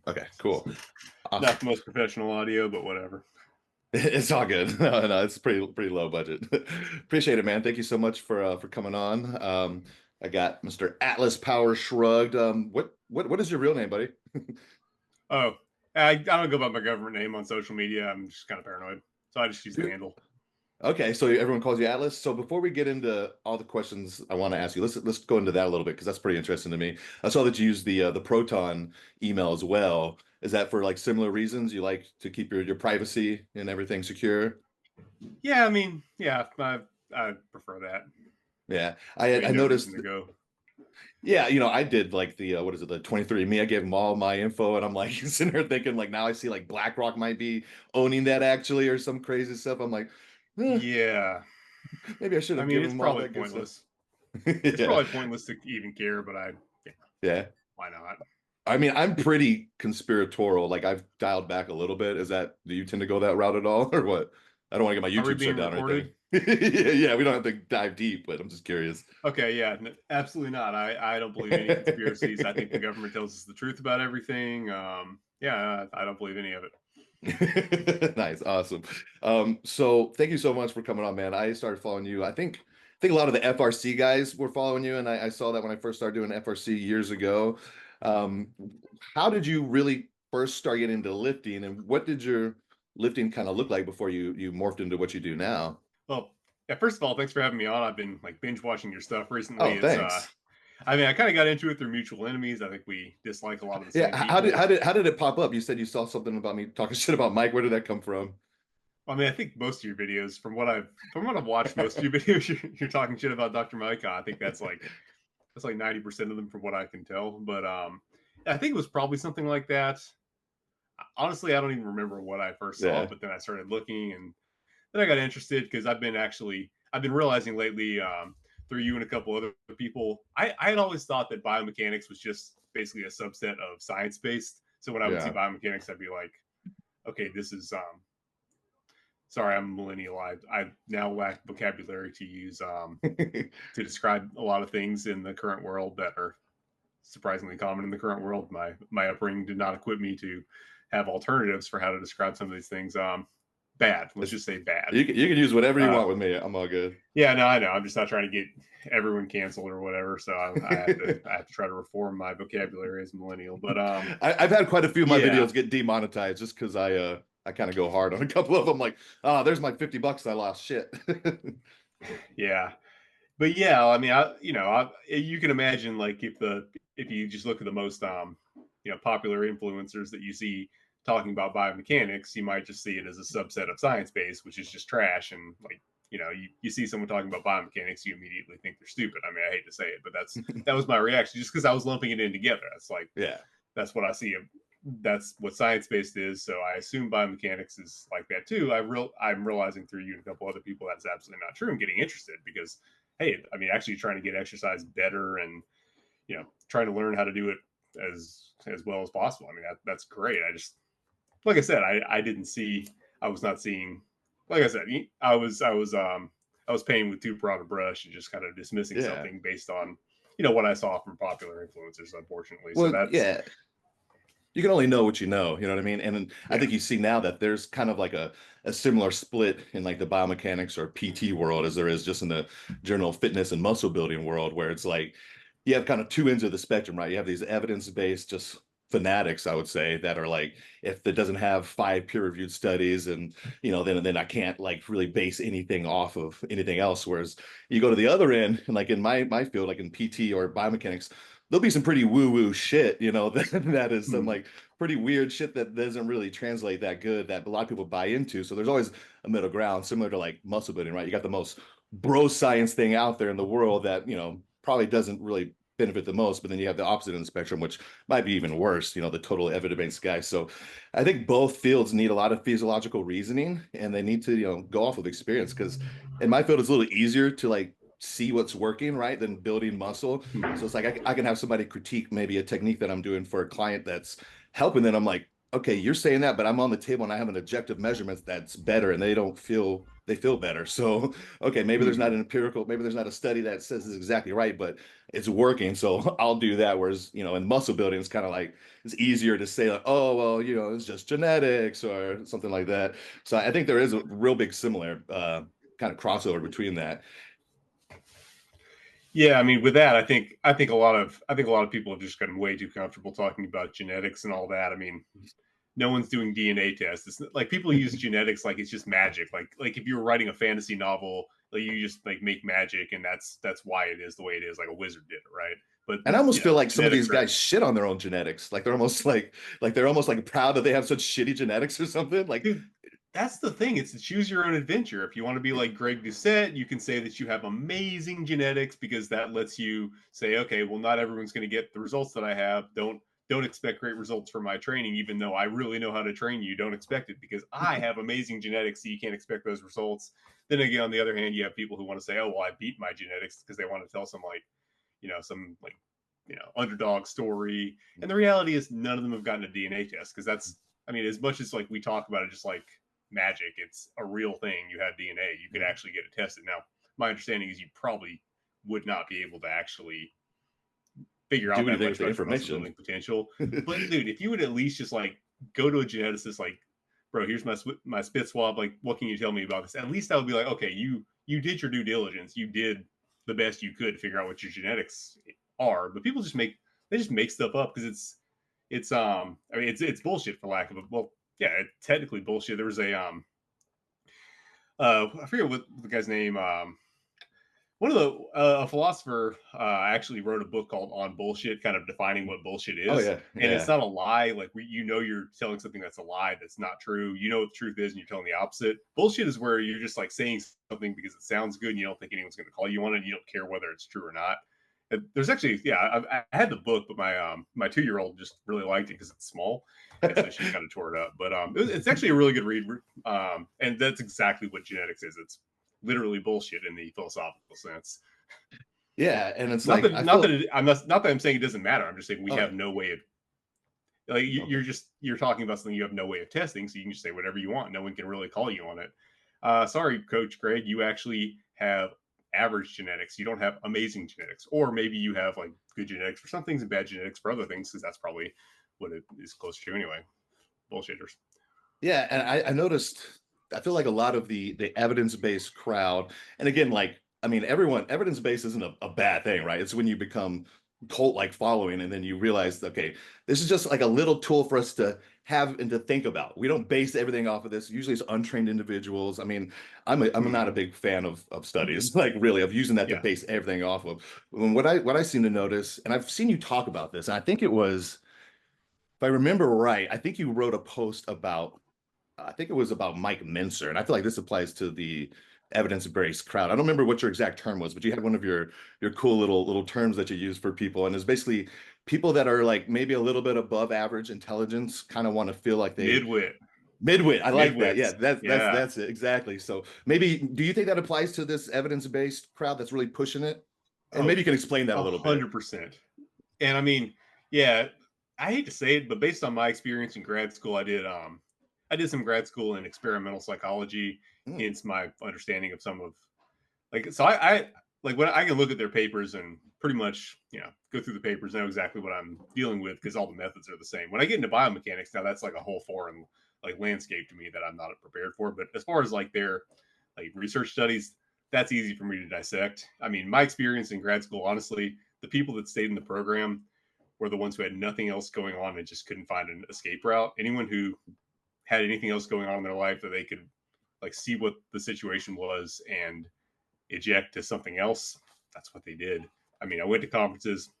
Okay, cool. Awesome. Not the most professional audio, but whatever. It's all good. No, no, it's pretty low budget. Appreciate it, man. Thank you so much for coming on. I got Mr. Atlaspowershrugged. What is your real name, buddy? Oh, I don't go by my government name on social media. I'm just kind of paranoid, so I just use the handle. Okay, so everyone calls you Atlas. So before we get into all the questions I want to ask you, let's go into that a little bit because that's pretty interesting to me. I saw that you use the Proton email as well. Is that for like similar reasons? You like to keep your privacy and everything secure? Yeah, I mean, yeah, I prefer that. Yeah, I I mean, no reason noticed. to go. Yeah, I did like the what is it, the 23andMe. I gave them all my info, and I'm like sitting there thinking like now I see like BlackRock might be owning that actually or some crazy stuff. I'm like, eh, Yeah, maybe I should I have mean, given it's them all probably that good stuff. pointless. It's Yeah, probably pointless to even care, but yeah, yeah. why not? I mean, I'm pretty conspiratorial. Like I've dialed back a little bit. Do you tend to go that route at all, or what? I don't want to get my Are we YouTube shut being down or anything. recorded? Yeah, yeah, we don't have to dive deep, but I'm just curious. Okay, yeah, absolutely not. I don't believe any conspiracies. I think the government tells us the truth about everything. Yeah, I don't believe any of it. Nice, awesome. So thank you so much for coming on, man. I started following you. I think a lot of the FRC guys were following you, and I saw that when I first started doing FRC years ago. Um, how did you really first start getting into lifting, and what did your lifting kind of look like before you morphed into what you do now? Well, yeah, first of all, thanks for having me on. I've been like binge watching your stuff recently. Oh, thanks. I mean, I kind of got into it through mutual enemies. I think we dislike a lot of the Yeah, same how did people. how did how did it pop up? You said you saw something about me talking shit about Mike. Where did that come from? I mean, I think most of your videos, from what I've watched, most of your videos, you're talking shit about Dr. Mike. I think that's like 90% of them from what I can tell. But I think it was probably something like that. Honestly, I don't even remember what I first saw, Yeah, but then I started looking and then I got interested because I've been realizing lately through you and a couple other people. I had always thought that biomechanics was just basically a subset of science based. So when I would see yeah. biomechanics, I'd be like, okay, this is sorry, I'm a millennial. I now lack vocabulary to use to describe a lot of things in the current world that are surprisingly common in the current world. My upbringing did not equip me to have alternatives for how to describe some of these things. Bad. Let's It's, just say bad. you can use whatever you Uh, want with me. I'm all good. yeah, no, I know. I'm just not trying to get everyone canceled or whatever. So I have to try to reform my vocabulary as a millennial. But I've had quite a few of my yeah, videos get demonetized just because I kind of go hard on a couple of them. Like, oh, there's my 50 bucks I lost. Shit. yeah. But yeah, I mean, you can imagine like if you just look at the most popular influencers that you see talking about biomechanics, you might just see it as a subset of science based, which is just trash. And like you see someone talking about biomechanics, you immediately think they're stupid. I mean, I hate to say it, but that was my reaction just because I was lumping it in together. It's like Yeah. that's what I see. That's what science based is. So I assume biomechanics is like that too. I'm realizing through you and a couple other people that's absolutely not true. I'm getting interested because hey, I mean, actually trying to get exercise better and trying to learn how to do it as well as possible. I mean, that's great. I just like I said, I didn't see. I was not seeing. Like I said, I was painting with too broad a brush and just kind of dismissing Yeah. something based on what I saw from popular influencers, unfortunately. So Well, that's yeah. You can only know what you know what I mean? And then I yeah. think you see now that there's kind of like a similar split in like the biomechanics or PT world as there is just in the general fitness and muscle building world, where it's like you have kind of two ends of the spectrum, right? You have these evidence-based just fanatics, I would say, that are like, if it doesn't have five peer-reviewed studies and then I can't like really base anything off of anything else. Whereas you go to the other end, and like in my field, like in PT or biomechanics, there'll be some pretty woo-woo shit, that is some Mhm. like pretty weird shit that doesn't really translate that good that a lot of people buy into. So there's always a middle ground, similar to like muscle building, right? You got the most bro science thing out there in the world that, probably doesn't really benefit the most, but then you have the opposite end of the spectrum, which might be even worse, the total evidence-based guy. So I think both fields need a lot of physiological reasoning and they need to, go off of experience because in my field it's a little easier to like see what's working, right, than building muscle. So Mhm. it's like I can have somebody critique maybe a technique that I'm doing for a client that's helping. Then I'm like, okay, you're saying that, but I'm on the table and I have an objective measurement that's better, and they don't feel they feel better. So, okay, maybe there's not Hmm. an empirical, maybe there's not a study that says it's exactly right, but it's working. So I'll do that. Whereas, in muscle building, it's kind of like it's easier to say like, oh, well, it's just genetics or something like that. So I think there is a real big similar kind of crossover between that. Yeah, I mean, with that, I think a lot of people have just gotten way too comfortable talking about genetics and all that. I mean, no one's doing DNA tests. It's like people use genetics like it's just magic. Like if you were writing a fantasy novel, like you just like make magic, and that's why it is the way it is. Like a wizard did it, right? But And I almost feel like some of genetics these are. guys shit on their own genetics. Like they're almost like proud that they have such shitty genetics or something. Like, Dude, that's the thing. It's to choose your own adventure. If you want to be like Greg Doucette, you can say that you have amazing genetics because that lets you say, okay, well, not everyone's going to get the results that I have. Don't expect great results from my training, even though I really know how to train you. Don't expect it because I have amazing genetics, so you can't expect those results. Then again, on the other hand, you have people who want to say, oh, well, I beat my genetics because they want to tell some underdog story. And the reality is none of them have gotten a DNA test because I mean, as much as like we talk about it just like magic, it's a real thing. You have DNA, you could actually get it tested. Now, my understanding is you probably would not be able to actually figure out do that anything much with the about your muscle information. building potential. But dude, if you would at least just like go to a geneticist, like, bro, here's my spit swab. Like, what can you tell me about this? At least I would be like, okay, you did your due diligence. You did the best you could to figure out what your genetics are. But people just make stuff up because I mean it's bullshit for lack of a well yeah it's technically bullshit. There was I forget what the guy's name one of the a philosopher actually wrote a book called On Bullshit, kind of defining what bullshit Oh is. yeah, And it's yeah. not a lie. Like you're telling something that's a lie, that's not true. You know what the truth is, and you're telling the opposite. Bullshit is where you're just like saying something because it sounds good, and you don't think anyone's going to call you on it. And you don't care whether it's true or not. There's actually, yeah, I had the book, but my 2-year-old just really liked it because it's small, and so she kind of tore it up. But it's actually a really good read. And that's exactly what genetics is. It's literally bullshit in the philosophical sense. Yeah, and it's Not like that I not that feel it, I'm not that I'm saying it doesn't matter. I'm just saying we oh have yeah, no way of like okay. you're talking about something you have no way of testing, so you can just say whatever you want. No one can really call you on it. Sorry, Coach Greg, you actually have average genetics. You don't have amazing genetics, or maybe you have like good genetics for some things and bad genetics for other things, because that's probably what it is close to anyway. Bullshitters. Yeah, and I noticed I feel like a lot of the evidence-based crowd, and again, like I mean, everyone evidence-based isn't a bad thing, right? It's when you become cult-like following and then you realize, okay, this is just like a little tool for us to have and to think about. We don't base everything off of this. Usually it's untrained individuals. I mean, I'm not a Hmm. big fan of studies, like really, of using that to Yeah, base everything off of. And what I seem to notice, and I've seen you talk about this, and I think it was, if I remember right, I think you wrote a post about I think it was about Mike Mincer, and I feel like this applies to the evidence-based crowd. I don't remember what your exact term was, but you had one of your cool little terms that you use for people, and it's basically people that are like maybe a little bit above average intelligence, kind of want to feel like they midwit, midwit. I like that. Yeah, midwits. Yeah, that's it exactly. So maybe do you think that applies to this evidence-based crowd that's really pushing it? And oh, maybe you can explain that a little bit. 100%. And I mean, yeah, I hate to say it, but based on my experience in grad school, I did some grad school in experimental psychology, Hmm. hence my understanding of some of like so I like when I can look at their papers and pretty much, go through the papers, know exactly what I'm dealing with because all the methods are the same. When I get into biomechanics, now that's like a whole foreign like landscape to me that I'm not prepared for. But as far as like their like research studies, that's easy for me to dissect. I mean, my experience in grad school, honestly, the people that stayed in the program were the ones who had nothing else going on and just couldn't find an escape route. Anyone who had anything else going on in their life that they could like see what the situation was and eject to something else, that's what they did. I mean, I went to conferences.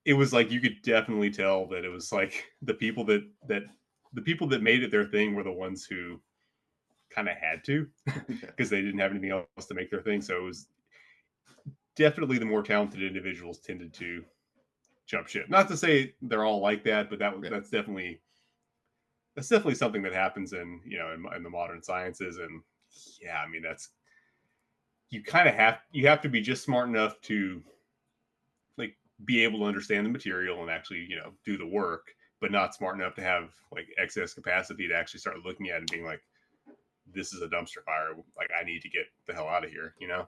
It was like you could definitely tell that it was like the people that made it their thing were the ones who kind of had to because they didn't have anything else to make their thing. So it was definitely the more talented individuals tended to jump ship. Not to say they're all like that, but Yeah. that's definitely something that happens in the modern sciences. And yeah, I mean that's you have to be just smart enough to like be able to understand the material and actually do the work, but not smart enough to have like excess capacity to actually start looking at it and being like, this is a dumpster fire. Like, I need to get the hell out of here. You know,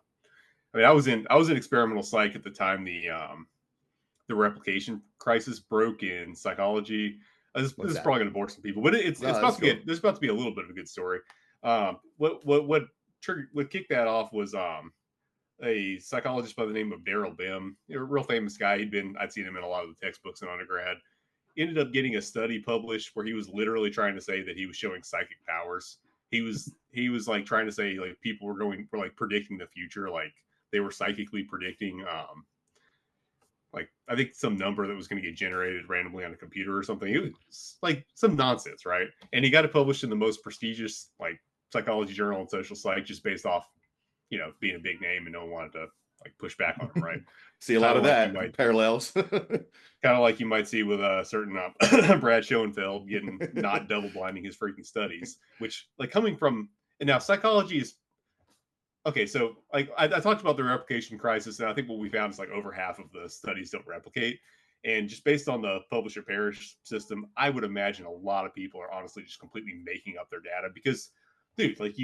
I mean, I was in experimental psych at the time the replication crisis broke in psychology. This is probably going to bore some people, but it's about to get, there's about to be a little bit of a good story. What kicked that off was a psychologist by the name of Daryl Bem, a real famous guy. I'd seen him in a lot of the textbooks in undergrad. Ended up getting a study published where he was literally trying to say that he was showing psychic powers. He was like trying to say like people were like predicting the future, like they were psychically predicting like I think some number that was going to get generated randomly on a computer or something. It was like some nonsense, right? And he got it published in the most prestigious like psychology journal and social psych, just based off, you know, being a big name and no one wanted to like push back on him, right? See a lot of that parallels. Kind of like you might see with a certain Brad Schoenfeld getting not double blinding his freaking studies, which like coming from, and now psychology is okay. So like I talked about the replication crisis, and I think what we found is like over half of the studies don't replicate. And just based on the publish or perish system, I would imagine a lot of people are honestly just completely making up their data because, dude, like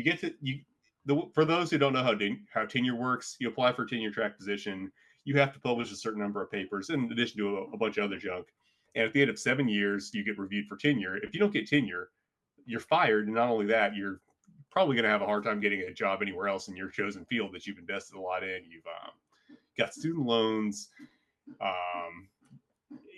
for those who don't know how tenure works, you apply for a tenure track position. You have to publish a certain number of papers in addition to a bunch of other junk. And at the end of 7 years, you get reviewed for tenure. If you don't get tenure, you're fired. And not only that, you're probably going to have a hard time getting a job anywhere else in your chosen field that you've invested a lot in. You've got student loans.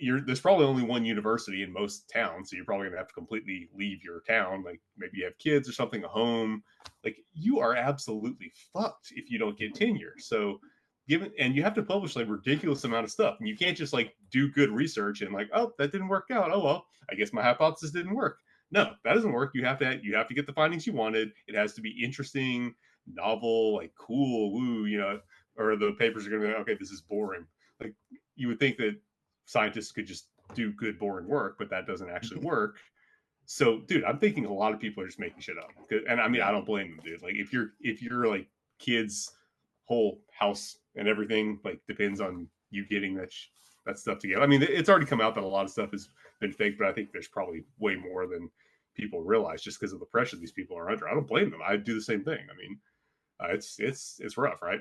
There's probably only one university in most towns, so you're probably gonna have to completely leave your town. Like maybe you have kids or something at home. Like you are absolutely fucked if you don't get tenure. So and you have to publish like ridiculous amount of stuff, and you can't just like do good research and like, oh, that didn't work out. Oh well, I guess my hypothesis didn't work. No, that doesn't work. You have to get the findings you wanted. It has to be interesting, novel, like cool, woo, you know, or the papers are gonna be like, okay, this is boring. Like you would think that scientists could just do good, boring work, but that doesn't actually work. So, dude, I'm thinking a lot of people are just making shit up. And I mean, I don't blame them, dude. Like, if you're like kids' whole house and everything like depends on you getting that stuff together. I mean, it's already come out that a lot of stuff has been fake, but I think there's probably way more than people realize just because of the pressure these people are under. I don't blame them. I do the same thing. I mean, it's rough, right?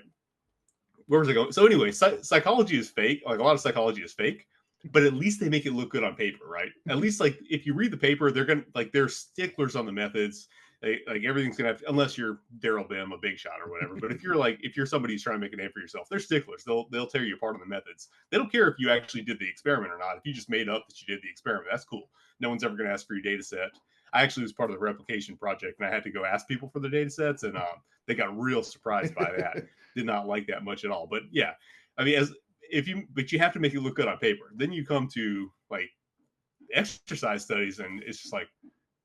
Where was I going? So anyway, psychology is fake. Like a lot of psychology is fake, but at least they make it look good on paper, right? At least like if you read the paper, they're sticklers on the methods. Like everything's gonna have, unless you're Daryl Bem, a big shot or whatever. But if you're somebody who's trying to make a name for yourself, they're sticklers. They'll tear you apart on the methods. They don't care if you actually did the experiment or not. If you just made up that you did the experiment, that's cool. No one's ever gonna ask for your data set. I actually was part of the replication project, and I had to go ask people for the data sets, and they got real surprised by that. Did not like that much at all. But yeah, I mean, but you have to make it look good on paper. Then you come to like exercise studies, and it's just like,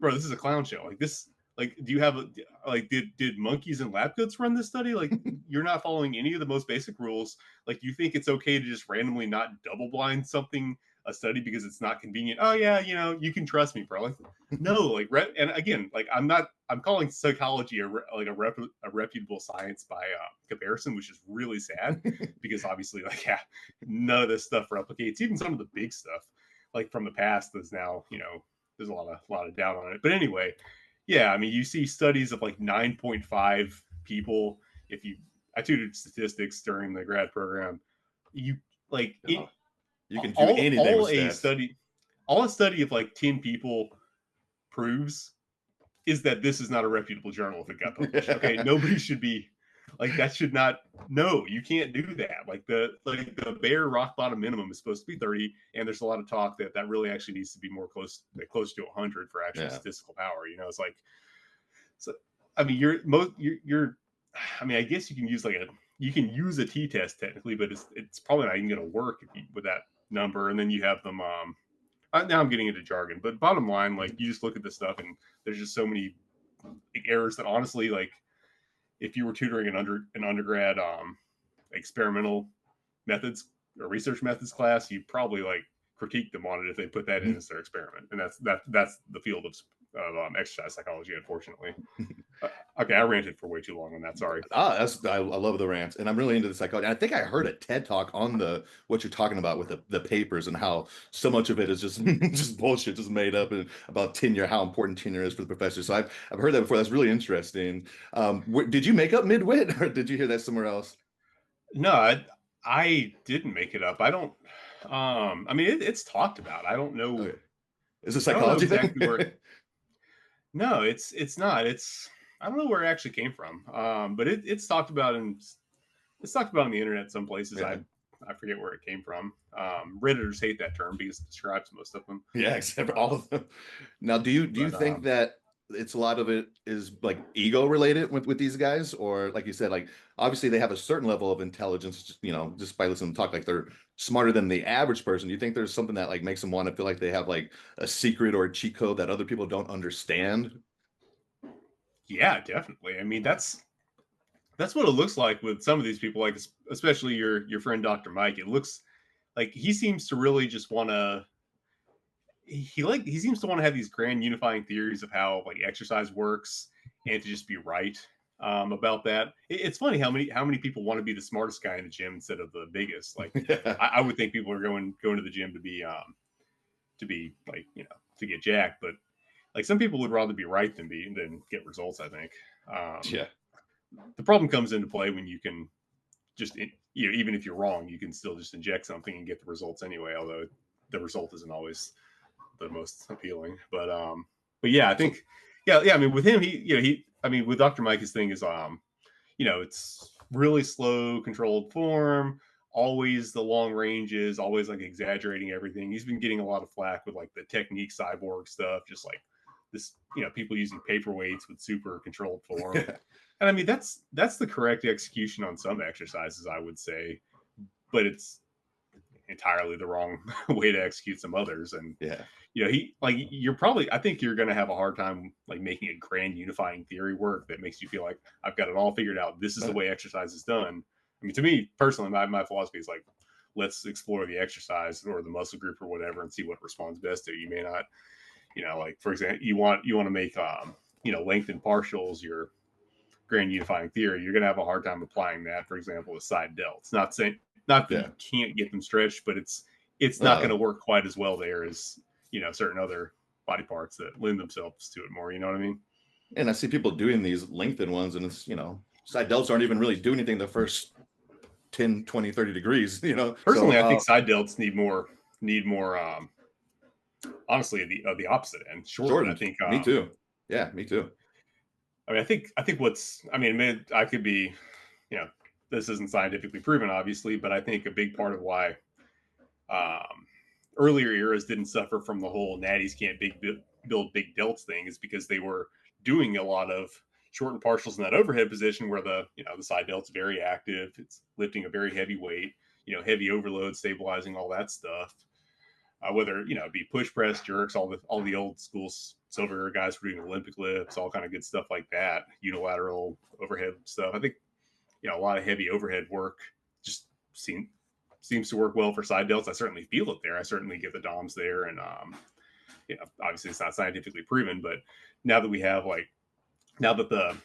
bro, this is a clown show. Like this, like, do you have did monkeys and lab goats run this study? Like, you're not following any of the most basic rules. Like, you think it's okay to just randomly not double blind a study because it's not convenient? Oh yeah, you know, you can trust me, bro. Like, no, like, and again, like, I'm calling psychology a reputable science by comparison, which is really sad because obviously, like, yeah, none of this stuff replicates. Even some of the big stuff, like from the past, is now, you know, there's a lot of doubt on it. But anyway, yeah, I mean, you see studies of like 9.5 people. I tutored statistics during the grad program. You like it. You can do anything with stats. All a study of like 10 people proves is that this is not a reputable journal if it got published. Okay, nobody should be like that. Should not. No, you can't do that. Like the bare rock bottom minimum is supposed to be 30, and there's a lot of talk that really actually needs to be more close to 100 for actual statistical power. You know, it's like, so I mean, you're I mean, I guess you can use a t-test technically, but it's probably not even going to work with that number. And then you have them. Now I'm getting into jargon, but bottom line, like, you just look at this stuff and there's just so many errors that honestly, like, if you were tutoring an undergrad experimental methods or research methods class, you probably like critique them on it if they put that in as their experiment. And that's the field of exercise psychology, unfortunately. Okay, I ranted for way too long on that. Sorry. I love the rants, and I'm really into the psychology. I think I heard a TED talk on the what you're talking about with the papers and how so much of it is just just bullshit, just made up, and about tenure, how important tenure is for the professor. So I've heard that before. That's really interesting. Did you make up midwit, or did you hear that somewhere else? No, I didn't make it up. I don't. I mean, it's talked about. I don't know. Okay, is it a I don't know psychology thing? exactly where. No, it's not. I don't know where it actually came from. But it's talked about in the internet some places. Yeah, I forget where it came from. Redditors hate that term because it describes most of them. yeah, except for all Um, of them. Now, do you but think that it's a lot of it is like ego related with these guys, or like you said, like obviously they have a certain level of intelligence, just by listening to them talk, like they're smarter than the average person. Do you think there's something that like makes them want to feel like they have like a secret or a cheat code that other people don't understand? yeah, definitely. I mean, that's what it looks like with some of these people, like especially your friend Dr. Mike. It looks like he seems to really just want to he seems to want to have these grand unifying theories of how like exercise works and to just be right about that. It's funny how many people want to be the smartest guy in the gym instead of the biggest. Like Yeah, I would think people are going to the gym to be like to get jacked, but like some people would rather be right than get results. I think yeah. the problem comes into play when you can just even if you're wrong, you can still just inject something and get the results anyway. Although the result isn't always the most appealing. But yeah, I So think yeah. I mean, with him, I mean, with Dr. Mike, his thing is it's really slow, controlled form. Always the long ranges, always like exaggerating everything. He's been getting a lot of flack with like the technique cyborg stuff, just like this, people using paperweights with super controlled form. yeah, And I mean, that's the correct execution on some exercises, I would say, but it's entirely the wrong way to execute some others. And yeah. he like I think you're going to have a hard time like making a grand unifying theory work that makes you feel like I've got it all figured out. This is the way exercise is done. I mean, to me personally, my philosophy is like, let's explore the exercise or the muscle group or whatever and see what responds best to it. You may not, like for example, you want to make lengthened partials your grand unifying theory. You're going to have a hard time applying that, for example, with side delts. Not that Yeah. you can't get them stretched, but it's not going Uh, to work quite as well there as certain other body parts that lend themselves to it more. You know what I mean? and I see people doing these lengthened ones, and it's, side delts aren't even really doing anything the first 10, 20, 30 degrees, So, Personally, I think side delts need more. Honestly, the opposite end, shortened. I Jordan, think. me too. Yeah, me too. I mean, I think what's. I mean, I could be. You know, this isn't scientifically proven, obviously, but I think a big part of why um, earlier eras didn't suffer from the whole natties can't build big delts thing is because they were doing a lot of shortened partials in that overhead position where the side delt's very active. It's lifting a very heavy weight, heavy overload, stabilizing all that stuff. Whether it be push press, jerks, all the old school silver guys were doing Olympic lifts, all kind of good stuff like that. Unilateral overhead stuff. I think a lot of heavy overhead work just seems to work well for side delts. I certainly feel it there. I certainly get the DOMs there, and obviously it's not scientifically proven, but now that we have now that the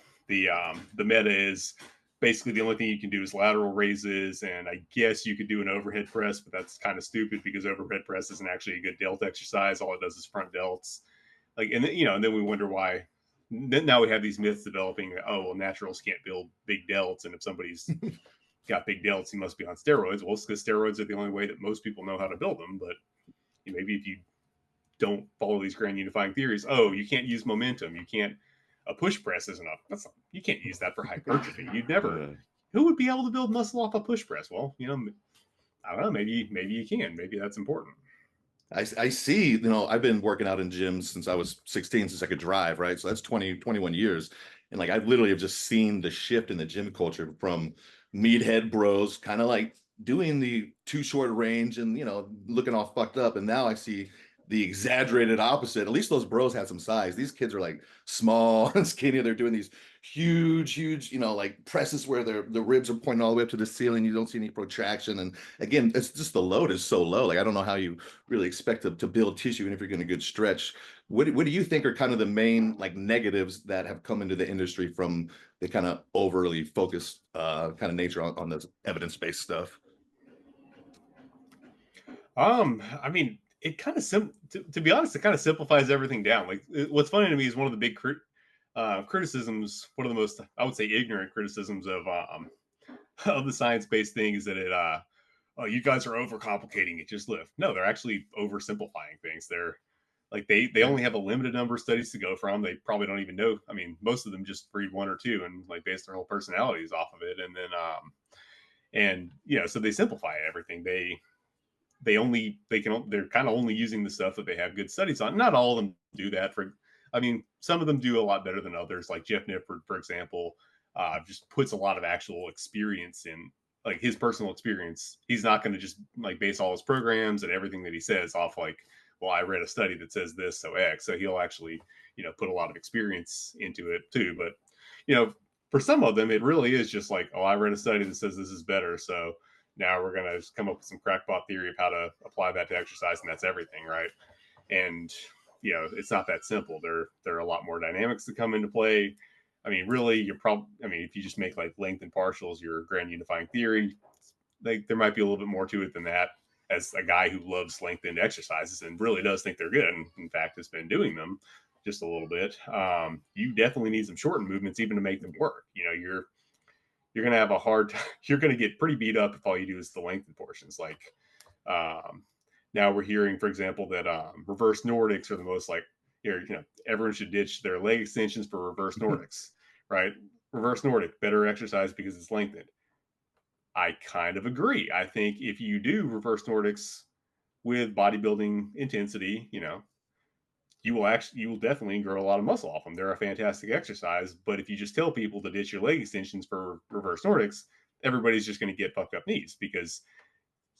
meta is basically the only thing you can do is lateral raises, and I guess you could do an overhead press, but that's kind of stupid because overhead press isn't actually a good delt exercise. All it does is front delts. And then we wonder why. Then now we have these myths developing that, oh well, naturals can't build big delts, and if somebody's got big delts, he must be on steroids. Well, it's because steroids are the only way that most people know how to build them. But maybe if you don't follow these grand unifying theories, oh, you can't use momentum. You can't. A push press isn't enough. You can't use that for hypertrophy. You'd never. Uh, Who would be able to build muscle off a push press? Well, I don't know. Maybe you can. Maybe that's important. I see, I've been working out in gyms since I was 16, since I could drive, right? So that's 20, 21 years. And like, I literally have just seen the shift in the gym culture from meathead bros, kind of like doing the too short range and, looking all fucked up. And now I see the exaggerated opposite. At least those bros had some size. These kids are like small and skinny. They're doing these huge, like presses where the ribs are pointing all the way up to the ceiling. You don't see any protraction. And again, it's just the load is so low. Like I don't know how you really expect to build tissue, even if you're getting a good stretch. What do you think are kind of the main like negatives that have come into the industry from the kind of overly focused kind of nature on this evidence-based stuff? I mean, it kind of to be honest, it kind of simplifies everything down. Like, what's funny to me is one of the big criticisms, one of the most, I would say, ignorant criticisms of the science based thing is that oh, you guys are overcomplicating it. Just lift. No, they're actually oversimplifying things. They're like they Yeah. only have a limited number of studies to go from. They probably don't even know. I mean, most of them just breed one or two and like base their whole personalities off of it, and then and so they simplify everything. They're kind of only using the stuff that they have good studies on. Not all of them do that. I mean, some of them do a lot better than others. Like Jeff Nippard, for example, just puts a lot of actual experience in, like his personal experience. He's not going to just like base all his programs and everything that he says off like, well, I read a study that says this, so X. So he'll actually, put a lot of experience into it too. But for some of them, it really is just like, oh, I read a study that says this is better, so now we're going to just come up with some crackpot theory of how to apply that to exercise, and that's everything, right? And it's not that simple. There are a lot more dynamics that come into play. I mean, really, if you just make like length and partials your grand unifying theory, like there might be a little bit more to it than that. As a guy who loves lengthened exercises and really does think they're good, and in fact has been doing them just a little bit, you definitely need some shortened movements even to make them work. You're going to have a hard time. You're going to get pretty beat up if all you do is the lengthened portions. Like now we're hearing, for example, that reverse Nordics are the most like, everyone should ditch their leg extensions for reverse Nordics, right? Reverse Nordic, better exercise because it's lengthened. I kind of agree. I think if you do reverse Nordics with bodybuilding intensity, you will definitely grow a lot of muscle off them. They're a fantastic exercise, but if you just tell people to ditch your leg extensions for reverse Nordics, everybody's just going to get fucked up knees because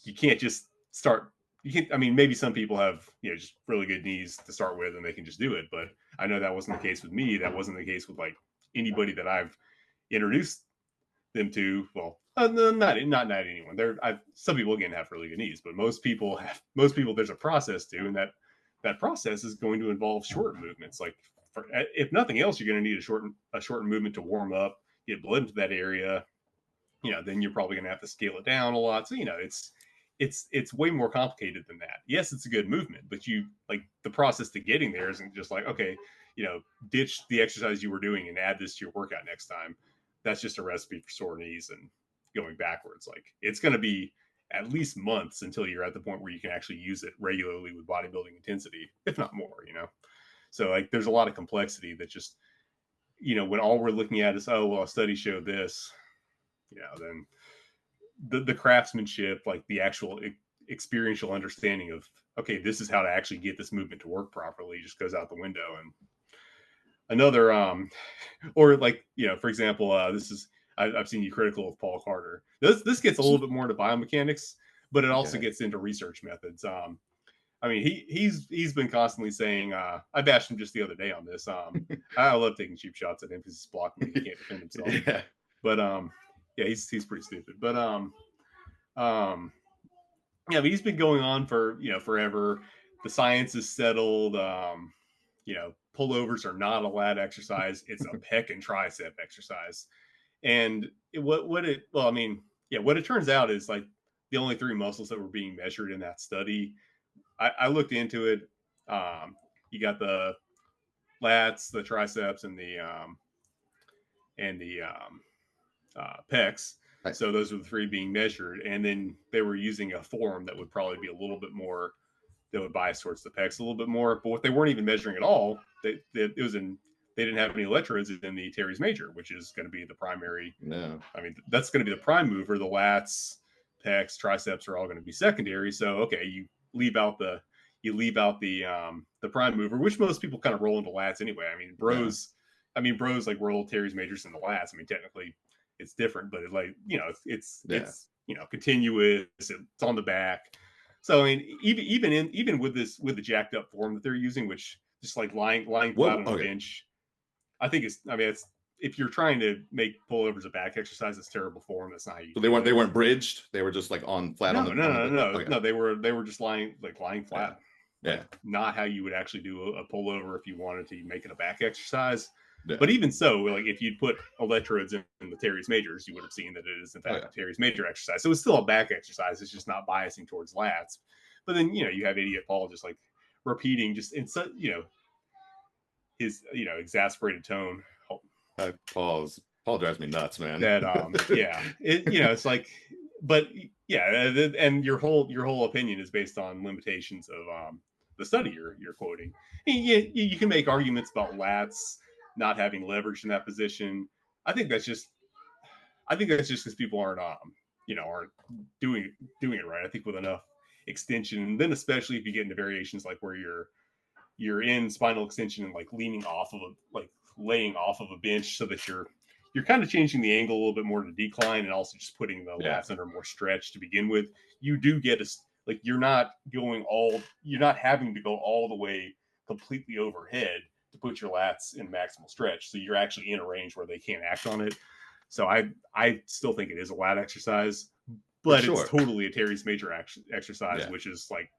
you can't just start. You can't. I mean, maybe some people have just really good knees to start with, and they can just do it. But I know that wasn't the case with me. That wasn't the case with like anybody that I've introduced them to. Well, not anyone. Some people again have really good knees, but most people there's a process to, and that process is going to involve short movements. Like if nothing else, you're going to need a shortened movement to warm up, get blood into that area. Then you're probably going to have to scale it down a lot. So it's way more complicated than that. Yes, it's a good movement, but you like the process to getting there isn't just like, okay, ditch the exercise you were doing and add this to your workout next time. That's just a recipe for sore knees and going backwards. Like it's going to be at least months until you're at the point where you can actually use it regularly with bodybuilding intensity, if not more. So like there's a lot of complexity that just, when all we're looking at is, oh, well, a study showed this, then the craftsmanship, like the actual experiential understanding of, okay, this is how to actually get this movement to work properly, just goes out the window. And another, or like, for example, I've seen you critical of Paul Carter. This gets a little bit more into biomechanics, but it also Okay. gets into research methods. I mean, he's been constantly saying, I bashed him just the other day on this. I love taking cheap shots at him because he's blocking me. He can't defend himself. Yeah. But yeah, he's pretty stupid. But yeah, but he's been going on for forever. The science is settled. Pullovers are not a lat exercise. It's a pec and tricep exercise. And well, I mean, yeah, what it turns out is like the only three muscles that were being measured in that study. I looked into it. You got the lats, the triceps, and the pecs. Right. So those are the three being measured, and then they were using a form that would probably be a little bit more, that would bias towards the pecs a little bit more. But what they weren't even measuring at all, they didn't have any electrodes in the teres major, which is going to be the primary. No. I mean, that's going to be the prime mover. The lats, pecs, triceps are all going to be secondary. So okay, you leave out the prime mover, which most people kind of roll into lats anyway. I mean, bros like roll teres majors in the lats. I mean, technically it's different, but it's Yeah. continuous. It's on the back. So I mean, even with the jacked up form that they're using, which just like lying flat Whoa, on a okay. bench, I think it's. I mean, it's if you're trying to make pullovers a back exercise, it's terrible form. That's not how you So do they it. weren't bridged. They were just like on flat No, on the okay. no. They were just lying Yeah. flat, Yeah. like not how you would actually do a pullover if you wanted to make it a back exercise. Yeah. But even so, like if you'd put electrodes in the teres majors, you would have seen that it is in Oh fact yeah. a teres major exercise. So it's still a back exercise. It's just not biasing towards lats. But then you have idiot Paul just like repeating just in such his exasperated tone Paul drives me nuts, man. that it's like, but yeah, and your whole opinion is based on limitations of the study you're quoting. You can make arguments about lats not having leverage in that position. I think that's just because people aren't doing it right. I think with enough extension, and then especially if you get into variations like where you're in spinal extension and like laying off of a bench so that you're kind of changing the angle a little bit more to decline and also just putting the Yeah. lats under more stretch to begin with. You do get like you're not having to go all the way completely overhead to put your lats in maximal stretch. So you're actually in a range where they can't act on it. So I still think it is a lat exercise, For but it's sure. totally a teres major exercise, Yeah. which is like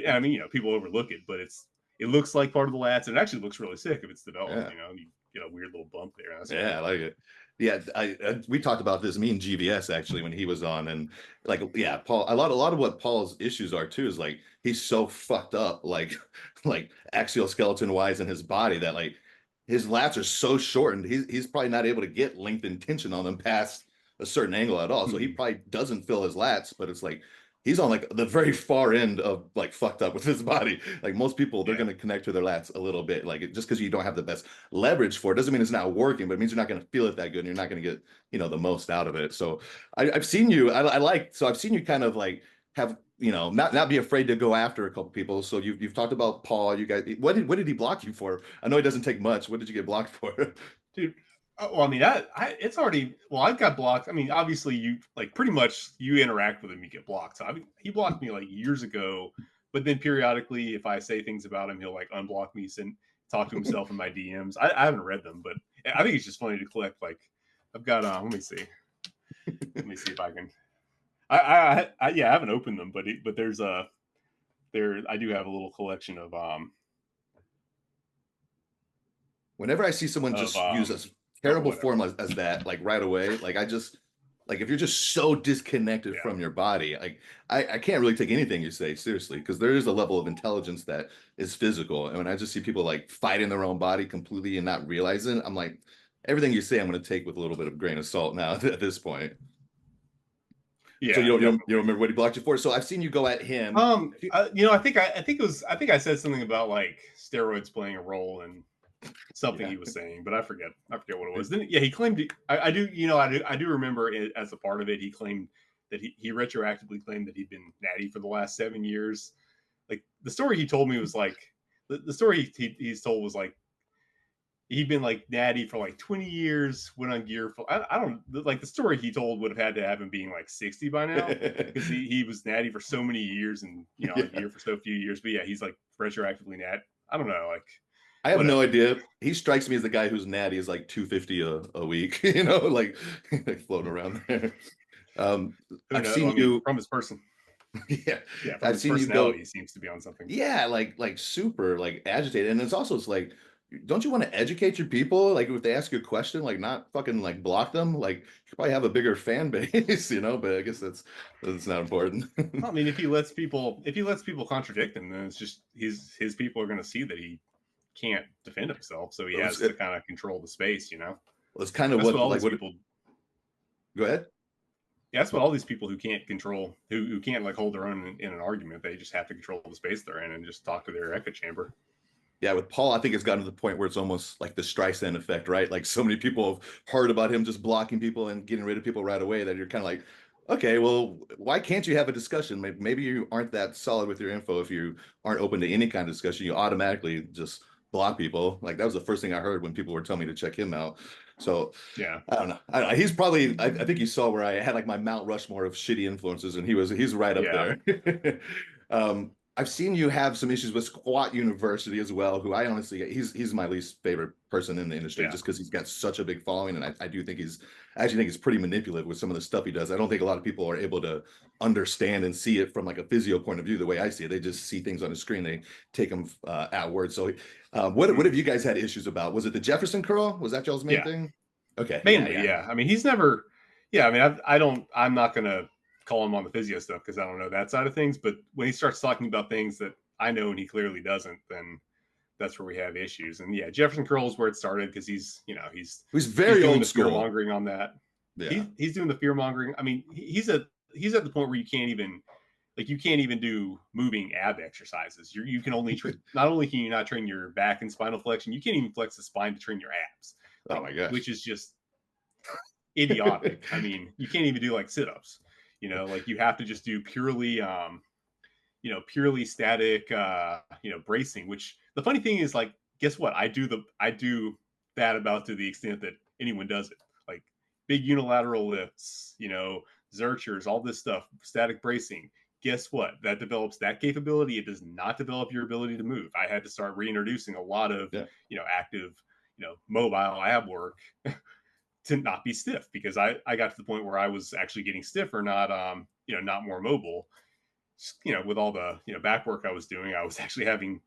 I mean, people overlook it, but it looks like part of the lats. And it actually looks really sick if it's developed. Yeah. You get a weird little bump there. That's Yeah, I like it. Yeah, we talked about this, me and GVS actually when he was on, and like, yeah, Paul, a lot of what Paul's issues are too is like he's so fucked up, like like axial skeleton wise in his body that like his lats are so shortened, he's probably not able to get lengthened tension on them past a certain angle at all. So he hmm. probably doesn't fill his lats, but it's like he's on like the very far end of like fucked up with his body. Like most people, they're Yeah. gonna connect to their lats a little bit. Like just because you don't have the best leverage for it doesn't mean it's not working, but it means you're not going to feel it that good and you're not going to get the most out of it. So I've seen you. I've seen you kind of like have not be afraid to go after a couple people. So you've talked about Paul. You guys, what did he block you for? I know it doesn't take much. What did you get blocked for? Dude. Well, I mean, it's already, well, I've got blocked. I mean, obviously, you like pretty much you interact with him, you get blocked. So I mean, he blocked me like years ago, but then periodically, if I say things about him, he'll like unblock me, talk to himself in my DMs. I haven't read them, but I think it's just funny to collect. Like, I've got, let me see if I can. Yeah, I haven't opened them, but there's I do have a little collection Whenever I see someone of just use a oh, terrible whatever. form as that, like right away, like like if you're just so disconnected Yeah. from your body, like I can't really take anything you say seriously because there is a level of intelligence that is physical. And when I just see people like fighting their own body completely and not realizing, I'm like, everything you say, I'm going to take with a little bit of grain of salt now at this point. So Yeah, you don't remember what he blocked you for? So I've seen you go at him. I think I said something about like steroids playing a role in something Yeah. he was saying, but I forget what it was. Then yeah, he claimed I do remember it, as a part of it. He claimed that he retroactively claimed that he'd been natty for the last 7 years. Like the story he told me was like the story he's told was like he'd been like natty for like 20 years, went on gear for I don't like the story he told would have had to have him being like 60 by now because he was natty for so many years and on Yeah. gear for so few years. But yeah, he's like retroactively nat. I don't know, like I have no whatever. idea. He strikes me as the guy whose natty is like 250 a week, like, like floating around there. Um, Who I've knows? I seen mean, you, from his person, yeah, yeah, from I've his seen you go, personality, he seems to be on something. yeah, like super like agitated. And it's like, don't you want to educate your people? Like if they ask you a question, like not fucking like block them. Like you probably have a bigger fan base, but I guess that's not important. I mean, if he lets people contradict him, then it's just his people are going to see that he can't defend himself, so he It's, has to kind of control the space. it's kind of That's what what all like these what. people. Go ahead. Yeah, that's what all these people who can't control, who can't like hold their own in an argument. They just have to control the space they're in and just talk to their echo chamber. Yeah, with Paul, I think it's gotten to the point where it's almost like the Streisand effect, right? Like so many people have heard about him just blocking people and getting rid of people right away that you're kind of like, okay, well, why can't you have a discussion? Maybe you aren't that solid with your info. If you aren't open to any kind of discussion, you automatically just block people. Like that was the first thing I heard when people were telling me to check him out. So Yeah, I don't know. He's probably, I think you saw where I had like my Mount Rushmore of shitty influences and he's right up yeah. there. I've seen you have some issues with Squat University as well, who I honestly, he's my least favorite person in the industry Yeah. just because he's got such a big following. And I do think I actually think he's pretty manipulative with some of the stuff he does. I don't think a lot of people are able to understand and see it from like a physio point of view the way I see it. They just see things on the screen, they take them at word. So what have you guys had issues about? Was it the Jefferson curl? Was that y'all's main Yeah. thing? Okay. Yeah. Mainly, yeah. I mean, he's never. Yeah, I mean, I'm not gonna call him on the physio stuff because I don't know that side of things. But when he starts talking about things that I know and he clearly doesn't, then that's where we have issues. And yeah, Jefferson curl is where it started because He's he's very doing old the fear school. mongering on that. Yeah. He's doing the fear mongering. I mean, he's at the point where you can't even do moving ab exercises. You can only not only can you not train your back and spinal flexion, you can't even flex the spine to train your abs. Oh my gosh. Which is just idiotic. I mean, you can't even do like sit-ups. Like you have to just do purely purely static bracing, which the funny thing is, like, guess what? I do that about to the extent that anyone does it. Like big unilateral lifts, zerchers, all this stuff, static bracing. Guess what? That develops that capability. It does not develop your ability to move. I had to start reintroducing a lot of, Yeah. active, mobile ab work to not be stiff, because I got to the point where I was actually getting stiffer, not not more mobile. With all the back work I was doing, I was actually having,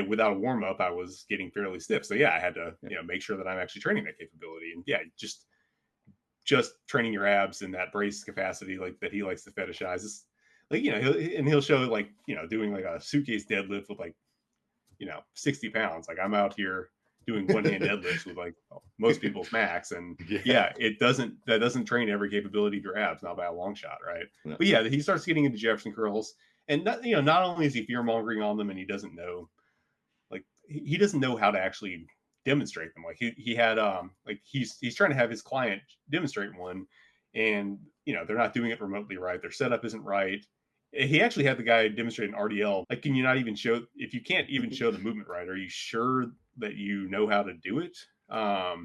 without a warm up, I was getting fairly stiff. So yeah, I had to make sure that I'm actually training that capability. And yeah, just training your abs in that brace capacity, like that he likes to fetishize, is like, he'll show, like, doing like a suitcase deadlift with like 60 pounds. Like I'm out here doing one hand deadlifts with like most people's max. And Yeah. yeah, that doesn't train every capability of your abs, not by a long shot, right? Yeah. But yeah, he starts getting into Jefferson curls, and not only is he fear mongering on them, and he doesn't know, like, he doesn't know how to actually demonstrate them. Like he had like he's trying to have his client demonstrate one, and they're not doing it remotely right. Their setup isn't right. He actually had the guy demonstrate an RDL. Like, can you not even show, if you can't even show the movement right, are you sure that you know how to do it?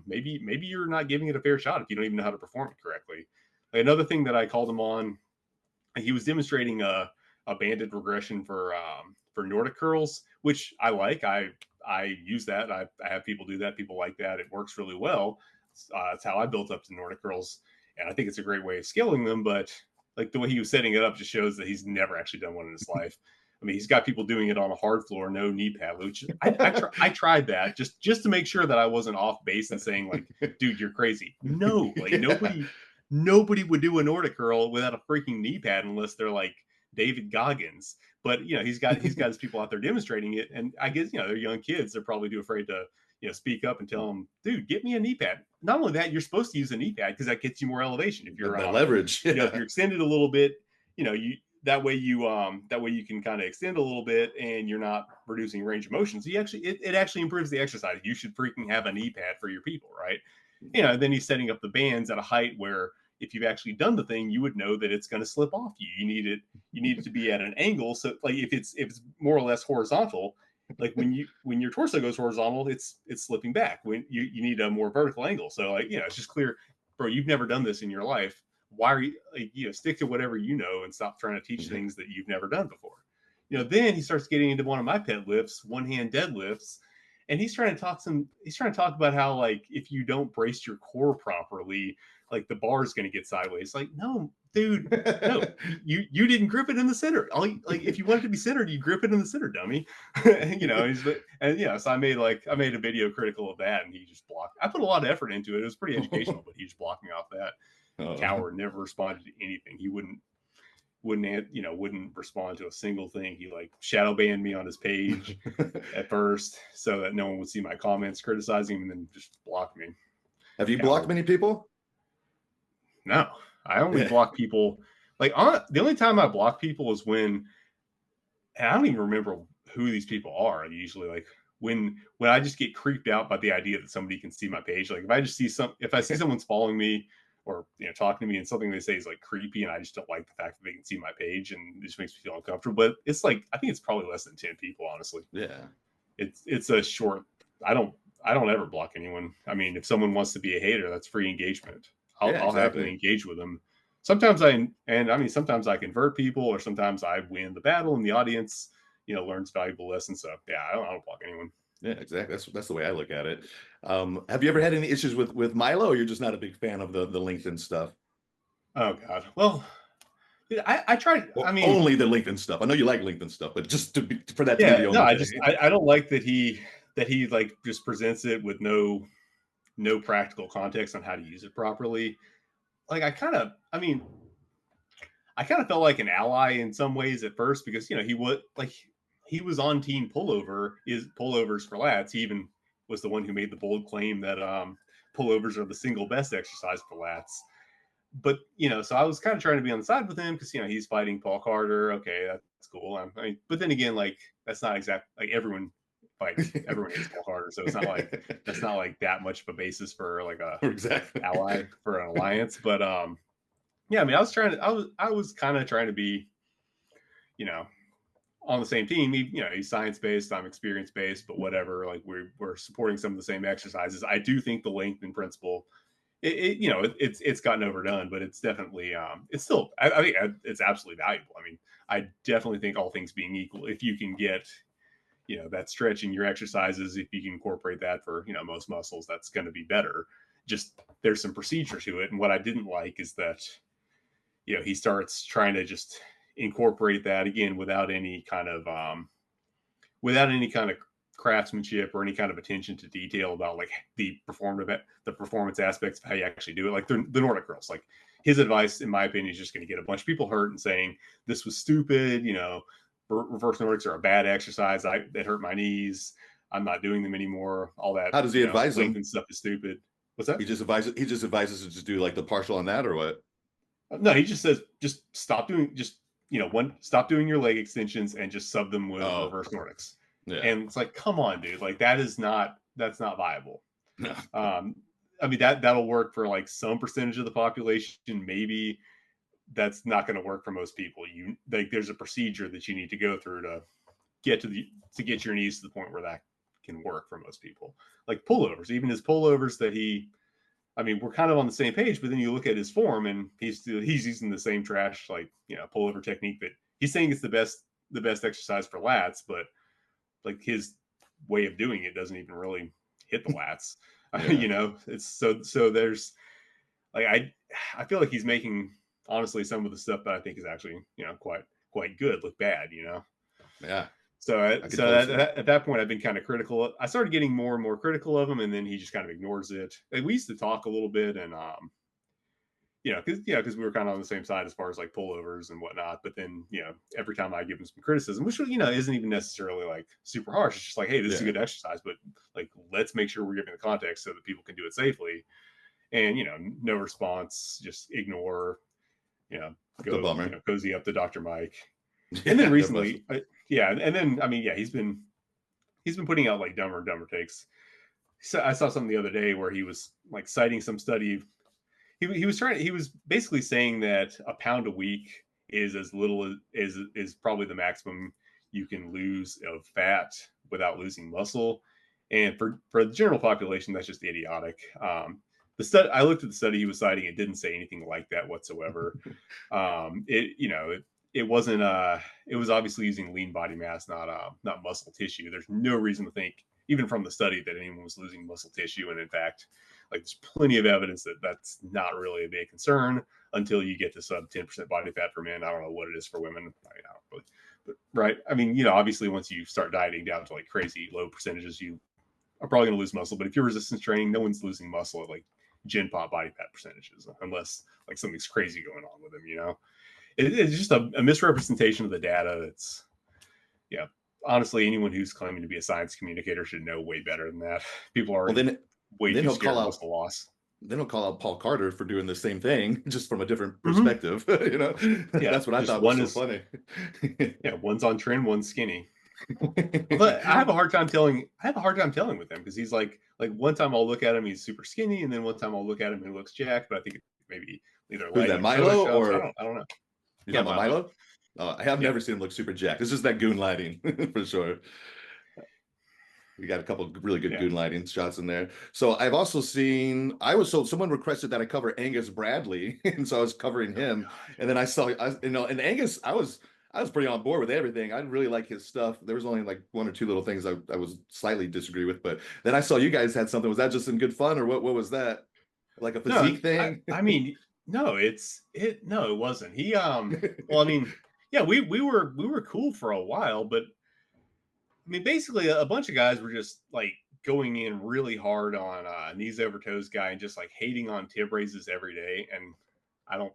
Maybe you're not giving it a fair shot if you don't even know how to perform it correctly. Like, another thing that I called him on, he was demonstrating a banded regression for Nordic curls, which I like. I use that. I have people do that. People like that. It works really well. That's how I built up to Nordic curls, and I think it's a great way of scaling them. But like, the way he was setting it up just shows that he's never actually done one in his life. I mean, he's got people doing it on a hard floor, no knee pad, which I tried that just to make sure that I wasn't off base and saying, like, dude, you're crazy. No, like, Yeah. nobody would do a Nordic curl without a freaking knee pad unless they're like David Goggins. But he's got his people out there demonstrating it, and I guess they're young kids. They're probably too afraid to speak up and tell them, dude, get me a knee pad. Not only that, you're supposed to use a knee pad because that gets you more elevation. If you're The leverage. if Yeah. you're extended a little bit, you that way you can kind of extend a little bit and you're not reducing range of motion. So it actually improves the exercise. You should freaking have a knee pad for your people, right? Then he's setting up the bands at a height where, if you've actually done the thing, you would know that it's going to slip off you. You need it to be at an angle. So, like, if it's more or less horizontal, like when your torso goes horizontal, it's slipping back. When you need a more vertical angle. So, like, it's just clear, bro, you've never done this in your life. Why are you, like, stick to whatever you know and stop trying to teach things that you've never done before. Then he starts getting into one of my pet lifts, one hand deadlifts, and he's trying to talk about how, like, if you don't brace your core properly, like, the bar is going to get sideways. Like, no, dude, no, you didn't grip it in the center. Like, if you want it to be centered, you grip it in the center, dummy. So I made a video critical of that, and he just blocked. I put a lot of effort into it. It was pretty educational, but he just blocked me off that. Coward, never responded to anything. He wouldn't respond to a single thing. He, like, shadow banned me on his page at first so that no one would see my comments criticizing him, and then just blocked me. Have you Coward. blocked many people? No, I only block people, like, the only time I block people was when, and I don't even remember who these people are. Usually, like, when I just get creeped out by the idea that somebody can see my page. Like, if I see someone's following me or talking to me, and something they say is, like, creepy, and I just don't like the fact that they can see my page, and it just makes me feel uncomfortable. But it's like, I think it's probably less than 10 people, honestly. Yeah. It's a short. I don't ever block anyone. I mean, if someone wants to be a hater, that's free engagement. I'll exactly. happily engage with them. sometimes sometimes I convert people, or sometimes I win the battle, and the audience, learns valuable lessons. So yeah, I don't block anyone. Yeah, exactly. That's the way I look at it. Have you ever had any issues with Milo, or you're just not a big fan of the LinkedIn stuff? Oh God. Well, yeah, I tried. I Well, mean, only the LinkedIn stuff. I know you like LinkedIn stuff, but just for that to be yeah, the no, only thing. I don't like that he like just presents it with no practical context on how to use it properly. Like I kind of felt like an ally in some ways at first, because he was on team pullover, is pullovers for lats. He even was the one who made the bold claim that pullovers are the single best exercise for lats. But so I was kind of trying to be on the side with him, because he's fighting Paul Carter. Okay, that's cool. But then again, like, that's not exact. Like, everyone hates Paul Carter, so it's not like that's not like that much of a basis for like a Exactly. ally for an alliance. But yeah, I mean, I was kind of trying to be, you know, on the same team. He's science based, I'm experience based, but whatever. Like, we're supporting some of the same exercises. I do think the lengthened principle, it's gotten overdone, but it's definitely it's still, I think it's absolutely valuable. I mean, I definitely think, all things being equal, if you can get that stretch in your exercises, if you can incorporate that for most muscles, that's going to be better. Just, there's some procedure to it, and what I didn't like is that he starts trying to just incorporate that again without any kind of craftsmanship or any kind of attention to detail about like the performance aspects of how you actually do it. Like the Nordic girls, like, his advice, in my opinion, is just going to get a bunch of people hurt and saying this was stupid. Reverse Nordics are a bad exercise. That hurt my knees. I'm not doing them anymore. All that, How does he advise them? lengthened stuff is stupid. What's that? He just advises to just do like the partial on that, or what? No, he just says, just stop doing, stop doing your leg extensions and just sub them with Oh, reverse Nordics. yeah. And it's like, come on, dude, like, that's not viable. No. Um, I mean, that'll work for like some percentage of the population, maybe. That's not going to work for most people. There's a procedure that you need to go through to get your knees to the point where that can work for most people. Like pullovers, even his pullovers that we're kind of on the same page, but then you look at his form, and he's using the same trash, like, pullover technique that he's saying is the best exercise for lats, but like, his way of doing it doesn't even really hit the lats. Yeah. It's so there's like, I feel like he's making, honestly, some of the stuff that I think is actually quite good look bad. Yeah. So I could totally see that. at that point, I've been kind of critical. I started getting more and more critical of him, and then he just kind of ignores it. Like, we used to talk a little bit, and because we were kind of on the same side as far as like pullovers and whatnot. But then every time I give him some criticism, which isn't even necessarily like super harsh, it's just like, hey, this is a Yeah. good exercise, but like, let's make sure we're giving the context so that people can do it safely. And no response, just ignore. It's a Go bummer. cozy up to Dr. Mike. And then Yeah, no recently, question. and then, yeah, he's been putting out like dumber and dumber takes. So I saw something the other day where he was like citing some study. He was basically saying that a pound a week is as little as is probably the maximum you can lose of fat without losing muscle. And for the general population, that's just idiotic. I looked at the study he was citing. It didn't say anything like that whatsoever. It wasn't it was obviously using lean body mass, not muscle tissue. There's no reason to think, even from the study, that anyone was losing muscle tissue. And in fact, like, there's plenty of evidence that that's not really a big concern until you get to sub 10% body fat for men. I don't know what it is for women. I don't really, but right. I mean, obviously, once you start dieting down to like crazy low percentages, you are probably going to lose muscle. But if you're resistance training, no one's losing muscle at like gen pop body fat percentages, unless like something's crazy going on with them. It's just a misrepresentation of the data. That's, yeah. Honestly, anyone who's claiming to be a science communicator should know way better than that. People are Well, then way then too he'll scared call of out muscle loss. then he'll call out Paul Carter for doing the same thing, just from a different Mm-hmm. perspective. Yeah, That's what I just thought was one so is funny. yeah, one's on trend, one's skinny. But I have a hard time telling. I have a hard time telling with him, because he's like one time I'll look at him, he's super skinny, and then one time I'll look at him, he looks jacked. But I think it's maybe either Who's lighting that, or Milo, photoshops. or I don't know. you Yeah, talking about Milo. Milo? I have Yeah. never seen him look super jacked. It's just that goon lighting for sure. You got a couple of really good Yeah. goon lighting shots in there. So I've also seen someone requested that I cover Angus Bradley, and so I was covering Oh him. gosh. And then and Angus, I was pretty on board with everything. I really like his stuff. There was only like one or two little things I was slightly disagree with, but then I saw you guys had something. Was that just in good fun, or what was that? Like a No, physique thing? I mean, no, no, it wasn't. Well, I mean, yeah, we were cool for a while, but I mean, basically, a bunch of guys were just like going in really hard on knees over toes guy and just like hating on tib raises every day. And I don't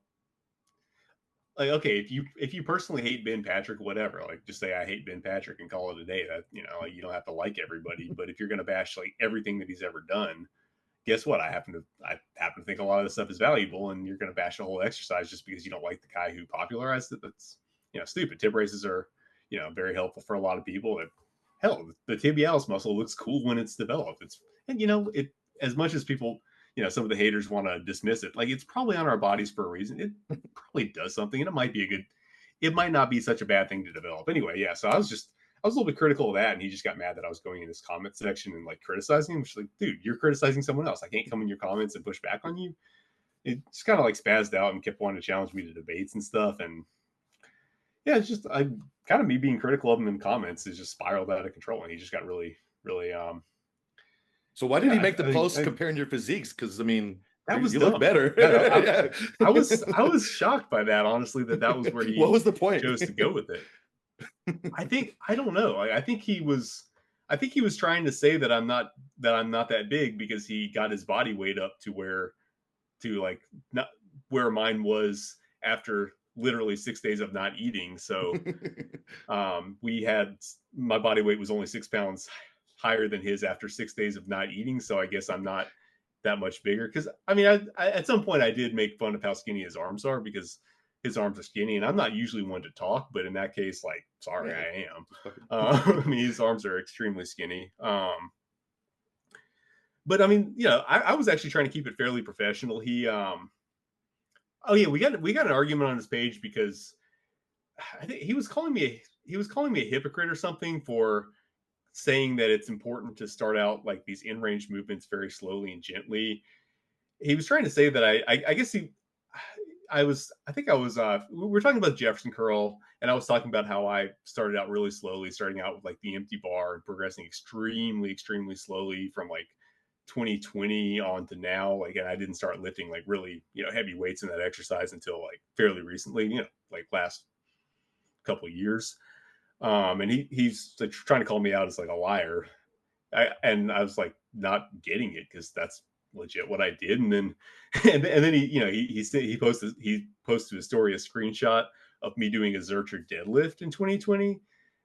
like, okay, if you personally hate Ben Patrick, whatever, like just say I hate Ben Patrick and call it a day. That like you don't have to like everybody, but if you're gonna bash like everything that he's ever done, guess what? I happen to think a lot of this stuff is valuable, and you're gonna bash the whole exercise just because you don't like the guy who popularized it. That's stupid. Tib raises are very helpful for a lot of people. Hell, the tibialis muscle looks cool when it's developed. And it, as much as people, some of the haters want to dismiss it, like it's probably on our bodies for a reason. It probably does something, and it might not be such a bad thing to develop anyway. Yeah, so I was a little bit critical of that, and he just got mad that I was going in his comment section and like criticizing him. Which, like, dude, you're criticizing someone else. I can't come in your comments and push back on you. It just kind of like spazzed out and kept wanting to challenge me to debates and stuff. And yeah, it's just I kind of me being critical of him in comments is just spiraled out of control, and he just got really, really So why did he yeah. make the post comparing your physiques? Because I mean, That was you look dumb. better. Yeah, no, I Yeah. was shocked by that, honestly, that was where What he was the point? chose to go with it. I don't know. I think he was trying to say that I'm not that big because he got his body weight up to like not where mine was after literally 6 days of not eating. So we had my body weight was only 6 pounds higher than his after 6 days of not eating. So I guess I'm not that much bigger. Because I mean, I at some point I did make fun of how skinny his arms are because his arms are skinny, and I'm not usually one to talk, but in that case, like, sorry, Yeah, I am. just fucking. I mean, his arms are extremely skinny. But I mean, I was actually trying to keep it fairly professional. Oh yeah, we got an argument on his page because I think he was calling me a hypocrite or something for saying that it's important to start out like these in range movements very slowly and gently. He was trying to say that I guess I think I was we were talking about Jefferson curl, and I was talking about how I started out really slowly, starting out with like the empty bar and progressing extremely, extremely slowly from like 2020 on to now. Like, and I didn't start lifting like really, heavy weights in that exercise until like fairly recently, like last couple of years. And he's like trying to call me out as like a liar. And I was like not getting it because that's legit what I did. And then and then he posted a story a screenshot of me doing a Zercher deadlift in 2020.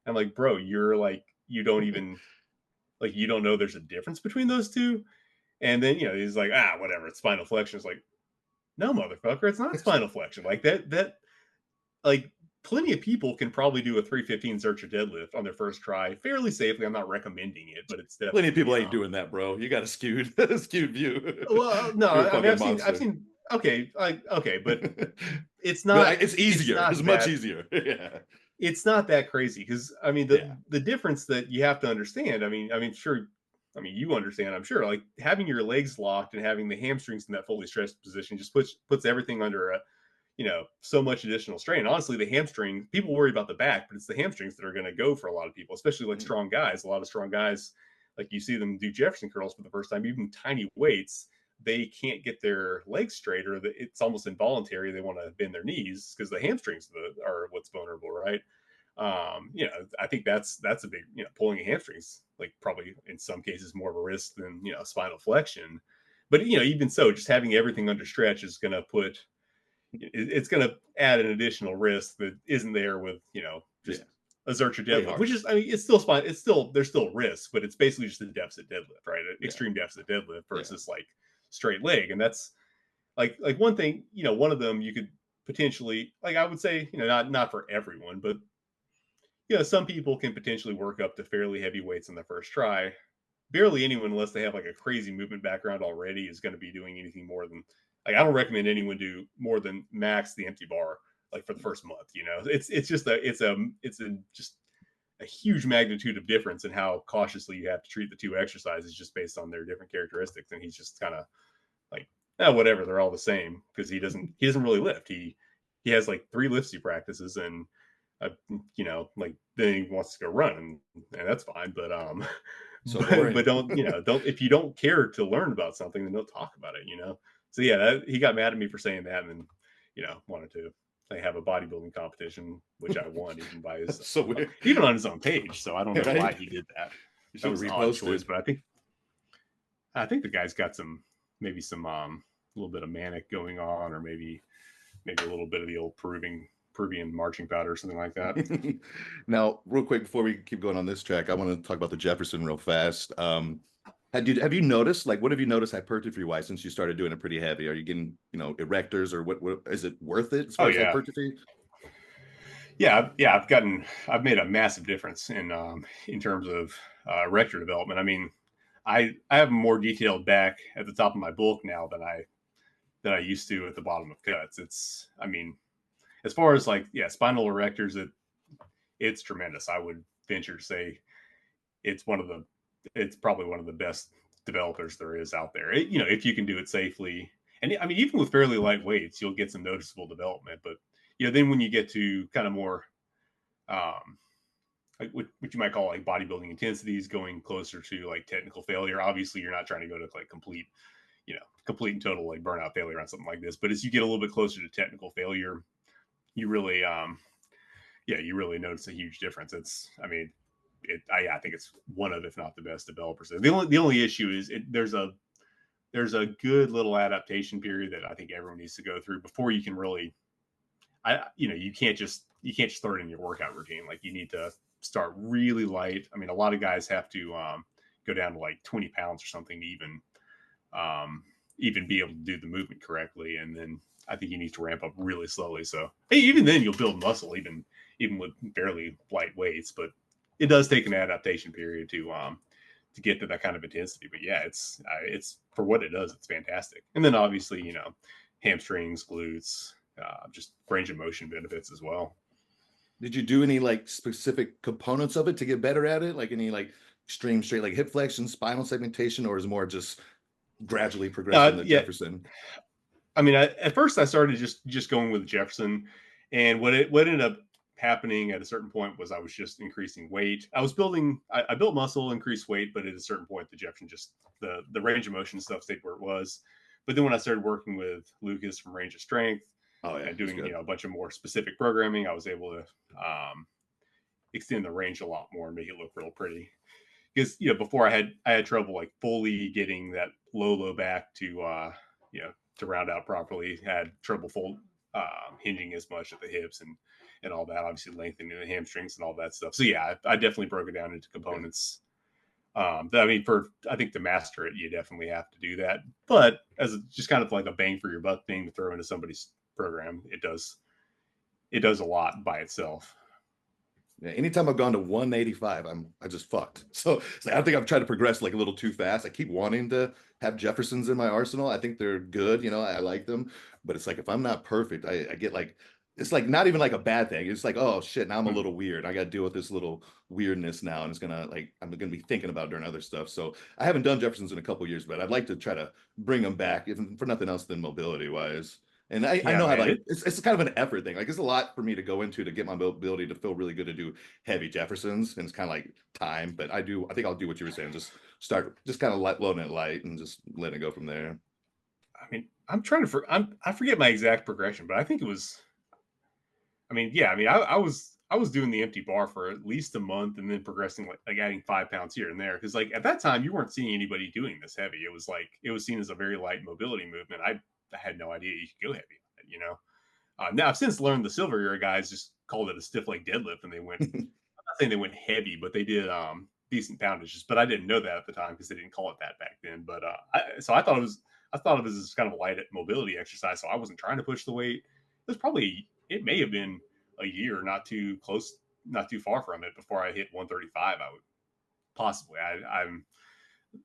I'm like, bro, you're like you don't know there's a difference between those two. And then he's like, whatever, it's spinal flexion. It's like, no, motherfucker, it's not spinal flexion. Like that like plenty of people can probably do a 315 Zercher deadlift on their first try fairly safely. I'm not recommending it, but it's Plenty of definitely people ain't doing that, bro. You got a skewed skewed view. well, no, You're a I mean, fucking I've monster. seen, okay, okay, but it's But not, it's it's easier. It's not much that, easier. Yeah. it's not that crazy because I mean Yeah. the difference that you have to understand. I mean, sure, I mean you understand. I'm sure, like having your legs locked and having the hamstrings in that fully stretched position just puts everything under a so much additional strain. Honestly, the hamstring, people worry about the back, but it's the hamstrings that are going to go for a lot of people, especially like Mm. strong guys. A lot of strong guys, like you see them do Jefferson curls for the first time, even tiny weights, they can't get their legs straight, or it's almost involuntary. They want to bend their knees because the hamstrings are what's vulnerable, right? I think that's a big, pulling a hamstrings, like probably in some cases more of a risk than, spinal flexion. But, even so, just having everything under stretch is going to it's going to add an additional risk that isn't there with Yeah. just a Zercher Way deadlift, which harder. is, I mean, it's still fine. It's still, there's still risks, but it's basically just a deficit deadlift, right? An Yeah. extreme deficit deadlift Yeah. versus like straight leg. And that's like one thing, one of them you could potentially, like, I would say, not for everyone, but some people can potentially work up to fairly heavy weights in the first try. Barely anyone, unless they have like a crazy movement background already, is going to be doing anything more than, like, I don't recommend anyone do more than max the empty bar like for the first month. It's just just a huge magnitude of difference in how cautiously you have to treat the two exercises just based on their different characteristics. And he's just kind of like, oh, whatever, they're all the same, because he doesn't really lift. He has like 3 lifts he practices, and like then he wants to go run, and that's fine. But So boring. but don't if you don't care to learn about something, then don't talk about it. So yeah, he got mad at me for saying that, and then wanted to like have a bodybuilding competition, which I won even by his So weird. even on his own page. So I don't know why Right? he did that. You That should have was an odd reposted. choice, but I think the guy's got maybe some a little bit of manic going on, or maybe a little bit of the old Peruvian marching powder or something like that. Now, real quick before we keep going on this track, I want to talk about the Jefferson real fast. Have you noticed, like, what have you noticed hypertrophy-wise since you started doing it pretty heavy? Are you getting, erectors, or what is it worth it as Oh far as yeah, hypertrophy? yeah. I've made a massive difference in terms of erector development. I mean, I have a more detailed back at the top of my bulk now than I used to at the bottom of cuts. I mean, as far as like spinal erectors, it's tremendous. I would venture to say it's it's probably one of the best developers there is out there. If you can do it safely, and I mean, even with fairly light weights, you'll get some noticeable development. But then when you get to kind of more, like what you might call like bodybuilding intensities, going closer to like technical failure. Obviously, you're not trying to go to like complete and total like burnout failure on something like this. But as you get a little bit closer to technical failure, you really, you really notice a huge difference. I mean, I think it's one of, if not the best developers. The only issue is there's a good little adaptation period that I think everyone needs to go through before you can really, you can't just throw it in your workout routine. Like you need to start really light. I mean, a lot of guys have to go down to like 20 pounds or something to even be able to do the movement correctly, and then I think you need to ramp up really slowly. So even then, you'll build muscle even with fairly light weights, but it does take an adaptation period to get to that kind of intensity. But yeah, it's for what it does, it's fantastic. And then obviously, hamstrings, glutes, just range of motion benefits as well. Did you do any like specific components of it to get better at it? Like any like extreme straight like hip flexion, spinal segmentation, or is it more just gradually progressing the Yeah, Jefferson? I mean, at first I started just going with Jefferson, and what ended up happening at a certain point was I was just increasing weight. I built muscle, increased weight, but at a certain point the Jefferson just the range of motion stuff stayed where it was. But then when I started working with Lucas from Range of Strength Oh yeah, and he's doing good. a bunch of more specific programming, I was able to extend the range a lot more and make it look real pretty. Because before I had trouble like fully getting that low back to round out properly. Had trouble hinging as much at the hips and all that. Obviously lengthening the hamstrings and all that stuff. So yeah, I definitely broke it down into components. I mean, I think to master it, you definitely have to do that. But as just kind of like a bang for your buck thing to throw into somebody's program, it does a lot by itself. Yeah, anytime I've gone to 185, I just fucked. So it's like, I think I've tried to progress like a little too fast. I keep wanting to have Jeffersons in my arsenal. I think they're good, I like them, but it's like if I'm not perfect, I get like it's like not even like a bad thing. It's like, oh shit, now I'm a little weird. I got to deal with this little weirdness now, and it's gonna like I'm gonna be thinking about doing other stuff. So I haven't done Jeffersons in a couple years, but I'd like to try to bring them back, if for nothing else than mobility wise. And I Yeah, know how man. like it's kind of an effort thing. Like it's a lot for me to go into to get my mobility to feel really good to do heavy Jeffersons, and it's kind of like time. But I think I'll do what you were saying. Just kind of loading it light and just letting it go from there. I mean, I forget my exact progression, but I think it was. I mean, yeah. I mean, I was doing the empty bar for at least a month, and then progressing like adding 5 pounds here and there. Because like at that time, you weren't seeing anybody doing this heavy. It was like it was seen as a very light mobility movement. I had no idea you could go heavy. Now I've since learned the silver era guys just called it a stiff leg deadlift, and they went. I'm not saying they went heavy, but they did decent poundages. But I didn't know that at the time because they didn't call it that back then. But so I thought of it as kind of a light mobility exercise. So I wasn't trying to push the weight. It may have been a year, not too close, not too far from it before I hit 135. I would possibly. I'm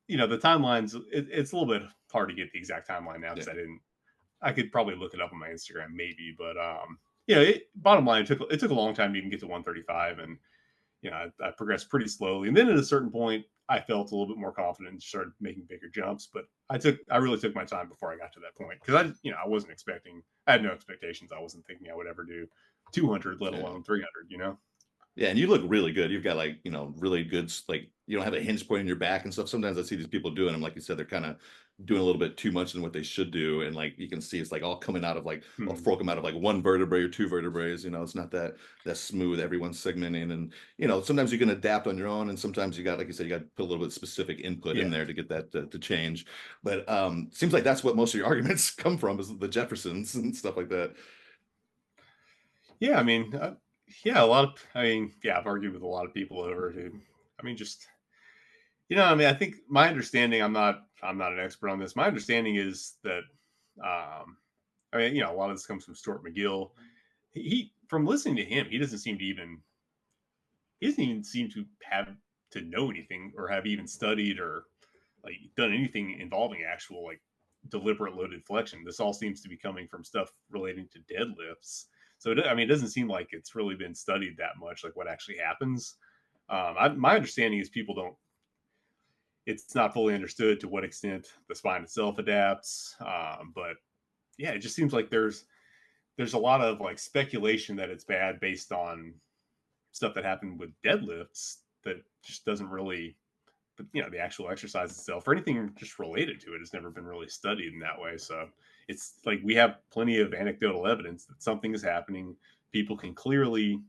the timelines. It's a little bit hard to get the exact timeline now Yeah. because I didn't. I could probably look it up on my Instagram maybe, but bottom line, it took a long time to even get to 135, and I progressed pretty slowly. And then at a certain point, I felt a little bit more confident and started making bigger jumps. But I really took my time before I got to that point because I wasn't expecting, I had no expectations. I wasn't thinking I would ever do 200, let Yeah. alone 300. Yeah, and you look really good. You've got like, really good, like you don't have a hinge point in your back and stuff. Sometimes I see these people doing them, like you said, they're kind of doing a little bit too much than what they should do. And like you can see it's like all coming out of like all Hmm. fulcrum out of like one vertebrae or two vertebrae. It's not that smooth, everyone's segmenting. And sometimes you can adapt on your own, and sometimes you got, like you said, you got to put a little bit specific input in Yeah. there to get that to change. But seems like that's what most of your arguments come from, is the Jeffersons and stuff like that. Yeah. I mean, yeah, a lot of, I mean, yeah, I've argued with a lot of people over it, dude. I mean, just, I mean, I think my understanding, I'm not an expert on this. My understanding is that, I mean, a lot of this comes from Stuart McGill. From listening to him, he doesn't even seem to have to know anything or have even studied or like done anything involving actual like deliberate loaded flexion. This all seems to be coming from stuff relating to deadlifts. So I mean, it doesn't seem like it's really been studied that much, like what actually happens. My understanding is people don't. It's not fully understood to what extent the spine itself adapts. But yeah, it just seems like there's a lot of like speculation that it's bad based on stuff that happened with deadlifts that just doesn't really, but the actual exercise itself or anything just related to it has never been really studied in that way. So it's like we have plenty of anecdotal evidence that something is happening. People can clearly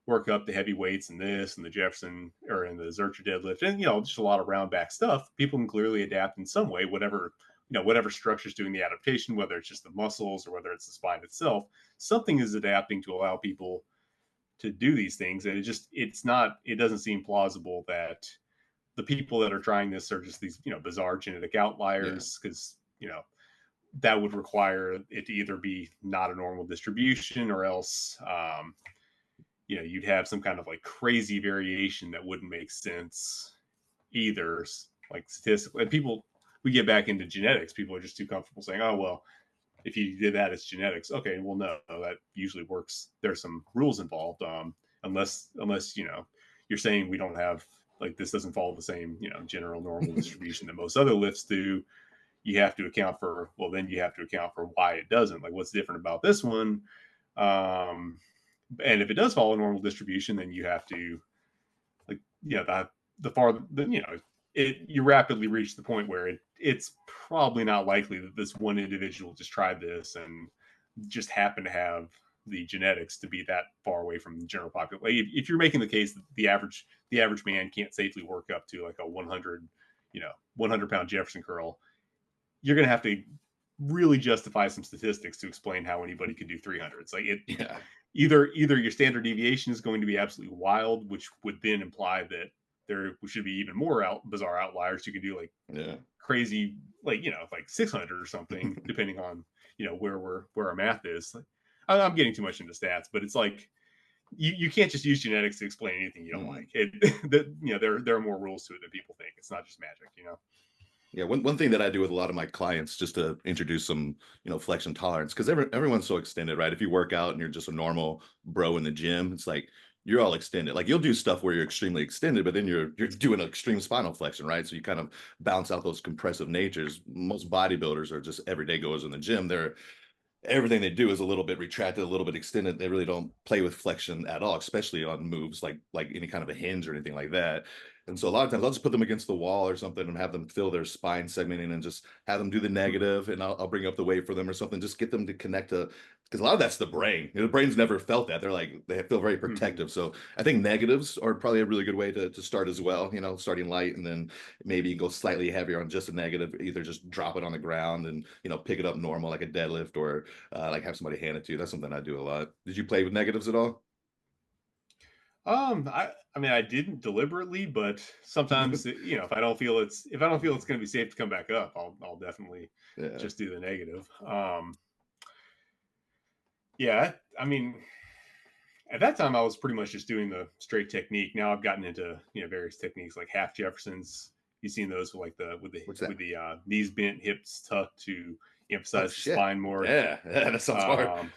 work up the heavy weights in this and the Jefferson or in the Zercher deadlift and just a lot of round back stuff. People can clearly adapt in some way, whatever structure's doing the adaptation, whether it's just the muscles or whether it's the spine itself, something is adapting to allow people to do these things. And it doesn't seem plausible that the people that are trying this are just these, bizarre genetic Yeah. outliers because, that would require it to either be not a normal distribution or else, you'd have some kind of like crazy variation that wouldn't make sense either, like statistically. And we get back into genetics. People are just too comfortable saying, oh, well, if you did that, it's genetics. Okay, well, no, that usually works. There's some rules involved, unless you're saying we don't have like this doesn't follow the same general normal distribution that most other lifts do. You have to account for then you have to account for why it doesn't. Like what's different about this one? Um, and if it does follow normal distribution, then you have to like the farther you rapidly reach the point where it's probably not likely that this one individual just tried this and just happened to have the genetics to be that far away from the general population. Like if you're making the case that the average man can't safely work up to like a 100 pound Jefferson curl, you're going to have to really justify some statistics to explain how anybody could do 300s. Like Yeah. either your standard deviation is going to be absolutely wild, which would then imply that there should be even more bizarre outliers. You could do like Yeah. crazy, like like 600 or something, depending on where our math is. Like, I'm getting too much into stats, but it's like you can't just use genetics to explain anything you don't like. There are more rules to it than people think. It's not just magic. Yeah, one thing that I do with a lot of my clients just to introduce some, flexion tolerance, because everyone's so extended, right? If you work out and you're just a normal bro in the gym, it's like you're all extended. Like you'll do stuff where you're extremely extended, but then you're doing an extreme spinal flexion, right? So you kind of bounce out those compressive natures. Most bodybuilders are just everyday goers in the gym. They're everything they do is a little bit retracted, a little bit extended. They really don't play with flexion at all, especially on moves like any kind of a hinge or anything like that. And so a lot of times I'll just put them against the wall or something and have them feel their spine segmenting and just have them do the negative, and I'll bring up the weight for them or something. Just get them to connect to, because a lot of that's the brain. The brain's never felt that. They're like, they feel very Mm-hmm. protective. So I think negatives are probably a really good way to start as well, starting light and then maybe go slightly heavier on just a negative, either just drop it on the ground and, pick it up normal like a deadlift, or like have somebody hand it to you. That's something I do a lot. Did you play with negatives at all? I mean, I didn't deliberately, but sometimes if I don't feel it's going to be safe to come back up, I'll definitely Yeah. just do the negative. Yeah, I mean, at that time I was pretty much just doing the straight technique. Now I've gotten into various techniques like half Jeffersons. You've seen those with like the with the What's with that? the knees bent, hips tucked to Oh emphasize the shit. spine more. Yeah. Yeah, that sounds hard. Um,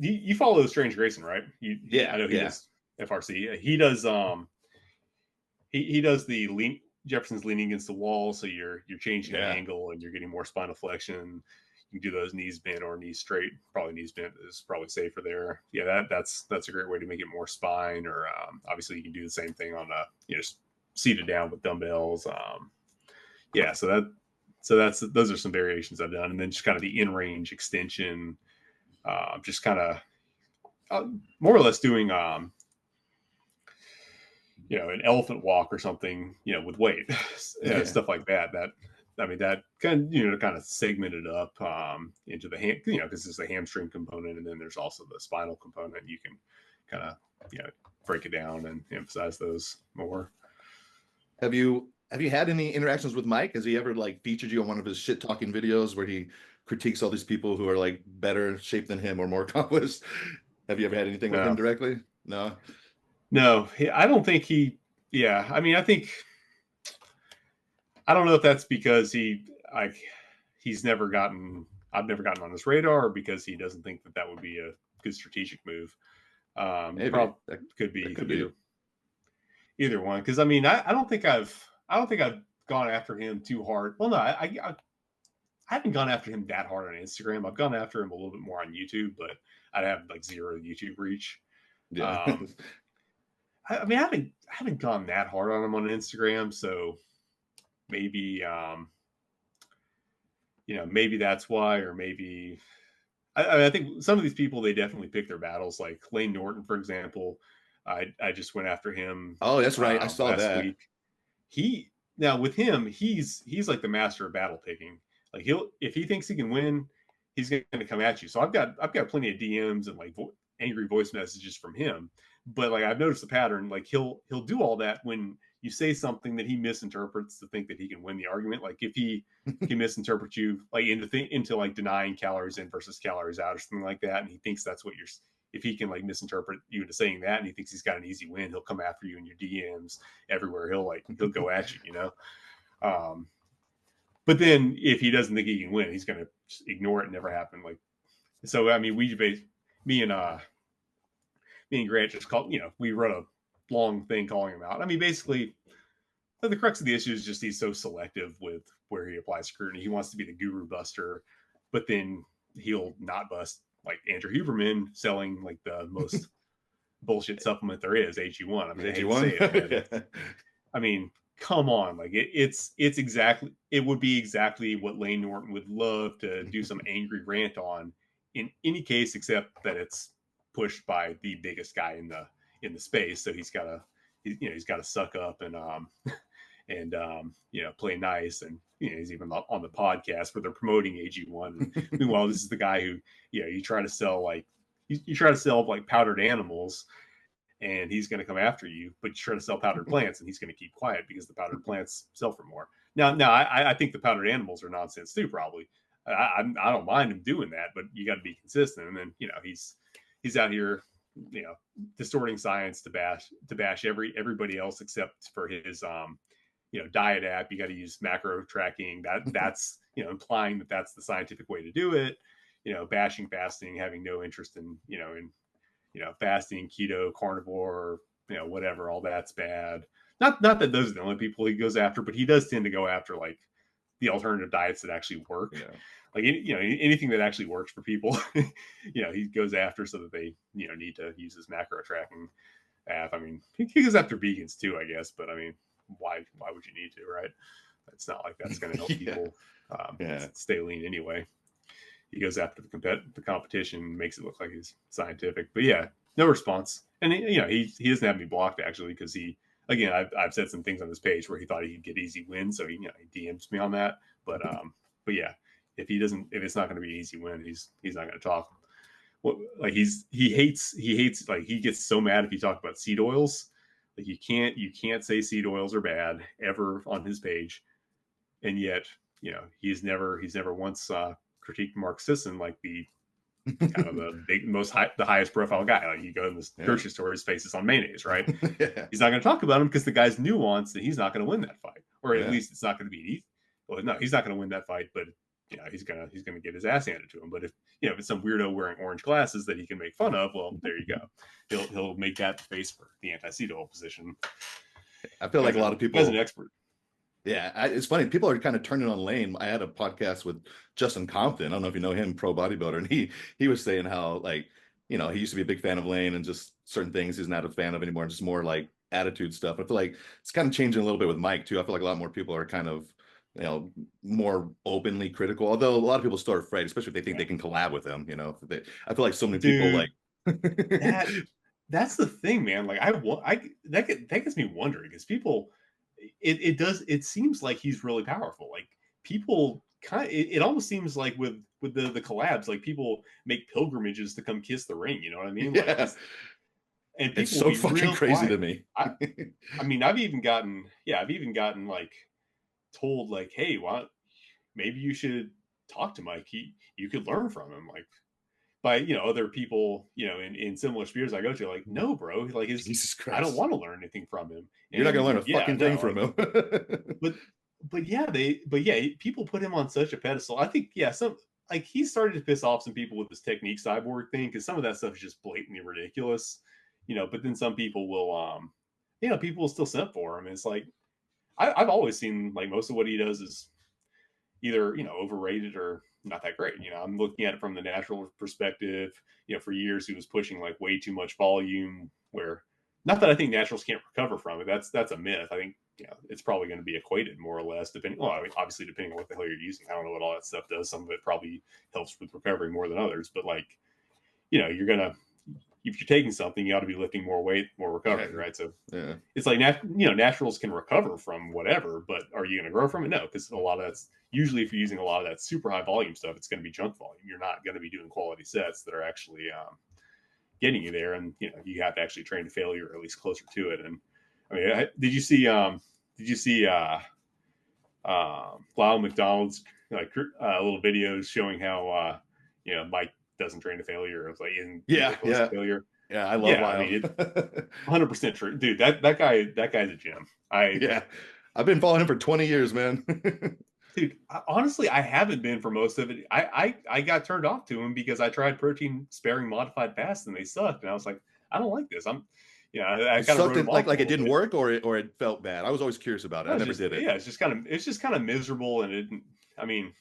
you follow Strange Grayson, right? Yeah, I know he yeah. does. FRC. He does he does the lean. Jefferson's leaning against the wall, so you're changing the angle and you're getting more spinal flexion. You can do those knees bent or knees straight. Probably knees bent is probably safer there. Yeah, that's a great way to make it more spine. Or obviously you can do the same thing on just seated down with dumbbells. Yeah, so that's those are some variations I've done, and then just kind of the in range extension, just kind of more or less doing an elephant walk or something, with weight, stuff like that. That kind of segmented up into the hand, because there's the hamstring component, and then there's also the spinal component. You can kind of, break it down and emphasize those more. Have you had any interactions with Mike? Has he ever like featured you on one of his shit talking videos where he critiques all these people who are like better shape than him or more accomplished? Have you ever had anything with him directly? No. No, I don't think he. Yeah, I mean, I don't know if that's because he's never gotten. I've never gotten on his radar, or because he doesn't think that would be a good strategic move. Maybe that could be either one. Because I mean, I don't think I've gone after him too hard. Well, no, I haven't gone after him that hard on Instagram. I've gone after him a little bit more on YouTube, but I have like zero YouTube reach. Yeah. I mean, I haven't gone that hard on him on Instagram, so maybe maybe that's why, or maybe I think some of these people, they definitely pick their battles. Like Layne Norton, for example, I just went after him. Oh, that's right. I saw last that. Week. Now with him, he's like the master of battle picking. Like if he thinks he can win, he's going to come at you. So I've got plenty of DMs and like angry voice messages from him. But like I've noticed the pattern. Like he'll do all that when you say something that he misinterprets to think that he can win the argument. Like if he can misinterpret you like into like denying calories in versus calories out or something like that, and he thinks that's what if he can like misinterpret you into saying that, and he thinks he's got an easy win, he'll come after you in your DMs everywhere. He'll go at you, But then if he doesn't think he can win, he's going to just ignore it and never happen. Like, so I mean, me and Grant just called, we wrote a long thing calling him out. I mean, basically, the crux of the issue is just he's so selective with where he applies scrutiny. He wants to be the guru buster, but then he'll not bust like Andrew Huberman selling like the most bullshit supplement there is, AG1. I mean, AG1. I mean, come on, like it would be exactly what Layne Norton would love to do some angry rant on in any case, except that it's pushed by the biggest guy in the space. So he's got to suck up and play nice. And, he's even on the podcast where they're promoting AG1. Meanwhile, this is the guy who, you try to sell like powdered animals, and he's going to come after you, but you try to sell powdered plants and he's going to keep quiet because the powdered plants sell for more. Now, I think the powdered animals are nonsense too, probably. I don't mind him doing that, but you got to be consistent. And then, he's out here, distorting science to bash everybody else except for his, diet app. You got to use macro tracking. That's, implying that that's the scientific way to do it. Bashing fasting, having no interest in, fasting, keto, carnivore, whatever, all that's bad. Not that those are the only people he goes after, but he does tend to go after like the alternative diets that actually work. Yeah. Like, anything that actually works for people, he goes after so that they, need to use his macro tracking app. I mean, he goes after vegans too, I guess, but I mean, why would you need to, right? It's not like that's going to help people stay lean anyway. He goes after the competition, makes it look like he's scientific, but yeah, no response. And he doesn't have me blocked actually, because I've said some things on his page where he thought he could get easy wins, so he DMs me on that. But yeah, if it's not going to be an easy win, he's not going to talk. Well, like he hates like he gets so mad if you talk about seed oils. Like you can't say seed oils are bad ever on his page, and yet he's never once critiqued Mark Sisson, like the kind of the highest profile guy. Like you go in this grocery store, his face is on mayonnaise, right? He's not going to talk about him because the guy's nuanced and he's not going to win that fight, or at least it's not going to be easy. Well, no, he's not going to win that fight, but he's gonna get his ass handed to him. But if if it's some weirdo wearing orange glasses that he can make fun of, well, there you go. He'll make that the face for the anti-Ceto position I feel like a lot of as an people. expert. Yeah, it's funny. People are kind of turning on Layne. I had a podcast with Justin Compton. I don't know if you know him, pro bodybuilder, and he was saying how like he used to be a big fan of Layne and just certain things he's not a fan of anymore, just more like attitude stuff. I feel like it's kind of changing a little bit with Mike too. I feel like a lot more people are kind of more openly critical. Although a lot of people still are afraid, especially if they think they can collab with him. I feel like so many people Dude, like. that's the thing, man. Like that gets me wondering because people, it seems like he's really powerful. Like people it almost seems like with the collabs, like people make pilgrimages to come kiss the ring. You know what I mean? Like Yeah, this, and it's people will so be fucking real crazy to quiet. me. I mean, I've even gotten like told like, hey, why maybe you should talk to Mike. You could learn from him. Like by other people in similar spheres I go to, like, no, bro, like Jesus I don't Christ. want to learn anything from him. You're not gonna And learn a yeah, fucking thing no, from like, him. but yeah, people put him on such a pedestal. I think some like he started to piss off some people with this technique cyborg thing because some of that stuff is just blatantly ridiculous. But then some people will people will still simp for him. And it's like I've always seen like most of what he does is either overrated or not that great. I'm looking at it from the natural perspective. For years he was pushing like way too much volume. Where not that I think naturals can't recover from it. That's a myth. I think it's probably going to be equated more or less depending. Well, I mean, obviously depending on what the hell you're using. I don't know what all that stuff does. Some of it probably helps with recovery more than others. But like you're gonna if you're taking something, you ought to be lifting more weight, more Yeah, recovery, right? So yeah. it's like naturals can recover from whatever, but are you going to grow from it? No, because a lot of that's usually if you're using a lot of that super high volume stuff, it's going to be junk volume. You're not going to be doing quality sets that are actually getting you there, and you have to actually train to failure or at least closer to it. And I mean, did you see Lyle McDonald's like little videos showing how Mike doesn't train to failure, or like isn't Yeah, anywhere close to yeah, failure? yeah. I love Yeah, I Lyle. mean, 100% true, dude. That guy's a gem. Yeah, I've been following him for 20 years, man. Dude, honestly, I haven't been for most of it. I got turned off to him because I tried protein sparing modified fasts and they sucked, and I was like, I don't like this. I It kind of sucked. wrote him Like off a like it little didn't bit. work, or it felt bad. I was always curious about it. No, I it's never just did it. yeah, it's just kind of miserable, and it didn't. I mean,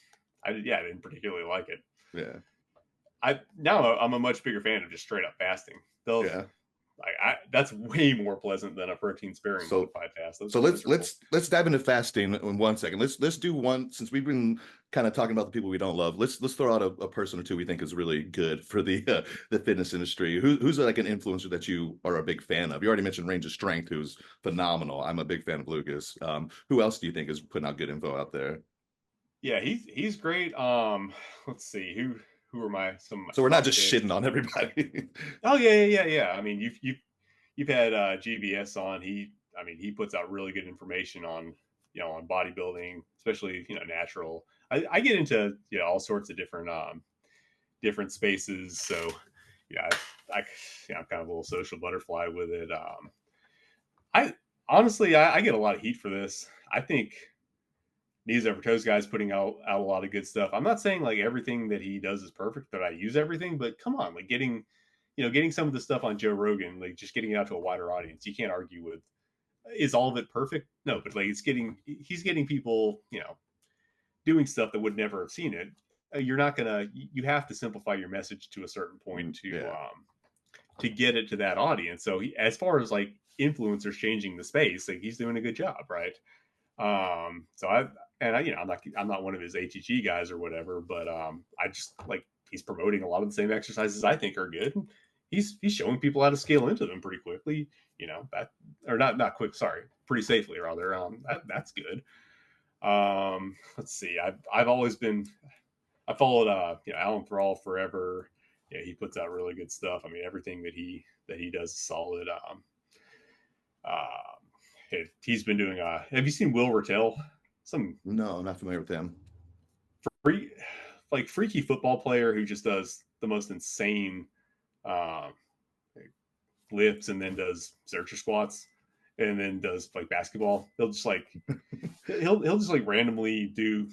I didn't particularly like it. Yeah, Now I'm a much bigger fan of just straight up fasting. Those yeah. that's way more pleasant than a protein sparing So modified fast. Those so are let's miserable. let's let's dive into fasting in 1 second. Let's do one since we've been kind of talking about the people we don't love. Let's throw out a person or two we think is really good for the fitness industry. Who's like an influencer that you are a big fan of? You already mentioned Range of Strength, who's phenomenal. I'm a big fan of Lucas. Who else do you think is putting out good info out there? Yeah, he's great. Let's see who are some of my So we're not top just picks. shitting on everybody. Oh yeah. I mean, you've had GBS on. He puts out really good information on on bodybuilding, especially natural. I get into all sorts of different spaces. So yeah, I'm kind of a little social butterfly with it. I honestly I get a lot of heat for this. I think Knees Over Toes guy's putting out a lot of good stuff. I'm not saying like everything that he does is perfect, that I use everything, but come on, like getting some of the stuff on Joe Rogan, like just getting it out to a wider audience. You can't argue with is all of it perfect? No, but like he's getting people, doing stuff that would never have seen it. You're not gonna you have to simplify your message to a certain point Yeah. to get it to that audience. So as far as like influencers changing the space, like he's doing a good job, right? So I'm not one of his HEG guys or whatever, but I just like he's promoting a lot of the same exercises I think are good. He's showing people how to scale into them pretty quickly, that or not quick, sorry, pretty safely rather. That's good. Let's see, I've always been I followed Alan Thrall forever. Yeah, he puts out really good stuff. I mean, everything that he does is solid. Uh, he's been doing. Have you seen Will Rattel? Some No, I'm not familiar with him. free, like freaky football player who just does the most insane uh, lifts and then does searcher squats and then does like basketball. He'll just like randomly do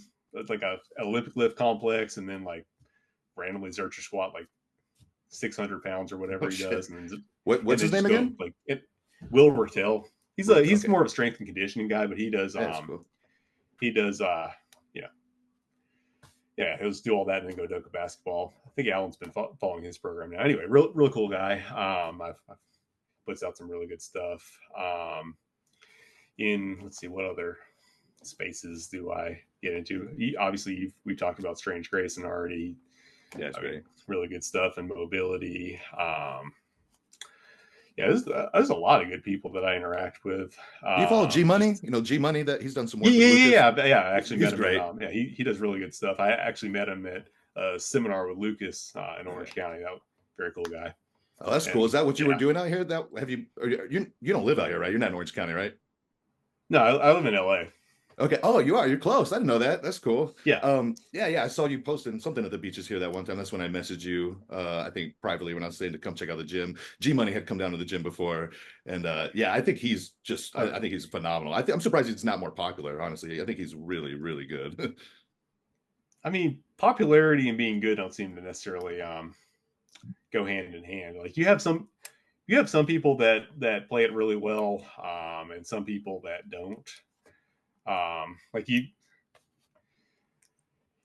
like a Olympic lift complex, and then like randomly Zercher squat like 600 pounds or whatever he does, and then What's his just name go again? like it. Will Ratel. He's Okay, more of a strength and conditioning guy, but he does that's cool. he does yeah yeah he'll just do all that and then go dunk a basketball. I think Alan's been following his program now. Anyway, real cool guy. I've puts out some really good stuff. In let's see, what other spaces do I get into? Obviously, we've talked about Strange Grayson already. Yeah, it's great. Really good stuff in mobility. Yeah, there's a lot of good people that I interact with. Do you follow G Money? Just You know G Money, that he's done some yeah, work with Lucas. I actually He's met him at great. yeah, he does really good stuff. I actually met him at a seminar with Lucas in Orange County. That was a very cool guy. Oh, that's cool. And Is that what you were yeah, doing out here? That have you? You don't live out here, right? You're not in Orange County, right? no, I live in LA. Okay. Oh, you are. You're close. I didn't know that. That's cool. Yeah, Yeah. I saw you posting something at the beaches here that one time. That's when I messaged you. I think privately when I was saying to come check out the gym. G Money had come down to the gym before, and yeah, I think he's just. I think he's phenomenal. I'm surprised he's not more popular. Honestly, I think he's really, really good. I mean, popularity and being good don't seem to necessarily go hand in hand. Like you have some people that play it really well, and some people that don't. Like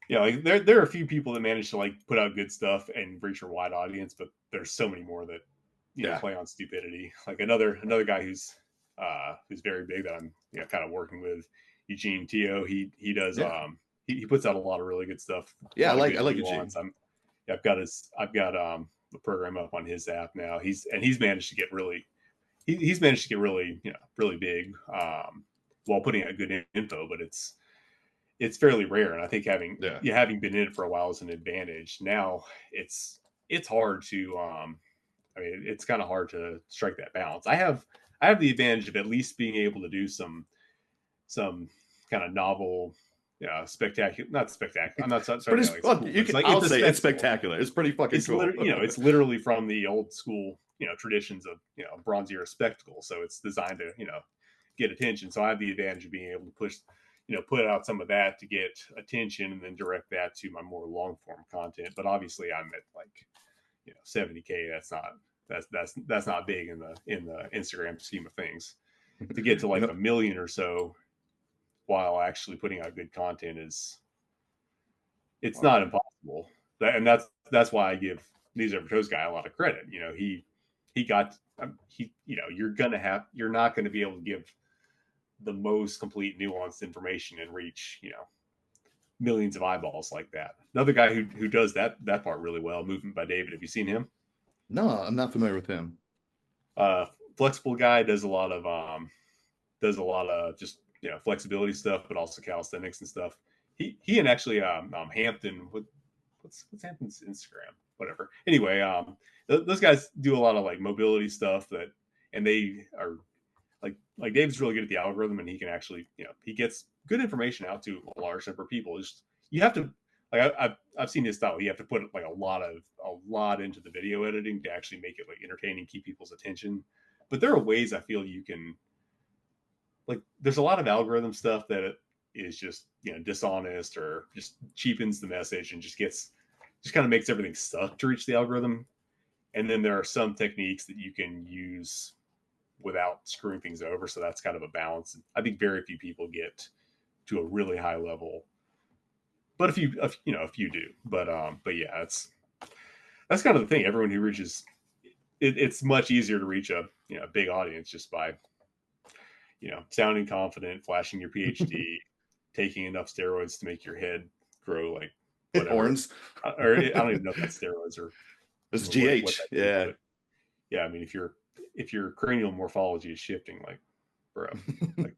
like there are a few people that manage to like put out good stuff and reach a wide audience, but there's so many more that Yeah. play on stupidity. Like another guy who's very big that I'm kind of working with, Eugene Teo. He does Yeah. he puts out a lot of really good stuff. Yeah. I I like Eugene. I've got the program up on his app now. He's managed to get really he's managed to get really really big while putting out good info, but it's fairly rare. And I think having been in it for a while is an advantage. Now it's hard to I mean, it's kind of hard to strike that balance. I have the advantage of at least being able to do some kind of novel, spectacular. Not spectacular. I'm not sorry. Pretty, It's cool. I'll say it's spectacular. It's pretty fucking cool. It's literally from the old school, traditions of Bronze Era spectacle. So it's designed to get attention. So I have the advantage of being able to push, put out some of that to get attention, and then direct that to my more long form content. But obviously, I'm at like 70K. That's not big in the Instagram scheme of things. To get to like a million or so while actually putting out good content it's not impossible. And that's why I give These Overtoes guy a lot of credit. You're not going to be able to give the most complete nuanced information and reach millions of eyeballs like that. Another guy who does that part really well, Movement by David. Have you seen him? No, I'm not familiar with him. Flexible guy, does a lot of just flexibility stuff, but also calisthenics and stuff. He and actually Hampton, what's Hampton's Instagram? Whatever. Anyway, those guys do a lot of like mobility stuff and they are like David's really good at the algorithm, and he can actually he gets good information out to a large number of people. Just you have to like I've seen his style. You have to put like a lot into the video editing to actually make it like entertaining, keep people's attention. But there are ways I feel you can there's a lot of algorithm stuff that is just dishonest or just cheapens the message and just kind of makes everything suck to reach the algorithm. And then there are some techniques that you can use without screwing things over. So that's kind of a balance. I think very few people get to a really high level, but a few do. But yeah, that's kind of the thing. Everyone who reaches it's much easier to reach a big audience just by sounding confident, flashing your PhD, taking enough steroids to make your head grow like whatever. Horns. Or I don't even know if that's steroids or it's GH. What yeah. But yeah, I mean, if your cranial morphology is shifting, like, bro, like,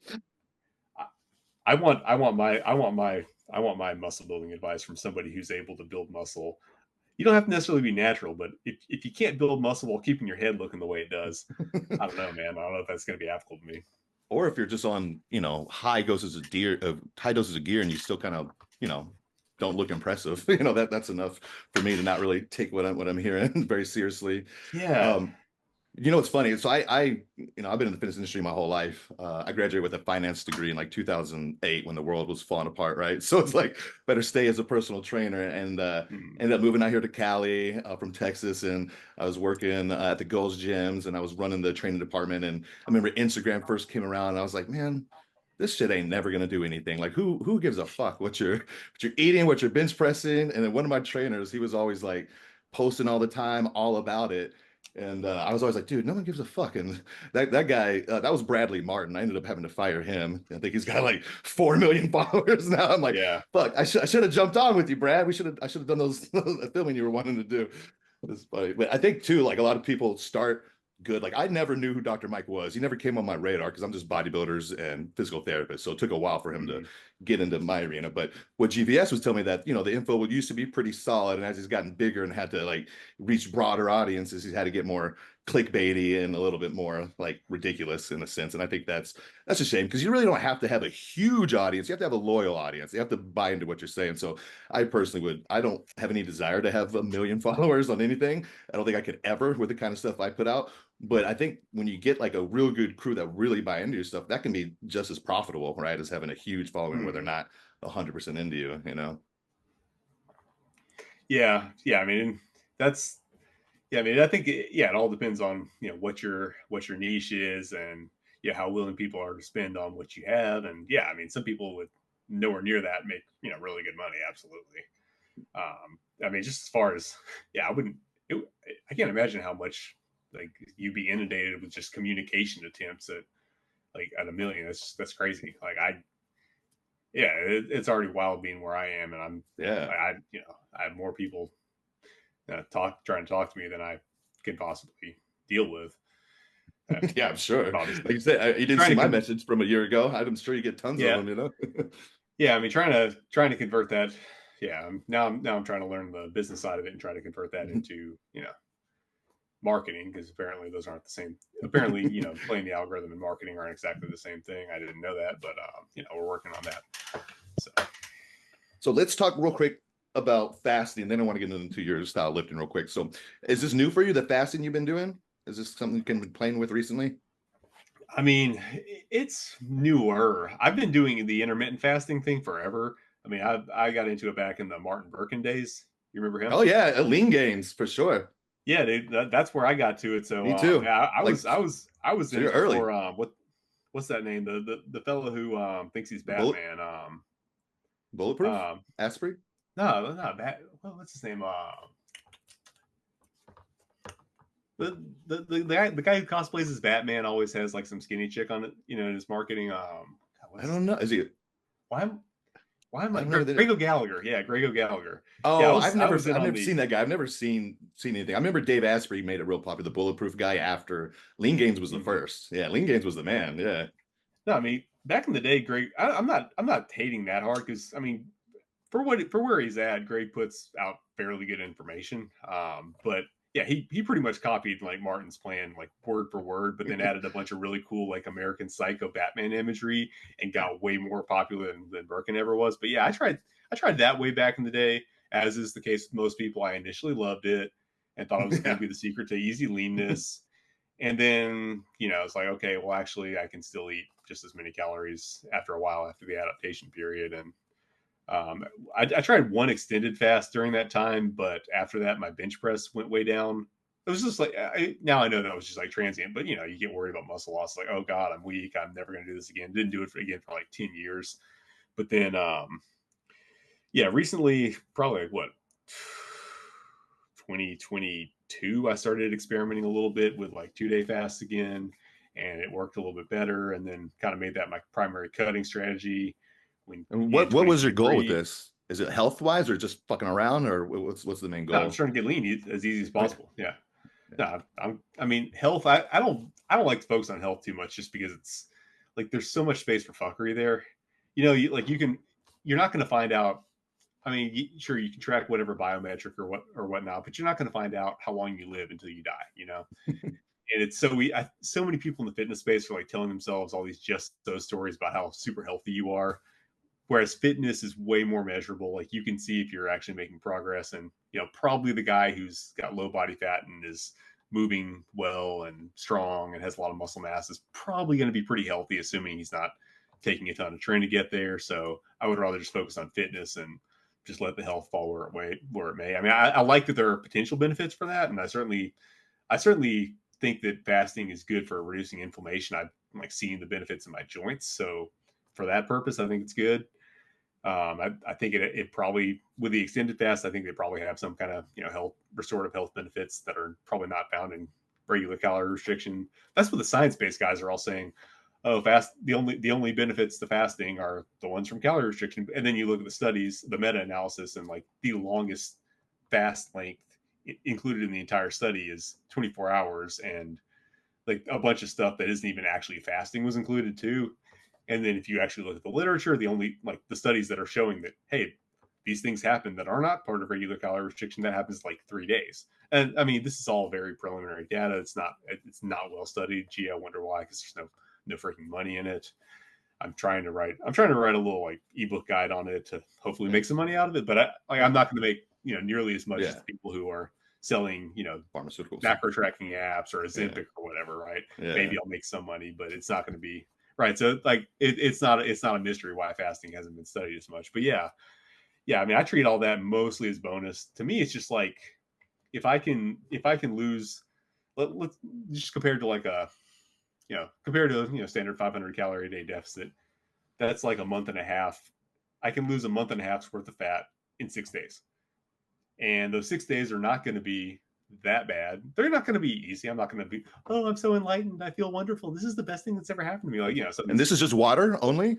I want my muscle building advice from somebody who's able to build muscle. You don't have to necessarily be natural, but if you can't build muscle while keeping your head looking the way it does, I don't know, man. I don't know if that's going to be applicable to me. Or if you're just on, high doses of gear, and you still kind of, don't look impressive. That's enough for me to not really take what I'm hearing very seriously. Yeah. You know, it's funny. So I've been in the fitness industry my whole life. I graduated with a finance degree in like 2008 when the world was falling apart, right? So it's like better stay as a personal trainer, and Hmm. ended up moving out here to Cali from Texas, and I was working at the Gold's Gyms, and I was running the training department. And I remember Instagram first came around, and I was like, man, this shit ain't never gonna do anything. Like, who gives a fuck what you're eating, what you're bench pressing? And then one of my trainers, he was always like posting all the time, all about it. And I was always like, dude, no one gives a fuck. And that guy, that was Bradley Martin. I ended up having to fire him. I think he's got like 4 million followers now. I'm like, Yeah. fuck, I should have jumped on with you, Brad. I should have done those filming you were wanting to do. It's funny. But I think too, like a lot of people start good. Like I never knew who Dr. Mike was. He never came on my radar because I'm just bodybuilders and physical therapists. So it took a while for him to Hmm. get into my arena. But what GVS was telling me that, the info used to be pretty solid. And as he's gotten bigger and had to like reach broader audiences, he's had to get more clickbaity and a little bit more like ridiculous in a sense. And I think that's a shame because you really don't have to have a huge audience. You have to have a loyal audience. You have to buy into what you're saying. So I don't have any desire to have 1 million followers on anything. I don't think I could ever with the kind of stuff I put out. But I think when you get like a real good crew that really buy into your stuff, that can be just as profitable, right? As having a huge following where they're Hmm. not 100% into you. Yeah. Yeah. I mean, that's, yeah. I mean, I think yeah, it all depends on, what your niche is, and yeah, how willing people are to spend on what you have. And yeah, I mean, some people with nowhere near that make, really good money. Absolutely. I mean, just as far as, yeah, it, I can't imagine how much like you'd be inundated with just communication attempts at 1 million. That's crazy. Like yeah, it's already wild being where I am, and Yeah. I have more people trying to talk to me than I can possibly deal with. Yeah, I'm sure. Obviously, Like you said, you didn't trying see to my message from a year ago. I'm sure you get tons of yeah, them. yeah. I mean, trying to convert that. Yeah, now I'm trying to learn the business side of it and try to convert that into marketing, because apparently those aren't the same. Apparently, playing the algorithm and marketing aren't exactly the same thing. I didn't know that, but we're working on that. So So let's talk real quick about fasting. Then I want to get into your style lifting real quick. So is this new for you, the fasting you've been doing? Is this something you've been playing with recently? I mean, it's newer. I've been doing the intermittent fasting thing forever. I mean, I got into it back in the Martin Birkin days. You remember him? Oh yeah, lean gains for sure. Yeah, dude, that's where I got to it. So, Me too. yeah, Like, I was so in you're it early. before. What's that name? The fellow who thinks he's Bullet, Batman. bulletproof? Um, Asprey? no, not what's his name? The guy who cosplays as Batman always has like some skinny chick on it, in his marketing. I What's his don't know. name? Is he? Why why am I I don't know that. Grego Gallagher? Yeah, Grego Gallagher. Yeah, Oh, I was in I've on never the seen that guy. I've never seen anything. I remember Dave Asprey made it real popular, the bulletproof guy after Lean Gains was the mhm. first. Yeah, Lean Gains was the man. Yeah. No, I mean back in the day, Greg. I'm not hating that hard, because I mean for where he's at, Greg puts out fairly good information. But yeah, he pretty much copied like Martin's plan, like word for word, but then added a bunch of really cool like American Psycho Batman imagery and got way more popular than Birkin ever was. But yeah, I tried that way back in the day, as is the case with most people. I initially loved it and thought it was going to Yeah. be the secret to easy leanness. And then, it's like, okay, well, actually, I can still eat just as many calories after a while after the adaptation period. And um, I tried one extended fast during that time, but after that, my bench press went way down. It was just like, now I know that was just like transient, but you get worried about muscle loss. Like, oh God, I'm weak. I'm never going to do this again. Didn't do it again for like 10 years. But then, yeah, recently, probably like what, 2022, I started experimenting a little bit with like 2 day fasts again, and it worked a little bit better. And then kind of made that my primary cutting strategy when And in what was your goal with 2023. this? Is it health wise or just fucking around or what's the main No, I'm just goal? trying to get lean as easy as Okay. possible. Yeah. No, I mean, health. I don't like to focus on health too much, just because it's like there's so much space for fuckery there. You're not going to find out. I mean, sure, you can track whatever biometric or whatnot, but you're not going to find out how long you live until you die. And it's so many people in the fitness space are like telling themselves all these just those stories about how super healthy you are. Whereas fitness is way more measurable. Like you can see if you're actually making progress. And probably the guy who's got low body fat and is moving well and strong and has a lot of muscle mass is probably going to be pretty healthy, assuming he's not taking a ton of training to get there. So I would rather just focus on fitness and just let the health fall where it may. I mean, I like that there are potential benefits for that, and I certainly think that fasting is good for reducing inflammation. I'm like seeing the benefits in my joints, so for that purpose, I think it's good. I think it probably, with the extended fast, I think they probably have some kind of health restorative health benefits that are probably not found in regular calorie restriction. That's what the science based guys are all saying. Oh, fast. The only benefits to fasting are the ones from calorie restriction. And then you look at the studies, the meta analysis, and like the longest fast length included in the entire study is 24 hours, and like a bunch of stuff that isn't even actually fasting was included too. And then if you actually look at the literature, the only like the studies that are showing that, hey, these things happen that are not part of regular calorie restriction, that happens like 3 days. And I mean, this is all very preliminary data. It's not well studied. Gee, I wonder why, because there's no freaking money in it. I'm trying to write a little like ebook guide on it to hopefully make some money out of it. But I'm not going to make nearly as much as the people who are selling Pharmaceuticals. macro tracking apps or Ozempic or whatever, right? Maybe I'll make some money, but it's not going to be right. So like it's not a mystery why fasting hasn't been studied as much. But yeah. I mean, I treat all that mostly as bonus. To me, it's just like if I can lose, let's just compared to like standard 500 calorie a day deficit. That's like a month and a half. I can lose a month and a half's worth of fat in 6 days, and those 6 days are not going to be that bad. They're not going to be easy. I'm not going to be, oh, I'm so enlightened, I feel wonderful, this is the best thing that's ever happened to me. Like And this is just water only?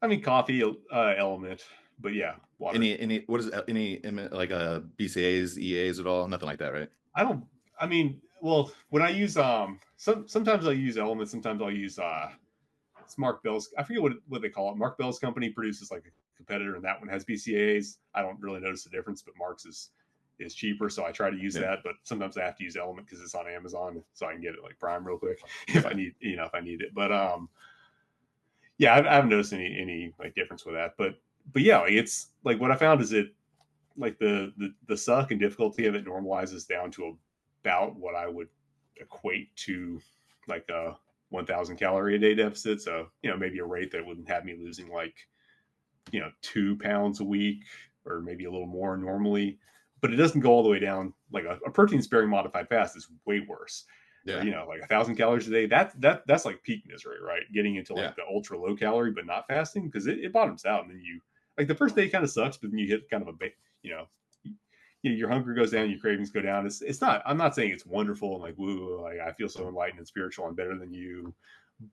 I mean, coffee element, but yeah, water. Any what is it, any like BCAs, EAs at all? Nothing like that, right? I mean, well, when I use sometimes I'll use elements, sometimes I'll use it's Mark Bell's, I forget what they call it. Mark Bell's company produces like a competitor, and that one has BCAs. I don't really notice the difference, but Mark's is cheaper, so I try to use that. But sometimes I have to use Element because it's on Amazon, so I can get it like Prime real quick if I need it. But yeah, I haven't noticed any like difference with that. But yeah, like, it's like what I found is it like the suck and difficulty of it normalizes down to about what I would equate to like a 1,000 calorie a day deficit. So maybe a rate that wouldn't have me losing like 2 pounds a week or maybe a little more normally, but it doesn't go all the way down. Like a protein sparing modified fast is way worse. Or, like 1,000 calories a day. That's like peak misery, right? Getting into like the ultra low calorie but not fasting, because it bottoms out, and then you like the first day kind of sucks, but then you hit kind of your hunger goes down, your cravings go down. It's not. I'm not saying it's wonderful and like woo, like I feel so enlightened and spiritual, I'm better than you,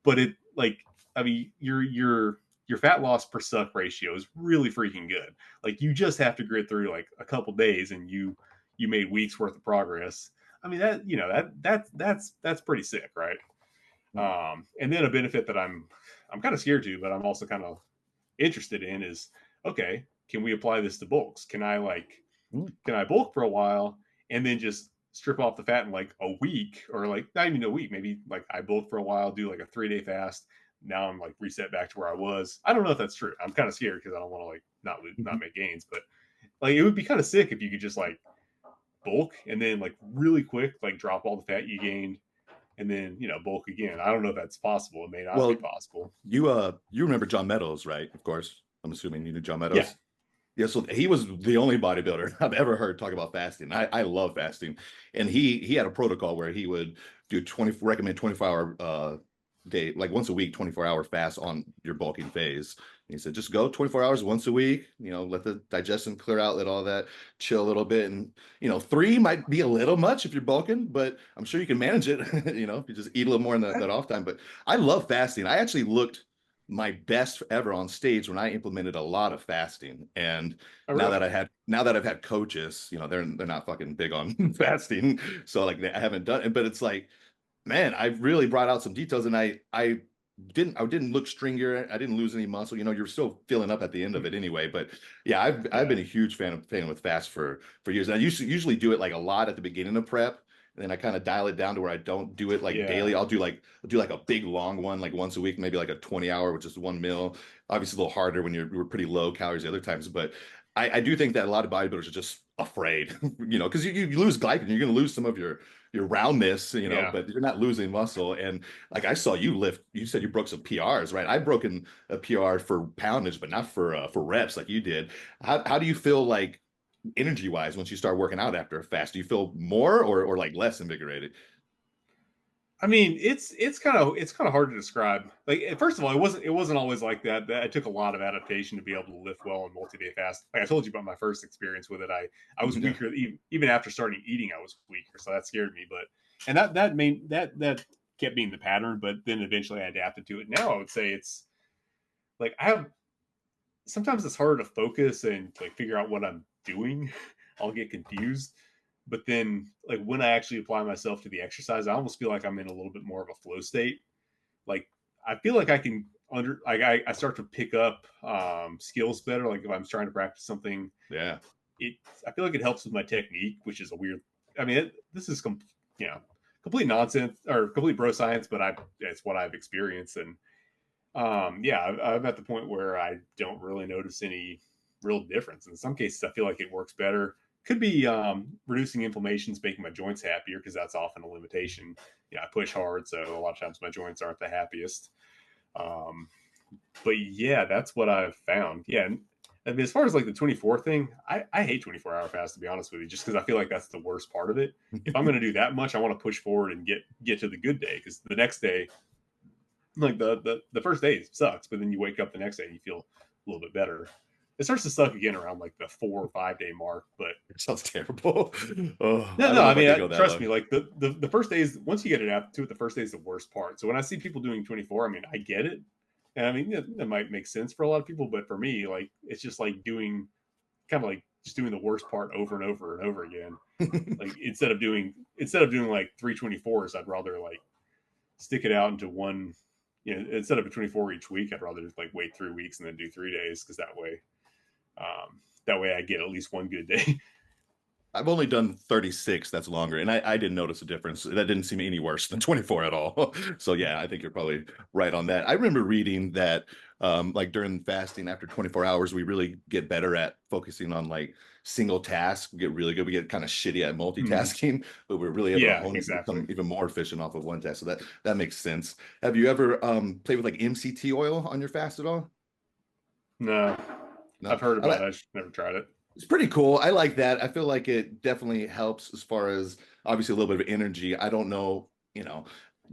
but it like I mean your fat loss per suck ratio is really freaking good. Like you just have to grit through like a couple days, and you made weeks worth of progress. I mean that's pretty sick, right? And then a benefit that I'm kind of scared to, but I'm also kind of interested in is, okay, can we apply this to bulks? Can I bulk for a while and then just strip off the fat in like a week, or like not even a week, maybe like I bulk for a while, do like a 3-day fast. Now I'm like reset back to where I was. I don't know if that's true. I'm kind of scared because I don't want to like not make gains, but like it would be kind of sick if you could just like bulk and then like really quick like drop all the fat you gained and then bulk again. I don't know if that's possible. It may not be possible. You remember John Meadows, right? Of course, I'm assuming you knew John Meadows. Yeah, so he was the only bodybuilder I've ever heard talk about fasting. I love fasting, and he had a protocol where he would do recommend 24-hour day, like once a week, 24-hour fast on your bulking phase. And he said, just go 24 hours once a week, let the digestion clear out, let all that chill a little bit. And, 3 might be a little much if you're bulking, but I'm sure you can manage it, if you just eat a little more in that off time. But I love fasting. I actually looked my best ever on stage when I implemented a lot of fasting. And now that I've had coaches, they're not fucking big on fasting. So like I haven't done it, but it's like, man, I really brought out some details, and I didn't look stringier. I didn't lose any muscle. You're still filling up at the end of it anyway. But yeah, I've been a huge fan with fast for years. And I usually do it like a lot at the beginning of prep, and then I kind of dial it down to where I don't do it like daily. I'll do like a big long one like once a week, maybe like a 20-hour, which is 1 meal. Obviously a little harder when we're pretty low calories the other times, but I do think that a lot of bodybuilders are just afraid, because you lose glycogen, you're going to lose some of your your roundness, Yeah. but you're not losing muscle. And like I saw you lift, you said you broke some PRs, right? I've broken a PR for poundage, but not for reps like you did. How do you feel like energy wise once you start working out after a fast? Do you feel more or like less invigorated? I mean, it's kind of hard to describe. Like, first of all, it wasn't always like that. That it took a lot of adaptation to be able to lift well on multi-day fast. Like I told you about my first experience with it, I was Yeah. weaker even after starting eating. I was weaker, so that scared me. But and that kept being the pattern. But then eventually I adapted to it. Now I would say it's like I have sometimes it's harder to focus and like figure out what I'm doing. I'll get confused. But then like when I actually apply myself to the exercise, I almost feel like I'm in a little bit more of a flow state. Like I feel like I can I start to pick up skills better. Like if I'm trying to practice something, Yeah. it I feel like it helps with my technique, which is a weird. I mean, this is you know complete nonsense or complete bro science, but it's what I've experienced. And yeah, I'm at the point where I don't really notice any real difference. In some cases, I feel like it works better. Could be reducing inflammations, making my joints happier because that's often a limitation. Yeah, I push hard, so a lot of times my joints aren't the happiest. Um, but yeah, that's what I've found. Yeah, and I mean, as far as like the 24 thing, I hate 24-hour fast to be honest with you, just because I feel like that's the worst part of it. If I'm going to do that much, I want to push forward and get to the good day because the next day like the first day sucks, but then you wake up the next day and you feel a little bit better. It starts to suck again around like the 4 or 5 day mark, but It sounds terrible. Oh, no, I no. don't know I if I mean, could go that trust me. long. Like the first days, once you get it out to it, the first day is the worst part. So when I see people doing 24, I mean, I get it, and I mean that might make sense for a lot of people, but for me, like it's just like doing kind of like just doing the worst part over and over and over again. Like instead of doing like 324s, I'd rather like stick it out into one. Instead of a 24 each week, I'd rather just like wait 3 weeks and then do 3 days because that way I get at least one good day. I've only done 36. That's longer. And I didn't notice a difference. That didn't seem any worse than 24 at all. So yeah, I think you're probably right on that. I remember reading that like during fasting after 24 hours, we really get better at focusing on like single tasks. We get really good. We get kind of shitty at Mhm. multitasking, but we're really able to Yeah, hone it and exactly. become even more efficient off of one task. So that makes sense. Have you ever played with like MCT oil on your fast at all? No, No. I've heard I about like it. I just never tried it. It's pretty cool. I like that. I feel like it definitely helps as far as obviously a little bit of energy. I don't know,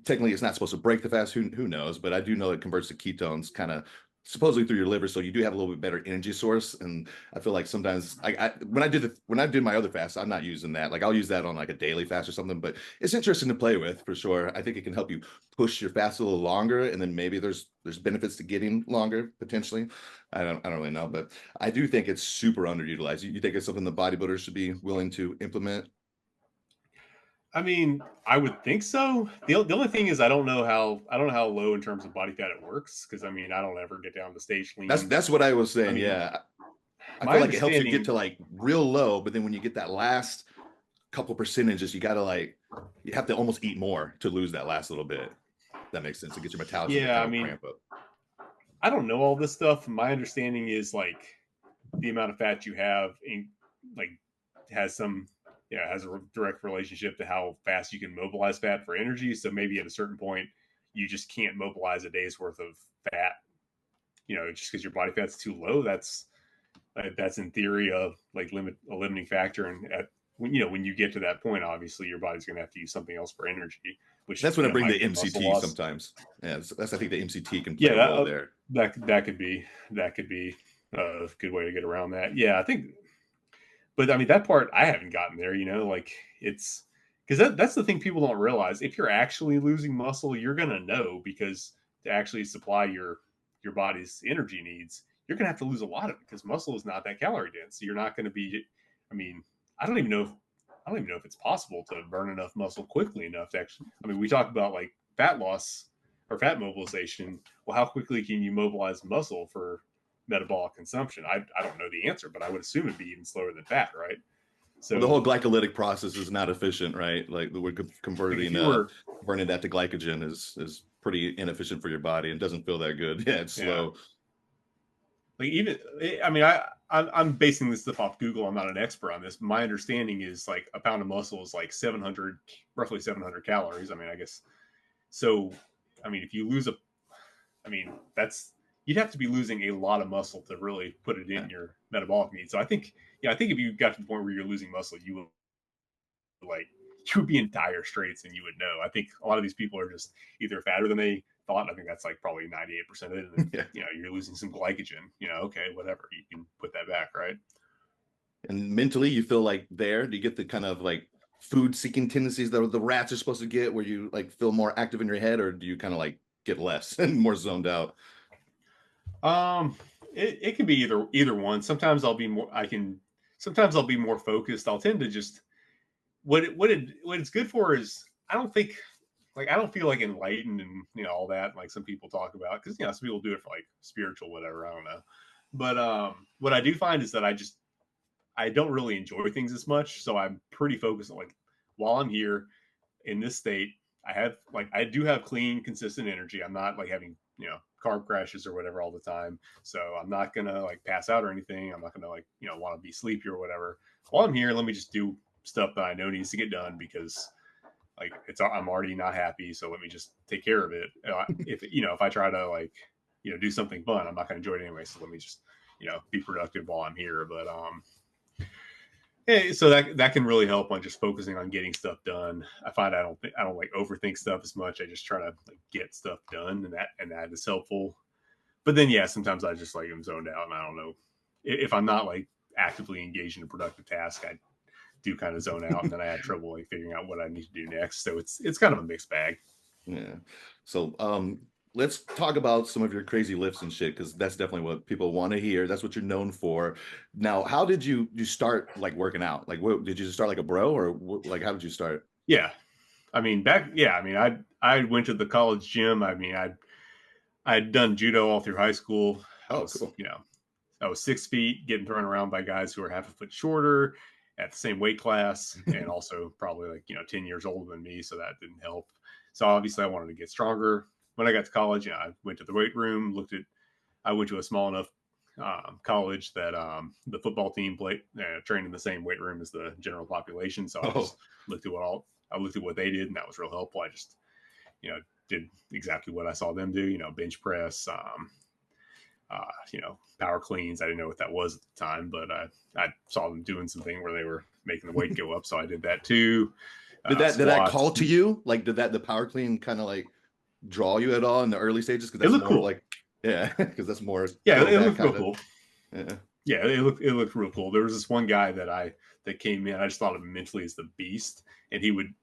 technically it's not supposed to break the fast. Who knows? But I do know it converts to ketones kind of supposedly through your liver, so you do have a little bit better energy source. And I feel like sometimes when I did my other fast, I'm not using that. Like I'll use that on like a daily fast or something. But it's interesting to play with for sure. I think it can help you push your fast a little longer, and then maybe there's benefits to getting longer potentially. I don't really know, but I do think it's super underutilized. You think it's something the bodybuilders should be willing to implement? I mean, I would think so. The only thing is I don't know how low in terms of body fat it works because I mean I don't ever get down to stage That's lean. that's what I was I saying. mean, Yeah. I my feel like it helps you get understanding, to like real low, but then when you get that last couple percentages, you gotta like you have to almost eat more to lose that last little bit. That makes sense to get your metabolism to yeah, kind I of mean, ramp up. I don't know all this stuff. My understanding is like the amount of fat you have in like has some has a direct relationship to how fast you can mobilize fat for energy. So maybe at a certain point you just can't mobilize a day's worth of fat, just because your body fat's too low. That's in theory a limiting factor. And when you get to that point, obviously your body's going to have to use something else for energy, which That's when I bring might the be muscle MCT loss. sometimes. Yeah, I think the MCT can play Yeah, a role there. that could be a good way to get around that. Yeah, I think, but I mean that part I haven't gotten there. Like it's because that's the thing people don't realize. If you're actually losing muscle, you're gonna know because to actually supply your body's energy needs, you're gonna have to lose a lot of it because muscle is not that calorie dense. So you're not going to be. I mean, I don't even know. If, I don't even know if it's possible to burn enough muscle quickly enough to actually. I mean, we talk about like fat loss or fat mobilization. Well, how quickly can you mobilize muscle for metabolic consumption? I don't know the answer, but I would assume it'd be even slower than fat, right? Well, the So, whole glycolytic process is not efficient, right? Like we're like if converting you were, burning that to glycogen is pretty inefficient for your body and doesn't feel that good. Yeah, it's yeah, slow. like even, I mean, I'm basing this stuff off Google. I'm not an expert on this. My understanding is like a pound of muscle is like 700, roughly 700 calories. I mean, I guess so. I mean, if you lose a, I mean, that's you'd have to be losing a lot of muscle to really put it in your metabolic needs. So I think, yeah, I think if you got to the point where you're losing muscle, you would like you would be in dire straits and you would know. I think a lot of these people are just either fatter than they thought. I think that's like probably 98% of it. And Yeah. you're losing some glycogen. Okay, whatever. You can put that back, right? And mentally, you feel like there, do you get the kind of like food seeking tendencies that the rats are supposed to get where you like feel more active in your head, or do you kind of like get less and more zoned out? Um, it can be either one. Sometimes I'll be more. I can. Sometimes I'll be more focused. I'll tend to just what it's good for is I don't think like I don't feel like enlightened and all that like some people talk about because some people do it for like spiritual whatever. I don't know, but what I do find is that I don't really enjoy things as much, so I'm pretty focused on like while I'm here in this state, I do have clean, consistent energy. I'm not like having carb crashes or whatever all the time. So I'm not gonna like pass out or anything. I'm not gonna like want to be sleepy or whatever. While I'm here, let me just do stuff that I know needs to get done because like I'm already not happy. So let me just take care of it. If I try to like do something fun, I'm not gonna enjoy it anyway. So let me just be productive while I'm here. But yeah, so that can really help on just focusing on getting stuff done. I find I don't like overthink stuff as much. I just try to like get stuff done, and that is helpful. But then yeah, sometimes I just like am zoned out, and I don't know if I'm not like actively engaged in a productive task. I do kind of zone out, and then I had trouble like figuring out what I need to do next. So it's kind of a mixed bag. Yeah. So let's talk about some of your crazy lifts and shit, because that's definitely what people want to hear. That's what you're known for. Now, how did you start like working out? Like what did you just start like a bro, or like how did you start? Yeah, I mean back. Yeah, I mean I went to the college gym. I mean I'd done judo all through high school. I Oh, was cool. I was 6 feet, getting thrown around by guys who were half a foot shorter at the same weight class, and also probably like 10 years older than me, so that didn't help. So obviously, I wanted to get stronger. When I got to college, I went to the weight room, looked at. I went to a small enough college that the football team played trained in the same weight room as the general population. So I Oh, just looked at what they did, and that was real helpful. I just did exactly what I saw them do. Bench press, power cleans. I didn't know what that was at the time, but I saw them doing something where they were making the weight go up, so I did that too. did that Squats. call to you? Like did the power clean kind of like draw you at all in the early stages? Because It that's looked more of cool. like, yeah, because that's more Yeah, it throwback looked real kind of. cool. Yeah. Yeah, it looked real cool. There was this one guy that came in. I just thought of him mentally as the beast, and he would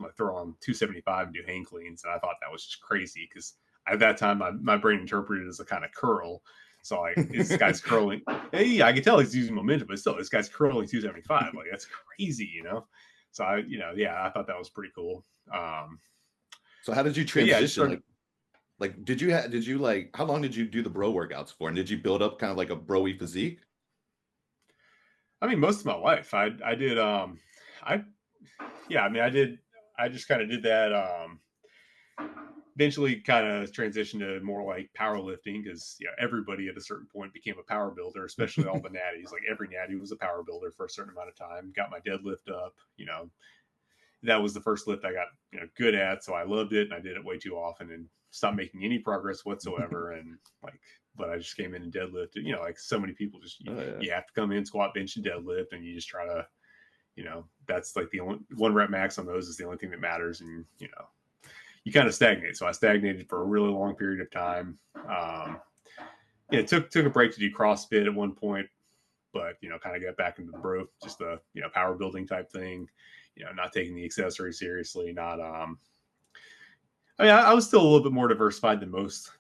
like throw on 275 and do hang cleans, and I thought that was just crazy because at that time my brain interpreted it as a kind of curl. So like this guy's curling. Hey, I can tell he's using momentum, but still, this guy's curling 275. Like that's crazy. So yeah, I thought that was pretty cool. So how did you But yeah, I just transition? started. Like did you like how long did you do the bro workouts for? And did you build up kind of like a broy physique? I mean, most of my life, I did. I yeah, I mean, I did. I just kind of did that. Eventually kind of transitioned to more like powerlifting because everybody at a certain point became a power builder, especially all the natties. Like every natty was a power builder for a certain amount of time. Got my deadlift up. That was the first lift I got good at, so I loved it, and I did it way too often and stopped making any progress whatsoever. And like, but I just came in and deadlifted. Like so many people just Oh yeah. you have to come in, squat, bench, and deadlift, and you just try to that's like the only one rep max on those is the only thing that matters, and you kind of stagnate. So I stagnated for a really long period of time. It took a break to do CrossFit at one point, but kind of got back into the bro, just the power building type thing. Not taking the accessory seriously. Not I mean, I was still a little bit more diversified than most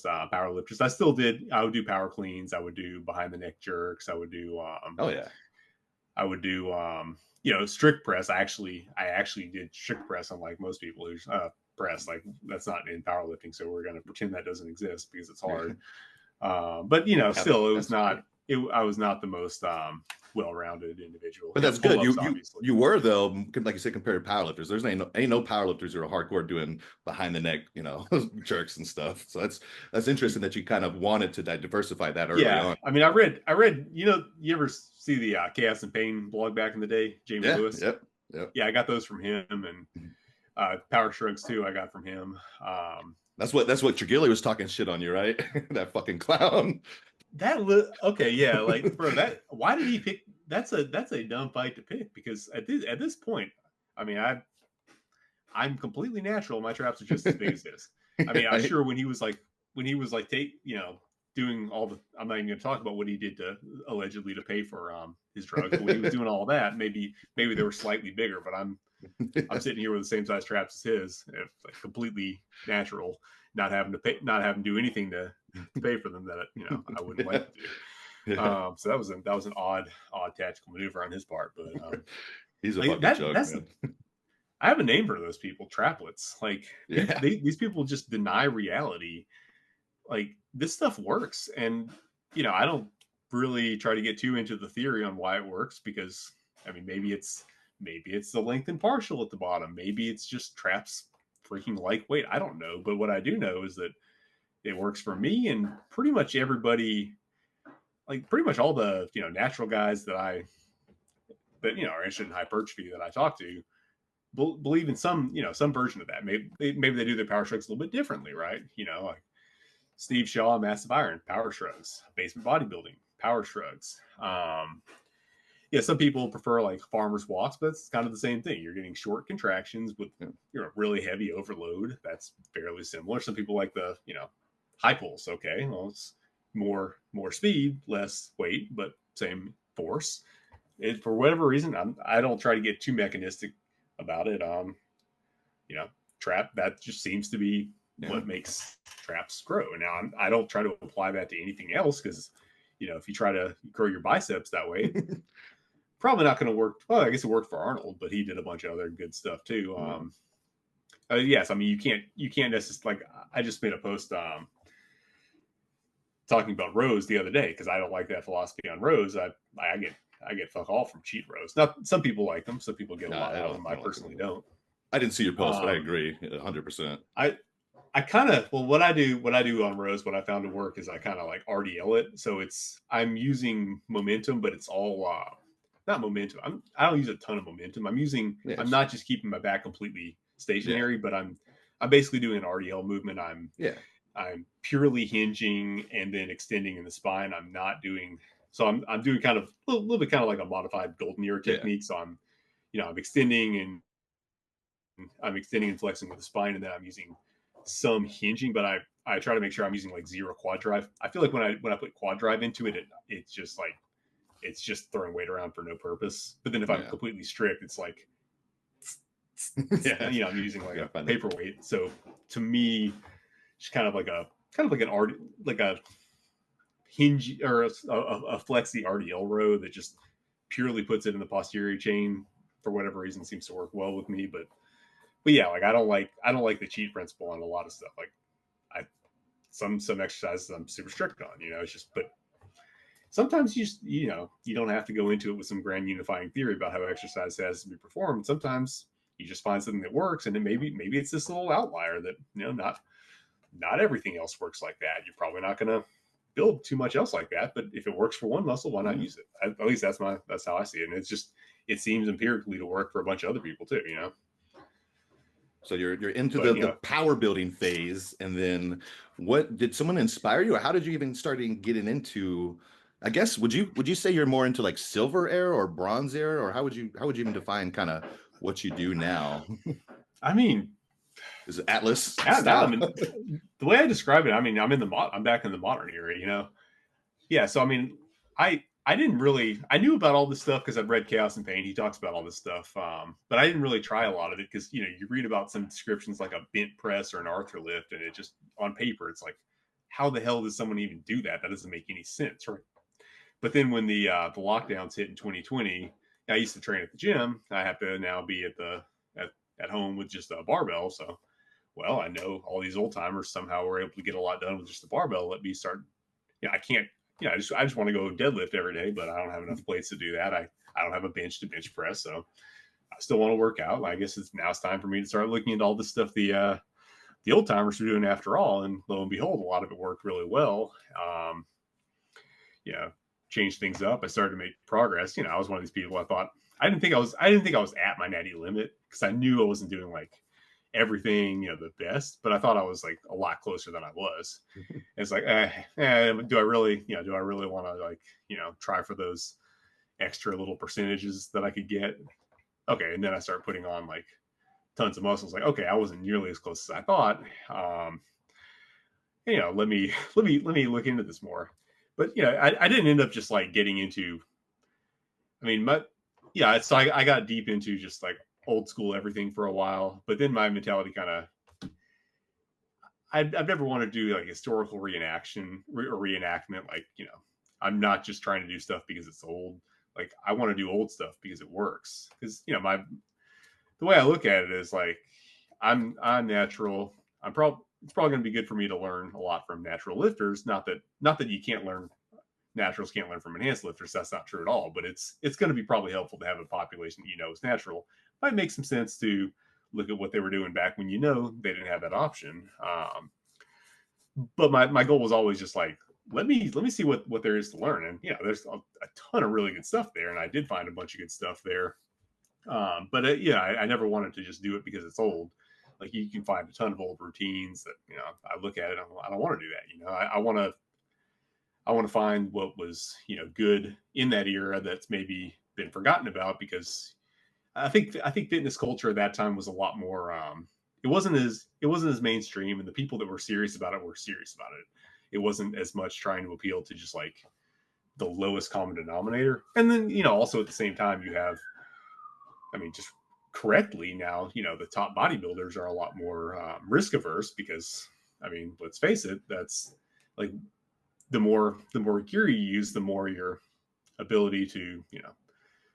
power lifters. I would do power cleans. I would do behind the neck jerks. Oh yeah. I would do strict press. I actually did strict press, unlike most people who press. Like that's not in powerlifting, so we're gonna pretend that doesn't exist because it's Yeah. hard. But Have still, it was that's not. great. I was not the most well-rounded individual. But Yeah, that's good. pull-ups, You obviously. you were though, like you said, compared to powerlifters. There's ain't no powerlifters who are hardcore doing behind the neck, jerks and stuff. So that's interesting that you kind of wanted to diversify that early Yeah, on. I mean, I read. You ever see the Chaos and Pain blog back in the day, Jamie Yeah, Lewis? yep, yep. Yeah, I got those from him, and Power Shrugs too. I got from him. That's what Trigilli was talking shit on you, right? That fucking clown. Okay, yeah, like bro, that why did he pick? That's a dumb fight to pick because at this point, I mean, I'm completely natural. My traps are just as big as his. I mean, I'm Right? sure when he was like doing all the, I'm not even going to talk about what he did to allegedly to pay for his drugs, but when he was doing all that, maybe they were slightly bigger, but I'm sitting here with the same size traps as his, like completely natural, not having to pay, not having to do anything to pay for them that I wouldn't like to do. Yeah. So that was an odd tactical maneuver on his part, but He's a like fucking that joke, that's man. I have a name for those people, traplets. Like Yeah. these people just deny reality. Like this stuff works, and I don't really try to get too into the theory on why it works because I mean maybe it's the lengthened partial at the bottom, maybe it's just traps freaking lightweight. I don't know, but what I do know is that it works for me and pretty much everybody. Like pretty much all the natural guys that are interested in hypertrophy that I talk to believe in some version of that. Maybe they do their power shrugs a little bit differently, right? Like Steve Shaw, massive iron, power shrugs, basement bodybuilding, power shrugs. Yeah, some people prefer like farmers walks, but it's kind of the same thing. You're getting short contractions with really heavy overload. That's fairly similar. Some people like the high pulse. Okay, well it's more speed, less weight, but same force. For whatever reason, I don't try to get too mechanistic about it. Trap, that just seems to be Yeah. what makes traps grow. Now I don't try to apply that to anything else because if you try to grow your biceps that way, probably not going to work. Well, I guess it worked for Arnold, but he did a bunch of other good stuff too. Yes, I mean you can't necessarily, like, I just made a post talking about rows the other day because I don't like that philosophy on rows. I get fuck all from cheat rows. Now some people like them, some people get a Nah, lot out of them. I I don't like personally it. don't. I didn't see your post, but I Um, agree 100%. I kind of, well, what I do on rows, what I found to work is I kind of like RDL it. So I'm using momentum, but it's all not momentum. I don't use a ton of momentum. I'm Yes. not just keeping my back completely Yeah. stationary, but I'm basically doing an RDL movement. Yeah. I'm purely hinging and then extending in the spine. I'm not doing, so I'm doing kind of a little bit kind of like a modified golden ear Yeah. technique. So I'm extending and flexing with the spine, and then I'm using some hinging, but I try to make sure I'm using like zero quad drive. I feel like when I put quad drive into it, it's just like it's just throwing weight around for no purpose. But then if I'm Yeah. completely strict, it's like Yeah. I'm using like Yeah. a Find it. paperweight. So to me, it's kind of like an art, like a hinge or a flexy RDL row that just purely puts it in the posterior chain for whatever reason seems to work well with me. But yeah, like I don't like the cheat principle on a lot of stuff. Like I some exercises I'm super strict on. It's just, but sometimes you don't have to go into it with some grand unifying theory about how exercise has to be performed. Sometimes you just find something that works, and then maybe it's this little outlier that not everything else works like that. You're probably not going to build too much else like that, but if it works for one muscle, why not Yeah. use it? At least that's how I see it, and it seems empirically to work for a bunch of other people too. So you're into But the power building phase, and then what did someone inspire you, or how did you even start getting into? I guess would you say you're more into like silver era or bronze era, or how would you even define kind of what you do now? I mean, Is it Atlas now style? the way I describe it, I mean, I'm back in the modern era. Yeah, so I mean, I didn't really, I knew about all this stuff because I've read Chaos and Pain. He talks about all this stuff, but I didn't really try a lot of it because you read about some descriptions like a bent press or an Arthur lift, and it just on paper it's like, how the hell does someone even do that? That doesn't make any sense, right? But then when the lockdowns hit in 2020, I used to train at the gym. I have to now be at home with just a barbell. So, well, I know all these old timers somehow were able to get a lot done with just a barbell. Let me start. I can't I just want to go deadlift every day, but I don't have enough plates to do that. I don't have a bench to bench press, so I still want to work out. I guess it's time for me to start looking into all this stuff the old timers were doing after all. And lo and behold, a lot of it worked really well. You know, changed things up. I started to make progress. I was one of these people. I didn't think I was at my natty limit because I knew I wasn't doing like everything, the best, but I thought I was like a lot closer than I was. It's like, do I really want to like, try for those extra little percentages that I could get? Okay. And then I start putting on like tons of muscles. Like, okay, I wasn't nearly as close as I thought. Let me look into this more. But I didn't end up just like getting into. I mean, so I got deep into just like old school everything for a while, but then my mentality kind of. I've never wanted to do like historical reenactment. Like, I'm not just trying to do stuff because it's old. Like, I want to do old stuff because it works. Because the way I look at it is like I'm natural. It's probably going to be good for me to learn a lot from natural lifters. Not that you can't learn naturals can't learn from enhanced lifters. That's not true at all. But it's going to be probably helpful to have a population that is natural. Might make some sense to look at what they were doing back when they didn't have that option. But my goal was always just like, let me see what there is to learn. And there's a ton of really good stuff there, and I did find a bunch of good stuff there. But I never wanted to just do it because it's old. Like, you can find a ton of old routines that I look at it, I don't want to do that. I want to find what was good in that era that's maybe been forgotten about, because I think fitness culture at that time was a lot more. It wasn't as mainstream, and the people that were serious about it were serious about it. It wasn't as much trying to appeal to just like the lowest common denominator. And then also at the same time you have, just correctly now, the top bodybuilders are a lot more risk averse because, let's face it, that's like the more gear you use, the more your ability to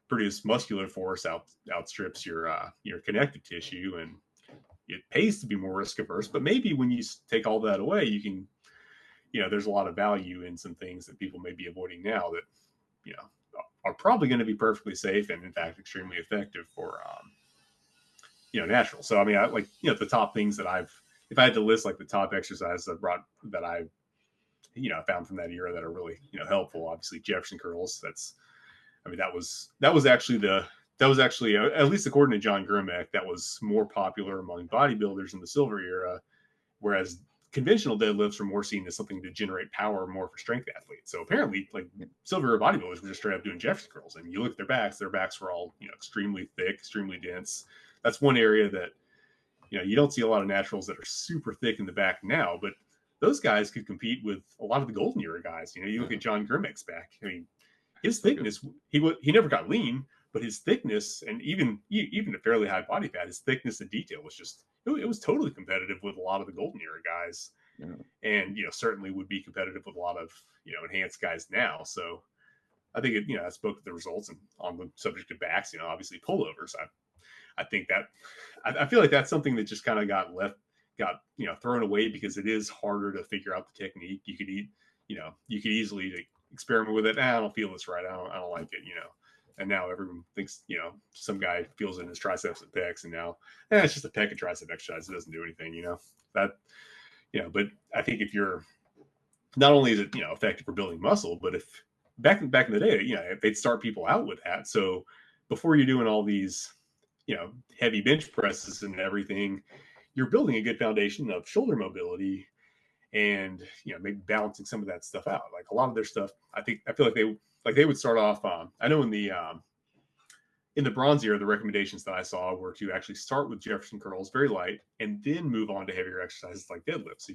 produce muscular force outstrips your connective tissue, and it pays to be more risk averse. But maybe when you take all that away, you can, there's a lot of value in some things that people may be avoiding now that are probably going to be perfectly safe and in fact extremely effective for natural. So I like the top things that if I had to list like the top exercises that I found from that era that are really helpful, obviously Jefferson curls. That was actually at least according to John Grumek, that was more popular among bodybuilders in the silver era, whereas conventional deadlifts were more seen as something to generate power more for strength athletes. So apparently, like, silver era bodybuilders were just straight up doing Jefferson curls, and you look at their backs were all extremely thick, extremely dense. That's one area that you don't see a lot of naturals that are super thick in the back now, but those guys could compete with a lot of the golden era guys. You look at John Grimmick's back. His thickness, he never got lean, but his thickness, and even a fairly high body fat, his thickness and detail was just, it was totally competitive with a lot of the golden era guys. Yeah. And certainly would be competitive with a lot of enhanced guys now. So I think I spoke to the results, and on the subject of backs, obviously pullovers. I think that I feel like that's something that just kind of got thrown away because it is harder to figure out the technique. You could easily experiment with it. I don't feel this right. I don't like it. And now everyone thinks some guy feels it in his triceps and pecs, and now it's just a pec and tricep exercise. It doesn't do anything. But I think if you're, not only is it effective for building muscle, but if back in the day, they'd start people out with that. So before you're doing all these heavy bench presses and everything, you're building a good foundation of shoulder mobility, and maybe balancing some of that stuff out. Like a lot of their stuff, I feel like they would start off. I know in the bronze era, the recommendations that I saw were to actually start with Jefferson curls, very light, and then move on to heavier exercises like deadlift. So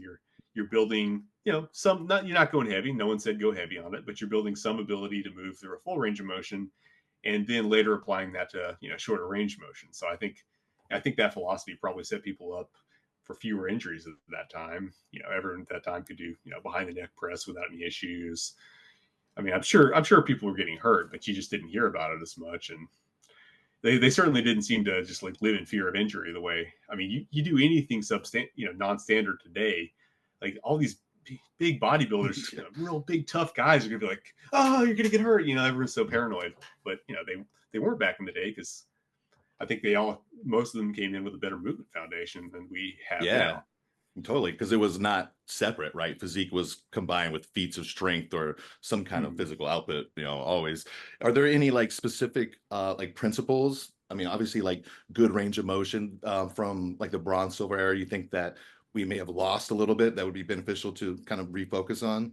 you're building, you're not going heavy. No one said go heavy on it, but you're building some ability to move through a full range of motion, and then later applying that to shorter range motion. So I think that philosophy probably set people up for fewer injuries at that time. Everyone at that time could do behind the neck press without any issues. I'm sure people were getting hurt, but you just didn't hear about it as much. And they certainly didn't seem to just like live in fear of injury the way, you do anything non-standard today, like all these big bodybuilders, real big tough guys are gonna be like, oh, you're gonna get hurt. Everyone's so paranoid, but they weren't back in the day because I think most of them came in with a better movement foundation than we have Yeah, now. totally. Because it was not separate, right? Physique was combined with feats of strength or some kind of Hmm. physical output, always. Are there any like specific like principles? I mean, obviously, like good range of motion from like the bronze silver era, you think that we may have lost a little bit that would be beneficial to kind of refocus on?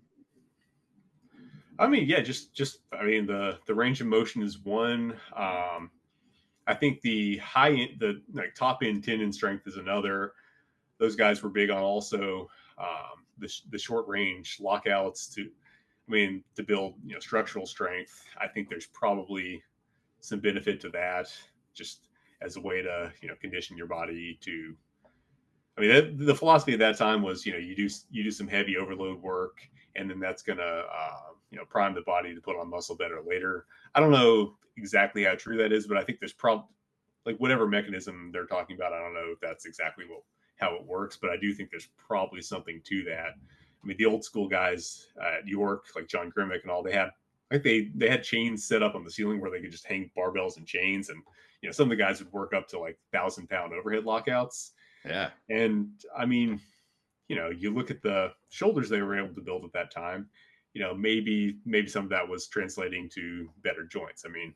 I mean, yeah, just I mean the range of motion is one. I think the high end, the like top end tendon strength is another. Those guys were big on also the short range lockouts to build structural strength. I think there's probably some benefit to that, just as a way to condition your body to. I mean, the philosophy at that time was you do some heavy overload work, and then that's gonna prime the body to put on muscle better later. I don't know exactly how true that is, but I think there's probably like whatever mechanism they're talking about. I don't know if that's exactly how it works, but I do think there's probably something to that. I mean, the old school guys at York, like John Grimmick and all, they had chains set up on the ceiling where they could just hang barbells and chains, and some of the guys would work up to like 1,000-pound overhead lockouts. Yeah. And I mean, you look at the shoulders they were able to build at that time. Maybe some of that was translating to better joints. I mean,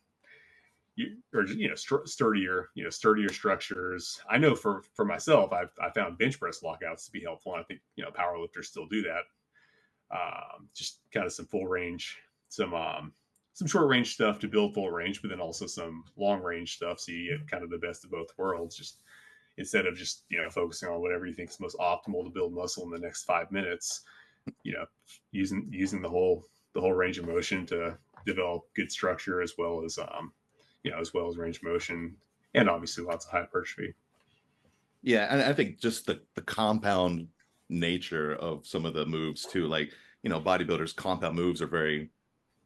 sturdier structures. I know for myself, I found bench press lockouts to be helpful. And I think power lifters still do that. Just kind of some full range, some short range stuff to build full range, but then also some long range stuff, so you get kind of the best of both worlds. Just instead of just focusing on whatever you think is most optimal to build muscle in the next 5 minutes, you know using the whole range of motion to develop good structure as well as range of motion, and obviously lots of hypertrophy. Yeah, and I think just the compound nature of some of the moves too, like bodybuilders' compound moves are very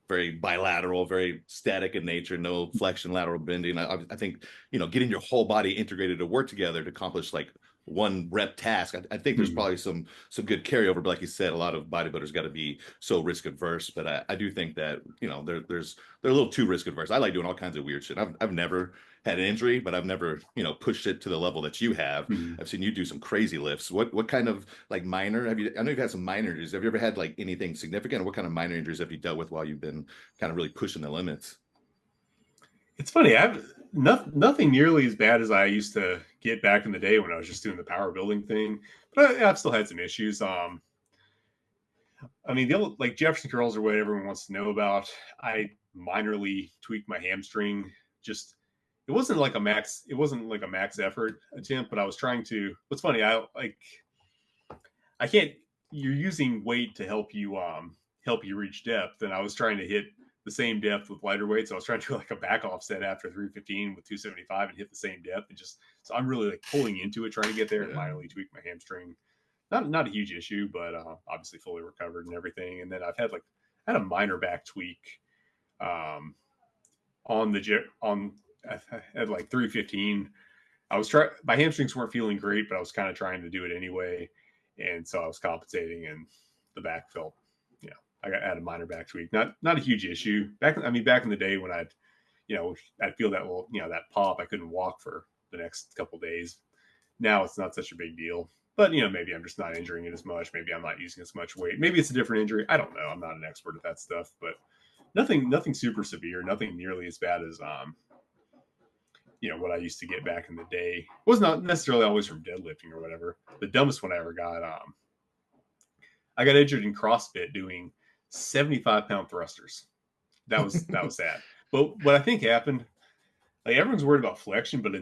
very bilateral, very static in nature, no flexion, lateral bending. I think getting your whole body integrated to work together to accomplish like one rep task. I think there's Hmm. probably some good carryover, but like you said, a lot of bodybuilders got to be so risk adverse. But I do think that they're a little too risk adverse. I like doing all kinds of weird shit. I've never had an injury, but I've never pushed it to the level that you have. Hmm. I've seen you do some crazy lifts. What kind of like minor have you? I know you've had some minor injuries. Have you ever had like anything significant? Or what kind of minor injuries have you dealt with while you've been kind of really pushing the limits? It's funny. I've nothing nearly as bad as I used to get back in the day when I was just doing the power building thing, but I've still had some issues. I mean, like Jefferson curls are what everyone wants to know about. I minorly tweaked my hamstring. Just it wasn't like a max effort attempt, but I was trying to. What's funny, I can't. You're using weight to help you reach depth, and I was trying to hit the same depth with lighter weights. So I was trying to do like a back offset after 315 with 275 and hit the same depth, and just so I'm really like pulling into it, trying to get there, and Yeah. minorly tweak my hamstring. Not a huge issue, but obviously fully recovered and everything. And then I had a minor back tweak um, on at like 315. I was trying. My hamstrings weren't feeling great, but I was kind of trying to do it anyway, and so I was compensating, and the back felt, I had a minor back tweak. Not a huge issue. Back in the day when I'd feel that little, that pop. I couldn't walk for the next couple of days. Now it's not such a big deal. But maybe I'm just not injuring it as much. Maybe I'm not using as much weight. Maybe it's a different injury. I don't know. I'm not an expert at that stuff, but nothing super severe. Nothing nearly as bad as what I used to get back in the day. It was not necessarily always from deadlifting or whatever. The dumbest one I ever got, I got injured in CrossFit doing 75-pound thrusters. That was sad. But what I think happened, like everyone's worried about flexion, but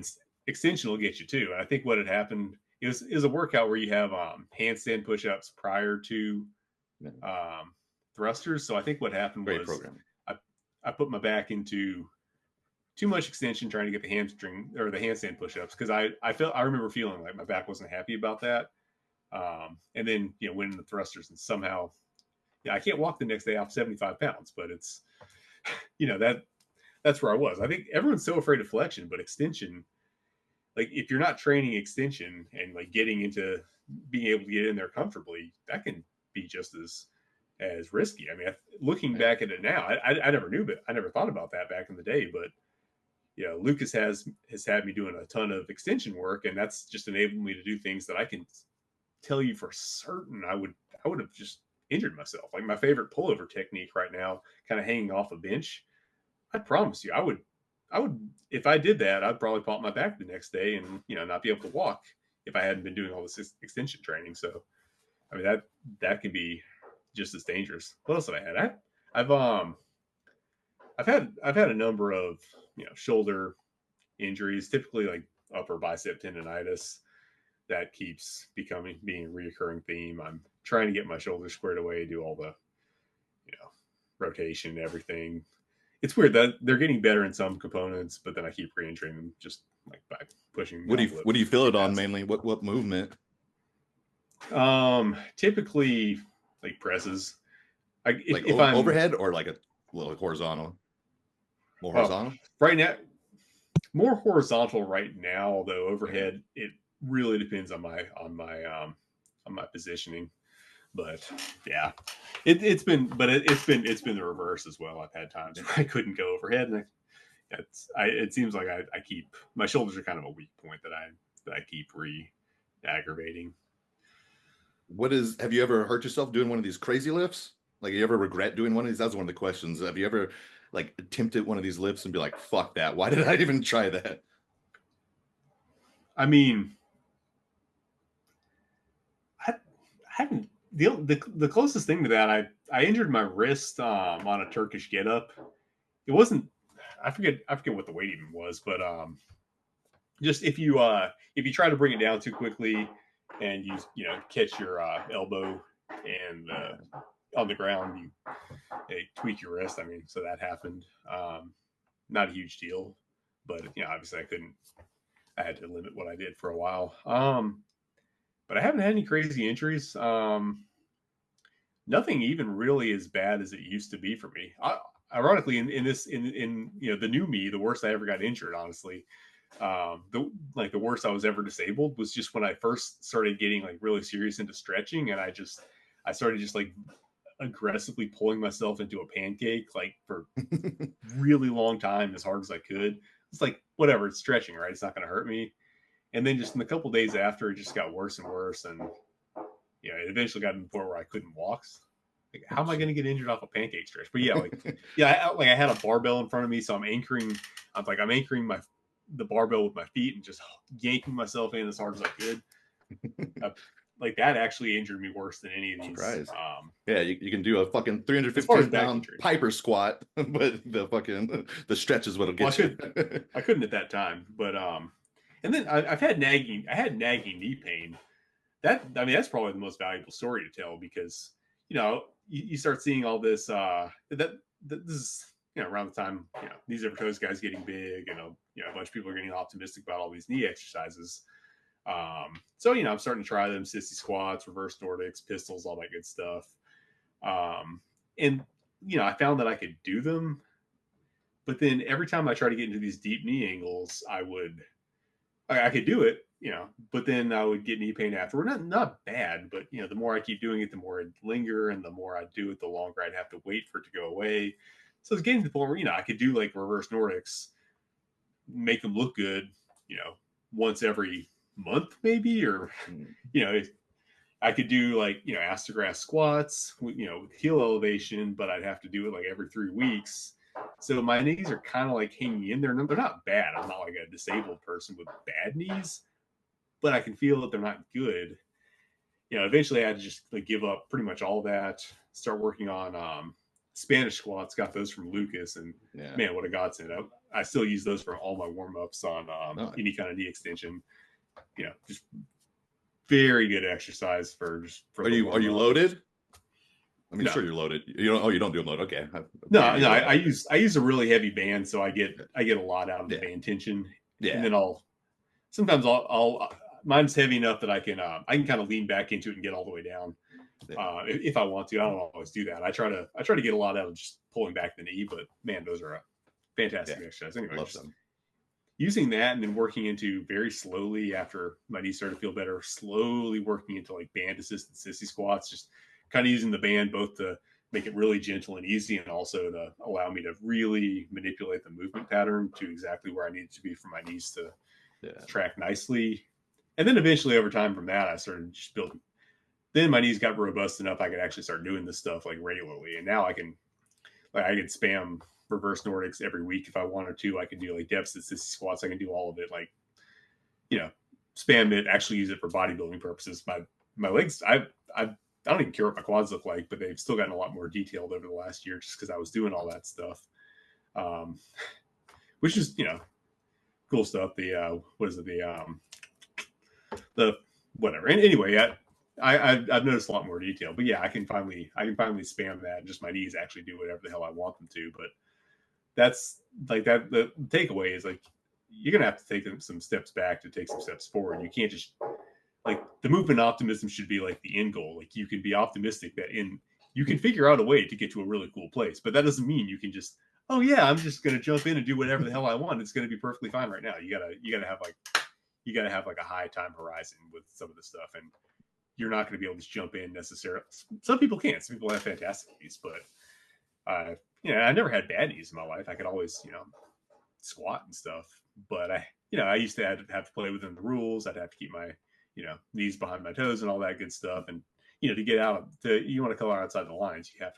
extension will get you too. And I think what had happened is a workout where you have handstand push-ups prior to Yeah. thrusters. So I think what happened Great was programming. I put my back into too much extension trying to get the hamstring or the handstand push-ups because I remember feeling like my back wasn't happy about that. And then went in the thrusters and somehow I can't walk the next day off 75 pounds, but it's that's where I was. I think everyone's so afraid of flexion, but extension, like if you're not training extension and like getting into being able to get in there comfortably, that can be just as risky. I mean, looking back at it now, I never knew, but I never thought about that back in the day. But Lucas has had me doing a ton of extension work, and that's just enabled me to do things that I can tell you for certain I would have just injured myself. Like my favorite pullover technique right now, kind of hanging off a bench. I promise you, I would if I did that, I'd probably pop my back the next day and not be able to walk if I hadn't been doing all this extension training. So I mean that can be just as dangerous. What else have I had? I've had a number of shoulder injuries, typically like upper bicep tendonitis, that keeps being a reoccurring theme. I'm trying to get my shoulders squared away, do all the rotation and everything. It's weird that they're getting better in some components, but then I keep re-injuring them just like by pushing. What do you feel it on mainly? What movement? Typically like presses. If I'm overhead or like a little horizontal. More horizontal? Right now, more horizontal right now, although overhead, it really depends on my positioning. But yeah, it's been the reverse as well. I've had times where I couldn't go overhead, and it seems like I keep my shoulders are kind of a weak point that I keep aggravating. Have you ever hurt yourself doing one of these crazy lifts? Like, you ever regret doing one of these? That's one of the questions. Have you ever like attempted one of these lifts and be like, fuck that? Why did I even try that? I mean, I haven't. The closest thing to that, I injured my wrist on a Turkish get up. It wasn't. I forget what the weight even was, but just if you try to bring it down too quickly and you catch your elbow and on the ground, you tweak your wrist. I mean, so that happened. Not a huge deal, but obviously I had to limit what I did for a while. But I haven't had any crazy injuries. Nothing even really as bad as it used to be for me. Ironically, in the new me, the worst I ever got injured, honestly, the worst I was ever disabled was just when I first started getting like really serious into stretching, and I started just like aggressively pulling myself into a pancake like for really long time as hard as I could. It's like, whatever, it's stretching, right? It's not going to hurt me. And then just in a couple days after, it just got worse and worse, and it eventually got to the point where I couldn't walk. Like, how am I going to get injured off a pancake stretch? But I had a barbell in front of me, so I'm anchoring the barbell with my feet and just yanking myself in as hard as I could. Like, that actually injured me worse than any of these. Yeah, you can do a fucking 315-pound Piper squat, but the stretch is what'll get you. I couldn't at that time, but and then I had nagging knee pain. That's probably the most valuable story to tell, because you start seeing all this this is around the time these Evertoes guys getting big, and a bunch of people are getting optimistic about all these knee exercises. So I'm starting to try them: sissy squats, reverse Nordics, pistols, all that good stuff. And I found that I could do them, but then every time I try to get into these deep knee angles, I could do it, but then I would get knee pain afterward. Not bad, but the more I keep doing it, the more I'd linger, and the more I'd do it, the longer I'd have to wait for it to go away. So it's getting to the point where I could do like reverse Nordics, make them look good, once every month maybe, or I could do like ass to grass squats with heel elevation, but I'd have to do it like every 3 weeks. So my knees are kind of like hanging in there. They're not bad. I'm not like a disabled person with bad knees, but I can feel that they're not good. Eventually I had to just like give up pretty much all that, start working on Spanish squats. Got those from Lucas, and man, what a godsend. I still use those for all my warm-ups on any kind of knee extension. Just very good exercise for Are you loaded? I mean, no. Sure, you're loaded. You don't do them loaded. Okay. No. I use a really heavy band, so I get a lot out of the band tension. Yeah. And then sometimes mine's heavy enough that I can kind of lean back into it and get all the way down. If I want to. I don't always do that. I try to get a lot out of just pulling back the knee, but man, those are a fantastic exercise. Anyway, love them. Using that, and then working into very slowly, after my knee started to feel better, slowly working into like band assisted sissy squats, just kind of using the band both to make it really gentle and easy, and also to allow me to really manipulate the movement pattern to exactly where I need it to be for my knees to track nicely. And then eventually over time from that, I started just building. Then my knees got robust enough I could actually start doing this stuff like regularly. And now I can spam reverse Nordics every week if I wanted to. I can do like deficit sissy squats. I can do all of it, like, spam it, actually use it for bodybuilding purposes. My legs, I don't even care what my quads look like, but they've still gotten a lot more detailed over the last year just because I was doing all that stuff. Which is, cool stuff. The what is it? The whatever. And anyway, I've noticed a lot more detail. But yeah, I can finally spam that, and just my knees actually do whatever the hell I want them to. But that's like that. The takeaway is like you're gonna have to take some steps back to take some steps forward. You can't just like the movement optimism should be like the end goal. Like you can be optimistic that you can figure out a way to get to a really cool place, but that doesn't mean you can just, oh yeah, I'm just gonna jump in and do whatever the hell I want. It's gonna be perfectly fine right now. You gotta have like a high time horizon with some of this stuff, and you're not gonna be able to just jump in necessarily. Some people can. Some people have fantastic knees, but I never had bad knees in my life. I could always squat and stuff, but I used to have to play within the rules. I'd have to keep my knees behind my toes and all that good stuff. And, to get out you want to color outside the lines, you have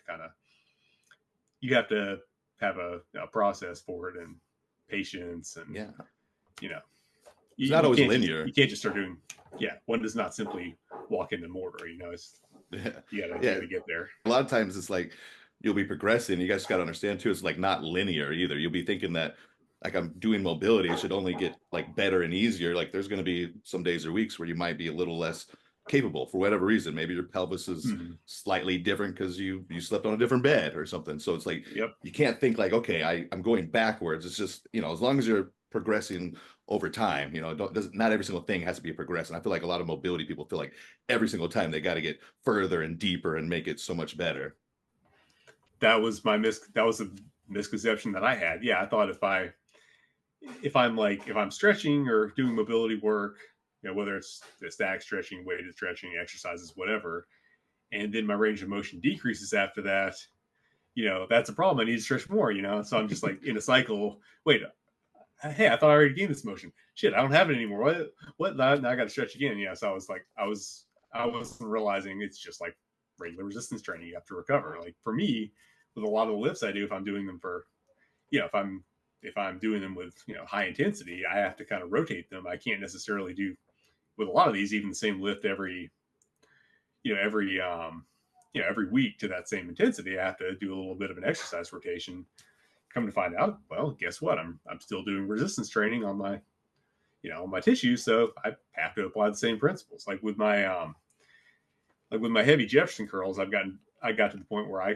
to have a process for it and patience. And, it's not always linear. You can't just start doing, one does not simply walk into mortar, you gotta get there. A lot of times it's like, you'll be progressing. You guys got to understand too, it's like not linear either. You'll be thinking that like I'm doing mobility, it should only get like better and easier. Like there's going to be some days or weeks where you might be a little less capable for whatever reason. Maybe your pelvis is slightly different because you slept on a different bed or something. So it's like, you can't think like, okay, I'm going backwards. It's just, as long as you're progressing over time, not every single thing has to be a progression. I feel like a lot of mobility people feel like every single time they got to get further and deeper and make it so much better. That was a misconception that I had. Yeah, I thought if I'm stretching or doing mobility work, whether it's the static stretching, weighted stretching, exercises, whatever, and then my range of motion decreases after that, that's a problem. I need to stretch more, so I'm just like in a cycle. Wait, hey, I thought I already gained this motion. Shit, I don't have it anymore. What? Now I got to stretch again. So I wasn't realizing it's just like regular resistance training. You have to recover. Like for me, with a lot of the lifts I do, if I'm doing them for, if I'm doing them with high intensity, I have to kind of rotate them. I can't necessarily do with a lot of these even the same lift every week to that same intensity. I have to do a little bit of an exercise rotation. Come to find out, well, guess what? I'm still doing resistance training on my on my tissues, so I have to apply the same principles. Like with my heavy Jefferson curls, I got to the point where I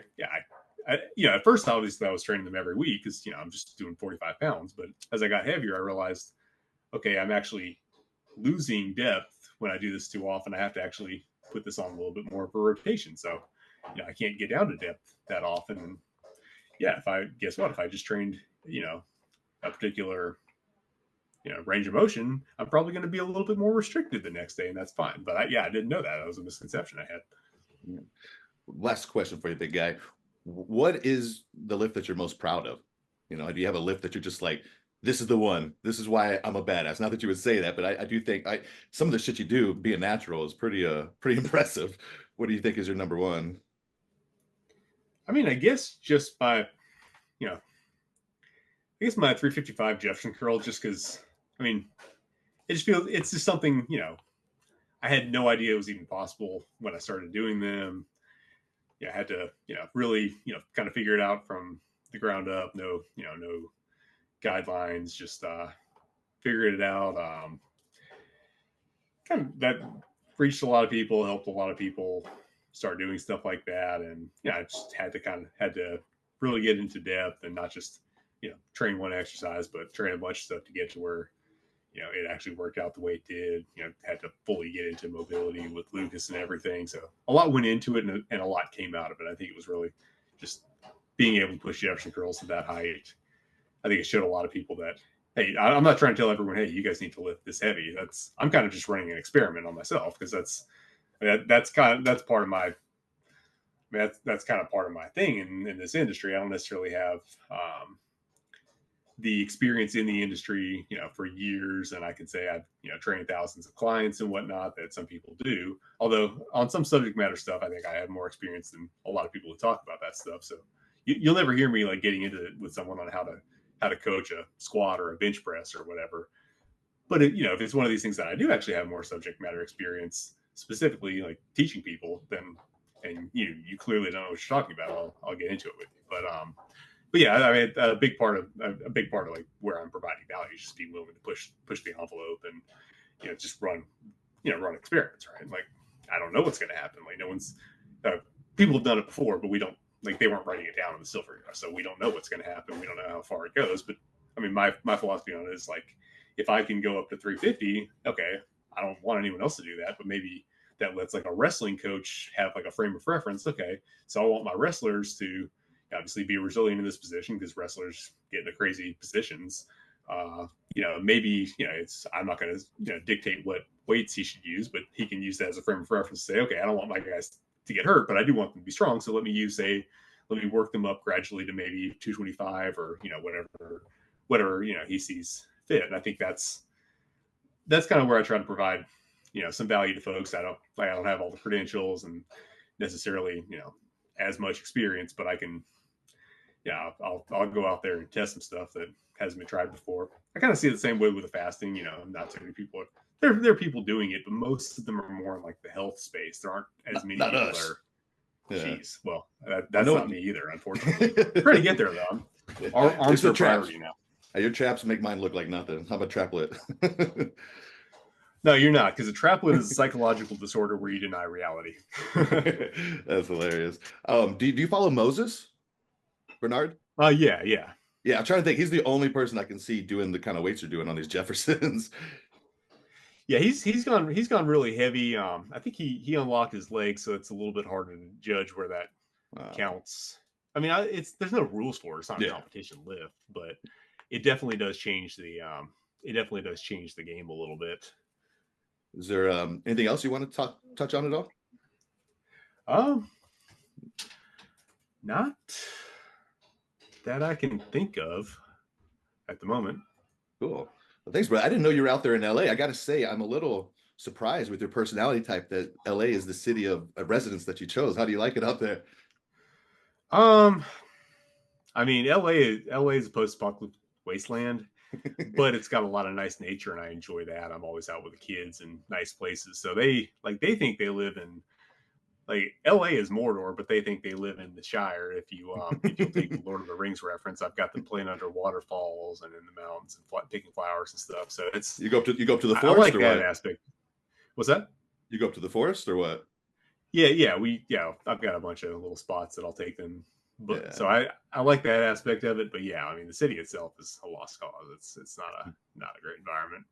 at first obviously I was training them every week because I'm just doing 45 pounds, but as I got heavier I realized, okay, I'm actually losing depth when I do this too often. I have to actually put this on a little bit more of a rotation, so I can't get down to depth that often. And if I just trained a particular range of motion, I'm probably going to be a little bit more restricted the next day, and that's fine. But I didn't know that. That was a misconception I had. Last question for you, big guy. What is the lift that you're most proud of? Do you have a lift that you're just like, this is the one, this is why I'm a badass? Not that you would say that, but I do think some of the shit you do being natural is pretty impressive. What do you think is your number one? I mean, I guess just by, I guess my 355 Jefferson curl, just because, I mean, it's just something, I had no idea it was even possible when I started doing them. I had to, really, kind of figure it out from the ground up. No guidelines, just figured it out. Kind of that reached a lot of people, helped a lot of people start doing stuff like that. And I just had to really get into depth and not just, train one exercise, but train a bunch of stuff to get to where, it actually worked out the way it did. Had to fully get into mobility with Lucas and everything. So a lot went into it and a lot came out of it. I think it was really just being able to push Jefferson curls to that height. I think it showed a lot of people that, hey, I'm not trying to tell everyone, hey, you guys need to lift this heavy. I'm kind of just running an experiment on myself because that's part of my mean, that's kind of part of my thing in this industry. I don't necessarily have the experience in the industry, for years. And I can say I've, trained thousands of clients and whatnot that some people do. Although on some subject matter stuff, I think I have more experience than a lot of people who talk about that stuff. So you'll never hear me like getting into it with someone on how to coach a squat or a bench press or whatever. But if it's one of these things that I do actually have more subject matter experience, specifically like teaching people, then and you clearly don't know what you're talking about, I'll get into it with you. But yeah, I mean, a big part of like where I'm providing value is just being willing to push the envelope and just run experiments, right? Like I don't know what's going to happen. Like no one's people have done it before, but we don't like they weren't writing it down in the silver era, so we don't know what's going to happen. We don't know how far it goes. But I mean, my philosophy on it is like if I can go up to 350, okay, I don't want anyone else to do that, but maybe that lets like a wrestling coach have like a frame of reference. Okay, so I want my wrestlers to obviously be resilient in this position because wrestlers get into crazy positions. Maybe it's I'm not going to dictate what weights he should use, but he can use that as a frame of reference to say, okay, I don't want my guys to get hurt, but I do want them to be strong. So let me work them up gradually to maybe 225 or whatever he sees fit. And I think that's kind of where I try to provide some value to folks. I don't have all the credentials and necessarily as much experience, but I can I'll go out there and test some stuff that hasn't been tried before. I kind of see it the same way with the fasting. Not too many people there are people doing it, but most of them are more in like the health space. There aren't as many people us. There. Yeah. Jeez, well, that's not me either, unfortunately. Trying to get there though. Our arms are priority now. Your traps make mine look like nothing. How about traplet? No, you're not, because a traplet is a psychological disorder where you deny reality. That's hilarious. Do you follow Moses Bernard? Yeah. I'm trying to think. He's the only person I can see doing the kind of weights you're doing on these Jeffersons. Yeah, he's gone really heavy. I think he unlocked his legs, so it's a little bit harder to judge where that counts. I mean, there's no rules for it. It's not a competition lift, but it definitely does change the game a little bit. Is there anything else you want to touch on at all? Not that I can think of at the moment. Cool. Well, thanks, bro. I didn't know you were out there in LA. I got to say, I'm a little surprised with your personality type that LA is the city of residence that you chose. How do you like it out there? I mean, LA is a post-apocalyptic wasteland, but it's got a lot of nice nature, and I enjoy that. I'm always out with the kids in nice places. So they think they live in like LA is Mordor, but they think they live in the Shire. If you'll take the Lord of the Rings reference, I've got them playing under waterfalls and in the mountains and picking flowers and stuff. So it's you go up to the forest. I like or that what? aspect. What's that? You go up to the forest or what? Yeah. I've got a bunch of little spots that I'll take them. But so I like that aspect of it. But yeah, I mean the city itself is a lost cause. It's not a great environment.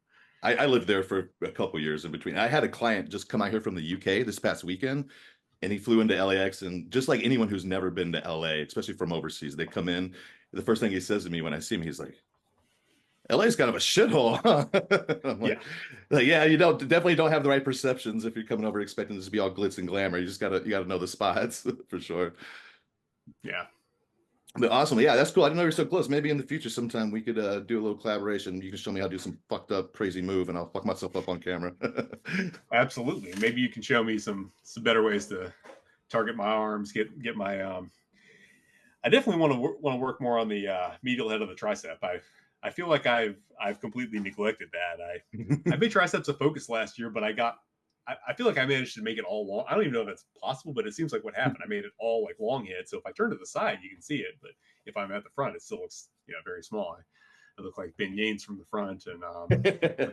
I lived there for a couple years in between. I had a client just come out here from the UK this past weekend, and he flew into LAX. And just like anyone who's never been to LA, especially from overseas, they come in. The first thing he says to me when I see him, he's like, LA is kind of a shithole. I'm like, you definitely don't have the right perceptions if you're coming over expecting this to be all glitz and glamour. You gotta know the spots for sure. Yeah. But awesome. Yeah, that's cool. I didn't know you're so close. Maybe in the future sometime we could do a little collaboration. You can show me how to do some fucked up crazy move and I'll fuck myself up on camera. Absolutely. Maybe you can show me some better ways to target my arms, get my I definitely want to work more on the medial head of the tricep. I feel like I've completely neglected that. I made triceps a focus last year, but I feel like I managed to make it all long. I don't even know if that's possible, but it seems like what happened. I made it all like long head. So if I turn to the side, you can see it. But if I'm at the front, it still looks very small. I look like Ben Yanes from the front and like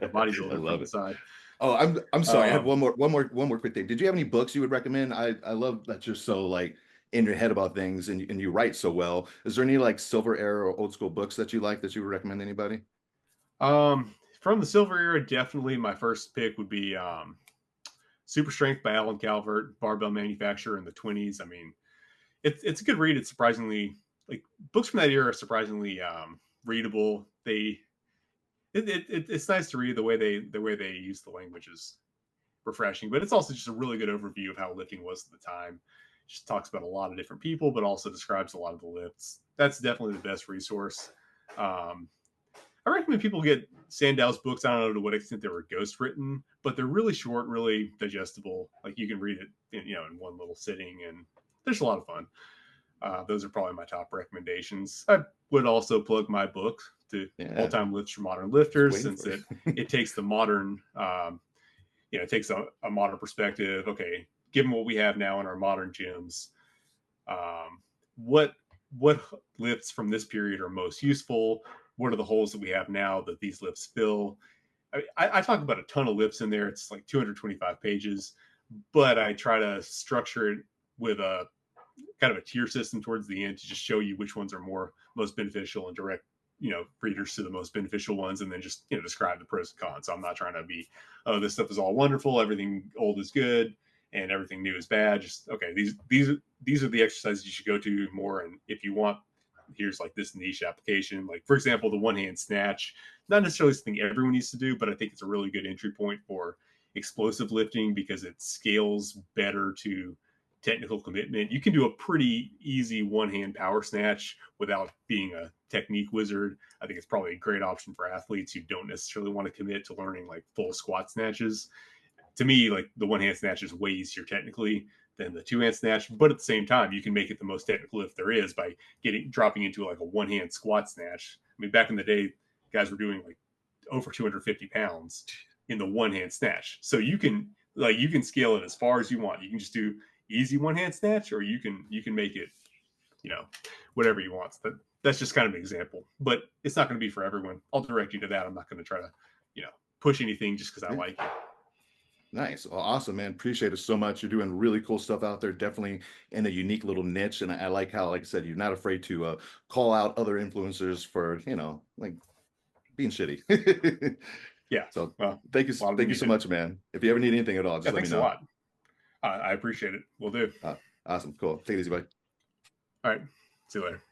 a bodybuilder from the side. Oh, I'm sorry. I have one more quick thing. Did you have any books you would recommend? I love that you're so like in your head about things and you write so well. Is there any like silver era or old school books that you like that you would recommend anybody? From the silver era, definitely my first pick would be Super Strength by Alan Calvert, Barbell Manufacturer in the 20s. I mean, it's a good read. It's surprisingly like books from that era are surprisingly readable. It's nice to read. The way they use the language is refreshing, but it's also just a really good overview of how lifting was at the time. Just talks about a lot of different people, but also describes a lot of the lifts. That's definitely the best resource. Um, I recommend people get Sandow's books. I don't know to what extent they were ghost written, but they're really short, really digestible. Like you can read it, in one little sitting, and there's a lot of fun. Those are probably my top recommendations. I would also plug my book to Yeah, All-Time Lifts for Modern just Lifters, waiting since for it it. takes the modern, it takes a modern perspective. Okay, given what we have now in our modern gyms, um, what what lifts from this period are most useful? What are the holes that we have now that these lifts fill? I talk about a ton of lifts in there. It's like 225 pages, but I try to structure it with a kind of a tier system towards the end to just show you which ones are most beneficial and direct readers to the most beneficial ones, and then just describe the pros and cons. So I'm not trying to be, oh, this stuff is all wonderful, everything old is good and everything new is bad. Just okay, these are the exercises you should go to more, and if you want, here's like this niche application. Like for example, the one hand snatch, not necessarily something everyone needs to do, but I think it's a really good entry point for explosive lifting because it scales better to technical commitment. You can do a pretty easy one hand power snatch without being a technique wizard. I think it's probably a great option for athletes who don't necessarily want to commit to learning like full squat snatches. To me, like the one hand snatch is way easier technically than the two hand snatch, but at the same time, you can make it the most technical lift there is by dropping into like a one hand squat snatch. I mean, back in the day, guys were doing like over 250 pounds in the one hand snatch. So you can scale it as far as you want. You can just do easy one hand snatch, or you can make it, you know, whatever you want. That's just kind of an example, but it's not going to be for everyone. I'll direct you to that. I'm not going to try to, you know, push anything just because I Yeah. like it. Nice. Well, awesome, man. Appreciate it so much. You're doing really cool stuff out there, definitely in a unique little niche. And I like how, like I said, you're not afraid to call out other influencers for, like being shitty. Yeah. So Well, a lot of thank them you need so it. much, man. If you ever need anything at all, Yeah. just let me Thanks a know. lot. I appreciate it. We'll do. Uh, awesome. Cool. Take it easy, bye. All right. See you later.